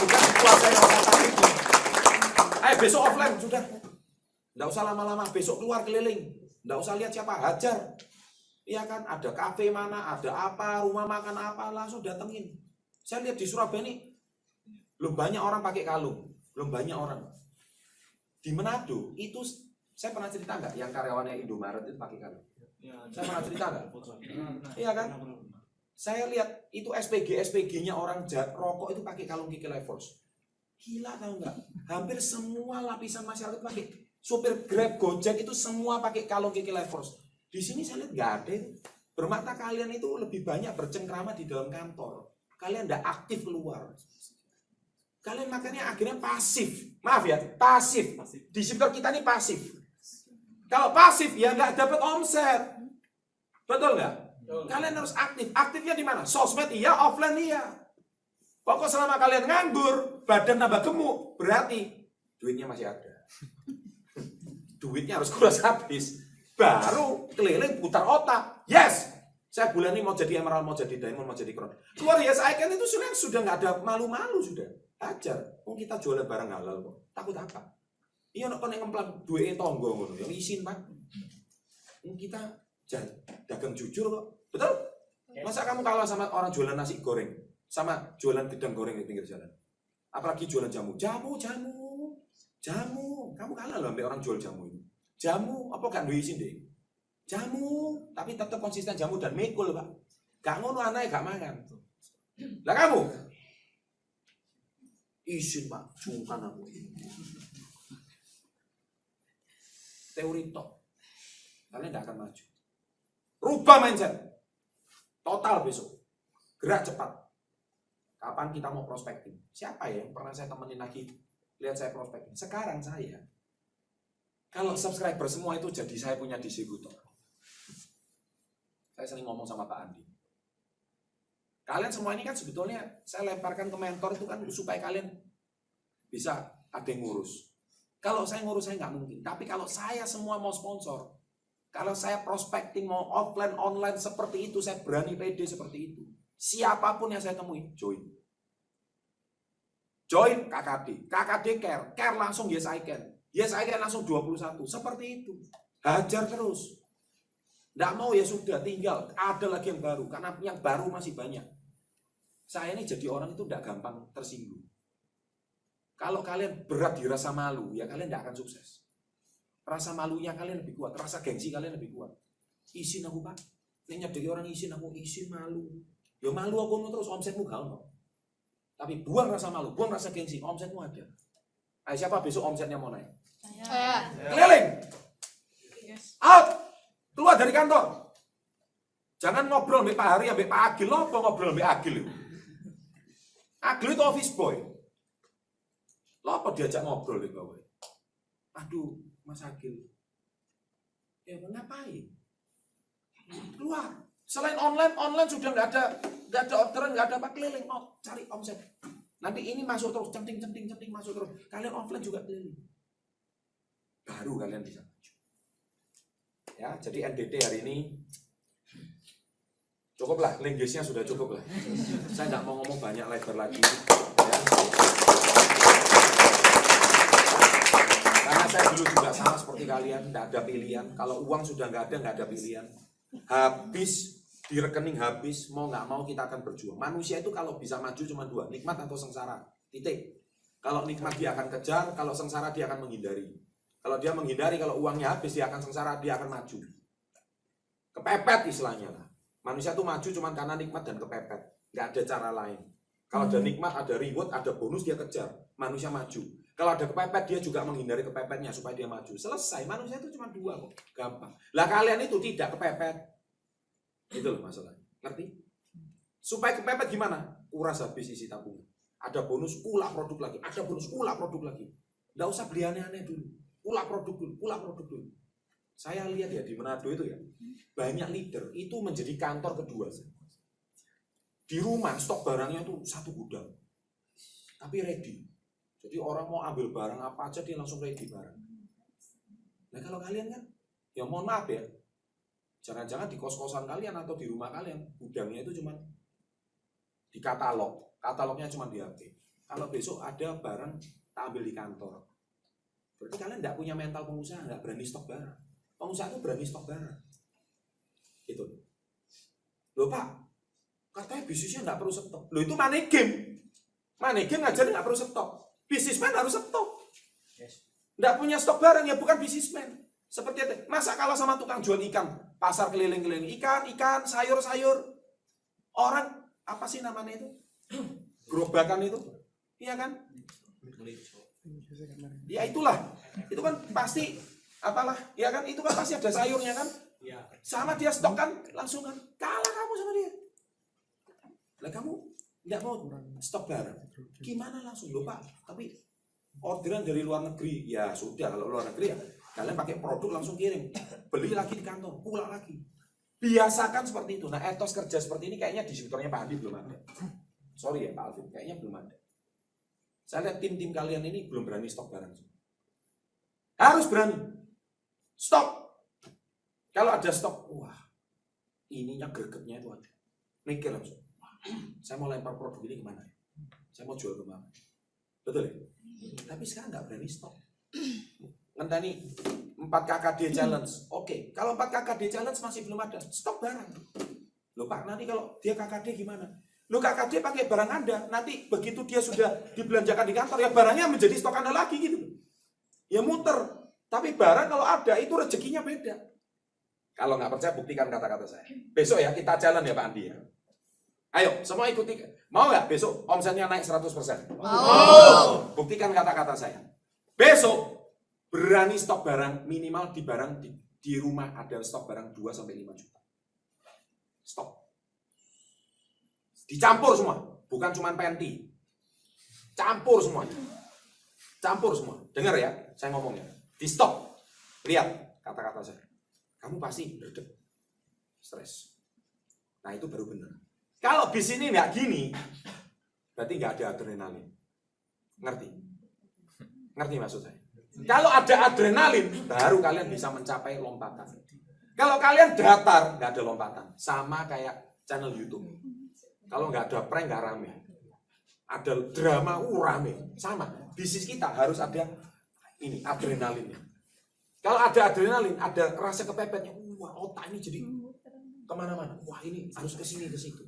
Bukan kuasai rasa takutnya. Ayo besok offline sudah. Nggak usah lama-lama, besok keluar keliling. Nggak usah lihat siapa, hajar. Iya kan, ada kafe mana, ada apa, rumah makan apa, langsung datengin. Saya lihat di Surabaya ini, belum banyak orang pakai kalung. Belum banyak orang. Di Manado, itu saya pernah cerita nggak yang karyawannya Indomaret itu pakai kalung? Saya pernah cerita nggak? Iya kan? Saya lihat itu SPG-nya orang rokok itu pakai kalung Kiki Levels. Gila tahu nggak? Hampir semua lapisan masyarakat pakai. Supir Grab, Gojek itu semua pakai kalung Kiki Levels. Di sini saya lihat nggak ada. Bermata kalian itu lebih banyak bercengkrama di dalam kantor. Kalian nggak aktif keluar. Kalian makanya akhirnya pasif. Maaf ya, pasif. Di sektor kita ini pasif. Kalau pasif ya nggak dapat omset. Betul nggak? Kalian harus aktif. Aktifnya di mana? Sosmed iya, offline iya. Pokok selama kalian nganggur, badan tambah gemuk, berarti duitnya masih ada. Duitnya harus kuras habis. Baru keliling putar otak. Yes, saya bulan ini mau jadi emerald, mau jadi diamond, mau jadi crown. Keluar Yes Icon itu sudah nggak ada malu-malu sudah. Ajar. Oh kita jualan barang halal kok. Takut apa? Iya nak konek ngemplang duit tonggo ngono. Yang isin pak. Kita dagang jujur kok. Betul? Masa kamu kalah sama orang jualan nasi goreng, sama jualan gedang goreng di pinggir jalan? Apalagi jualan jamu. Jamu. Kamu kalah loh sampai orang jual jamu itu. Jamu apa gak duwe isin deh? Jamu, tapi tetap konsisten jamu dan mikul pak. Gak ngono anaknya gak makan. Lah kamu? Isin pak, sungkan aku. Teori tok. Kalian gak akan maju. Rubah mindset. Total besok. Gerak cepat. Kapan kita mau prospecting? Siapa ya yang pernah saya temenin lagi? Lihat saya prospecting. Sekarang saya. Kalau subscriber semua itu jadi saya punya distributor. Saya sering ngomong sama Pak Andi. Kalian semua ini kan sebetulnya saya lemparkan ke mentor itu kan supaya kalian bisa ada yang ngurus. Kalau saya ngurus saya nggak mungkin. Tapi kalau saya semua mau sponsor, kalau saya prospecting mau offline, online seperti itu, saya berani pede seperti itu. Siapapun yang saya temui, join. Join KKD. KKD care langsung Yes I Can. Yes I Can langsung 21. Seperti itu. Hajar terus. Nggak mau ya sudah, tinggal. Ada lagi yang baru. Karena yang baru masih banyak. Saya ini jadi orang itu nggak gampang tersinggung. Kalau kalian berat dirasa malu, ya kalian nggak akan sukses. Rasa malunya kalian lebih kuat. Rasa gengsi kalian lebih kuat. Isin aku pak. Ini nyedeki orang isin aku. Isin malu. Ya malu aku terus omsetmu gak ono. Tapi buang rasa malu, buang rasa gengsi. Omsetmu ada. Ayo siapa besok omsetnya mau naik? Saya. Keliling. Yes. Out. Keluar dari kantor. Jangan ngobrol sama Pak Hari, sama Pak Agil. Lo apa ngobrol sama Agil itu? Agil itu office boy. Lo apa diajak ngobrol di bawah? Aduh, Mas Agil. Ya ngapain? Keluar. Selain online sudah nggak ada orderan, nggak ada apa keliling. Oh, cari omset. Nanti ini masuk terus, centing masuk terus. Kalian offline juga keliling. Baru kalian bisa maju. Ya, jadi NDT hari ini cukuplah, linggishnya sudah cukup lah. Saya nggak mau ngomong banyak lebar lagi. Ya. Karena saya dulu juga sama seperti kalian, nggak ada pilihan. Kalau uang sudah nggak ada pilihan. Habis di rekening habis, mau nggak mau kita akan berjuang. Manusia itu kalau bisa maju cuma dua, nikmat atau sengsara. Titik. Kalau nikmat dia akan kejar, kalau sengsara dia akan menghindari. Kalau dia menghindari, kalau uangnya habis dia akan sengsara, dia akan maju. Kepepet istilahnya lah. Manusia itu maju cuma karena nikmat dan kepepet. Nggak ada cara lain. Kalau ada nikmat, ada reward, ada bonus, dia kejar. Manusia maju. Kalau ada kepepet, dia juga menghindari kepepetnya supaya dia maju. Selesai. Manusia itu cuma dua kok. Gampang. Lah kalian itu tidak kepepet. Itu loh masalahnya. Ngerti? Supaya kepepet gimana? Kuras habis isi tabungan. Ada bonus, ulah produk lagi. Ada bonus, ulah produk lagi. Nggak usah beli aneh-aneh dulu. Pulang produk dulu. Saya lihat ya di Manado itu ya, banyak leader itu menjadi kantor kedua. Di rumah stok barangnya tuh satu gudang, tapi ready. Jadi orang mau ambil barang apa aja dia langsung ready barang. Nah kalau kalian kan, ya mohon maaf ya, jangan-jangan di kos-kosan kalian atau di rumah kalian, gudangnya itu cuma di katalognya cuma di HP. Kalau besok ada barang tak ambil di kantor, berarti kalian tidak punya mental pengusaha, nggak berani stok barang. Pengusaha itu berani stok barang. Gitu. Loh Pak, katanya bisnisnya nggak perlu stok. Loh itu money game. Money game ngajarin nggak perlu stok. Bisnismen harus stok. Nggak punya stok barang ya bukan bisnismen. Seperti itu. Masa kalah sama tukang jual ikan, pasar keliling-keliling ikan, sayur-sayur. Orang apa sih namanya itu? Gerobakan itu. Iya kan? Ya itulah. Itu kan pasti apalah, ya kan itu kan pasti ada sayurnya kan, sama dia stok kan langsung kan kalah kamu sama dia. Lah kamu nggak mau stok barang, gimana langsung loh Pak? Tapi orderan dari luar negeri, ya sudah kalau luar negeri ya kalian pakai produk langsung kirim, beli lagi di kantor, pulang lagi. Biasakan seperti itu. Nah etos kerja seperti ini kayaknya distributornya Pak Andi belum ada. Sorry ya Pak Alvin, kayaknya belum ada. Saya lihat tim-tim kalian ini belum berani stok barang. Harus berani. Stok. Kalau ada stok, wah, ininya gregetnya itu ada. Mikir langsung. Saya mau lempar produk ini kemana? Saya mau jual kemana? Betul ya? Tapi sekarang nggak berani stok. Ngenteni 4 KKD challenge. Oke, kalau 4 KKD challenge masih belum ada, stok barang. Loh Pak, nanti kalau dia KKD gimana? Loh KKD pakai barang Anda, nanti begitu dia sudah dibelanjakan di kantor, ya barangnya menjadi stok Anda lagi gitu. Ya muter. Tapi barang kalau ada itu rezekinya beda. Kalau nggak percaya buktikan kata-kata saya. Besok ya kita jalan ya Pak Andi ya. Ayo semua ikuti. Mau nggak besok omsetnya naik 100%? Mau. Buktikan kata-kata saya. Besok berani stok barang minimal di rumah ada stok barang 2-5 juta. Stok. Dicampur semua, bukan cuma penti. Campur semuanya. Campur semua. Dengar ya, saya ngomong ya. Di stop, lihat kata-kata saya. Kamu pasti berdek, stres. Nah itu baru benar. Kalau bis ini nggak gini, berarti nggak ada adrenalin. Ngerti? Ngerti maksud saya? Kalau ada adrenalin, baru kalian bisa mencapai lompatan. Kalau kalian datar, nggak ada lompatan. Sama kayak channel YouTube. Kalau nggak ada prank, nggak rame. Ada drama, rame. Sama. Bisnis kita harus ada ini adrenalinnya. Kalau ada adrenalin, ada rasa kepepetnya, wah otak ini jadi kemana-mana. Wah ini harus ke sini ke situ.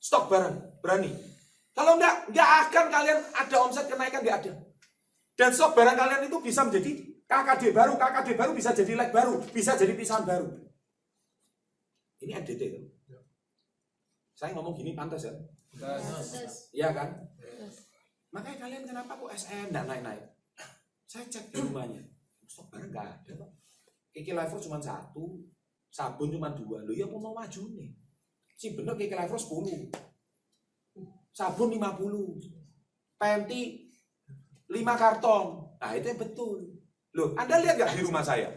Stok barang, berani. Kalau enggak akan kalian ada omset kenaikan, enggak ada. Dan stok barang kalian itu bisa menjadi KKD baru bisa jadi leg baru, bisa jadi pisahan baru. Ini NDT kan? Saya ngomong gini pantas ya? Iya kan? Makanya kalian kenapa kok SM enggak naik-naik? Saya cek di rumahnya, stok barang nggak ada Pak. Kiki Liver cuma 1, sabun cuma 2. Loh ya aku mau maju nih. Si bener Kiki Liver 10, sabun 50, Penti 5 karton. Nah itu yang betul. Loh Anda lihat nggak di rumah saya?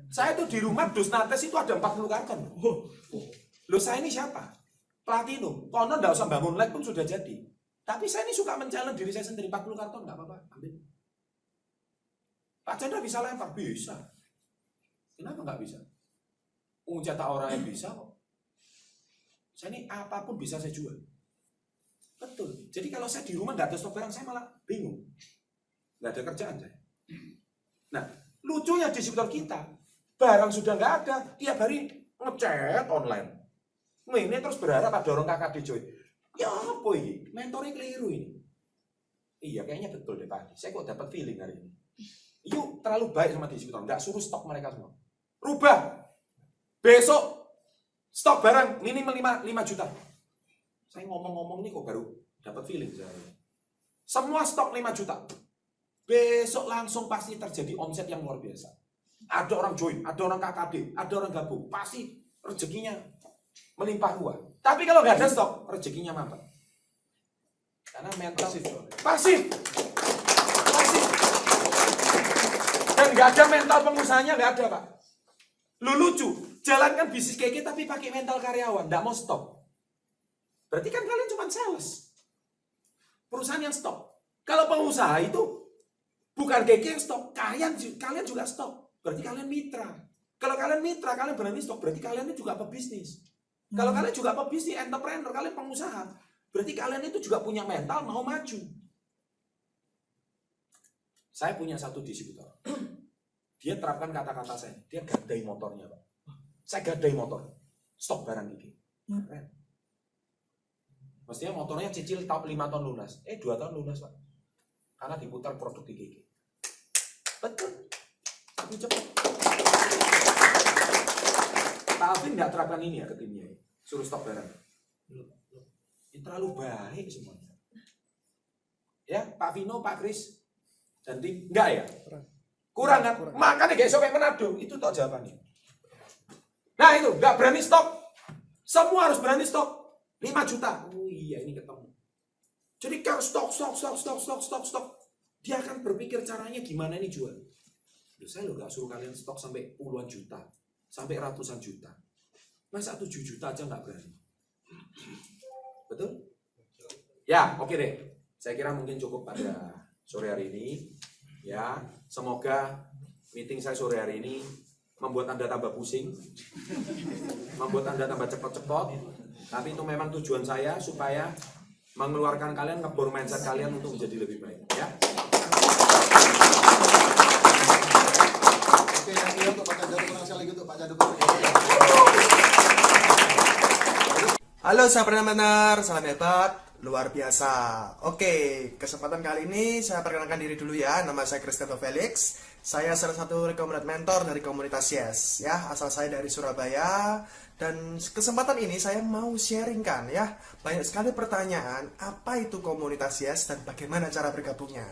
Saya tuh di rumah Dusnates itu ada 40 karton. Loh saya ini siapa? Platinum. Konon nggak usah bangun leg pun sudah jadi. Tapi saya ini suka men-challenge diri saya sendiri. 40 karton nggak apa-apa, ambil. Pak Chandra bisa lempar? Bisa. Kenapa nggak bisa? Cetak orang yang bisa kok. Saya ini apapun bisa saya jual. Betul. Jadi kalau saya di rumah nggak ada stok barang, saya malah bingung. Nggak ada kerjaan saya. Nah, lucunya distributor kita, barang sudah nggak ada, tiap hari ngechat online. Ini terus berharap ada orang KKD join. Ya apa ini? Mentornya keliru ini. Iya, kayaknya betul deh Pak. Saya kok dapat feeling hari ini. Yuk terlalu baik sama distributor, nggak suruh stok mereka semua. Rubah. Besok stok barang minimal 5 juta. Saya ngomong-ngomong ini kok baru dapat feeling saya. Semua stok 5 juta. Besok langsung pasti terjadi omset yang luar biasa. Ada orang join, ada orang KKD, ada orang gabung. Pasti rezekinya melimpah ruah. Tapi kalau nggak ada stok, rezekinya mampet. Karena mental pasif. Dan nggak ada mental pengusahanya, nggak ada Pak. Lu lucu, jalankan bisnis keke tapi pakai mental karyawan, nggak mau stop. Berarti kan kalian cuma sales. Perusahaan yang stop. Kalau pengusaha itu bukan keke yang stop, kalian juga stop. Berarti kalian mitra. Kalau kalian mitra, kalian berani stop, berarti kalian itu juga pebisnis. Kalau kalian juga pebisnis, entrepreneur, kalian pengusaha, berarti kalian itu juga punya mental mau maju. Saya punya satu distributor. Dia terapkan kata-kata saya. Dia gadai motornya, Pak. Saya gadai motor. Stok barang gigi. Keren. Mestinya motornya cicil 5 tahun lunas. 2 tahun lunas, Pak. Karena diputar produk di gigi. Betul. Tapi cepat. Pak Alvin nggak terapkan ini ya ke timnya. Suruh stok barang. Ini terlalu baik semuanya. Ya, Pak Vino, Pak Kris, dan tim. Enggak ya? Kurang kan? Makanya gak sampai Manado. Itu toh jawabannya. Nah itu, nggak berani stok. Semua harus berani stok. 5 juta. Oh iya, ini ketemu. Jadi kalau stok. Dia akan berpikir caranya gimana ini jual. Loh, saya nggak suruh kalian stok sampai puluhan juta. Sampai ratusan juta. Masa 7 juta aja nggak berani. Betul? Ya, oke deh. Saya kira mungkin cukup pada sore hari ini. Ya, semoga meeting saya sore hari ini membuat Anda tambah pusing, membuat Anda tambah cepat-cepat. Tapi itu memang tujuan saya supaya mengeluarkan kalian, ngebor mindset kalian untuk menjadi lebih baik. Ya. Oke, yang untuk Pak Chandra, kurang sekali lagi untuk Pak Chandra. Halo sahabat entrepreneur, salam hebat, luar biasa. Oke, kesempatan kali ini saya perkenalkan diri dulu ya. Nama saya Cristiano Felix. Saya salah satu recommended mentor dari komunitas Yes. Ya, asal saya dari Surabaya. Dan kesempatan ini saya mau sharingkan ya. Banyak sekali pertanyaan, apa itu komunitas Yes dan bagaimana cara bergabungnya.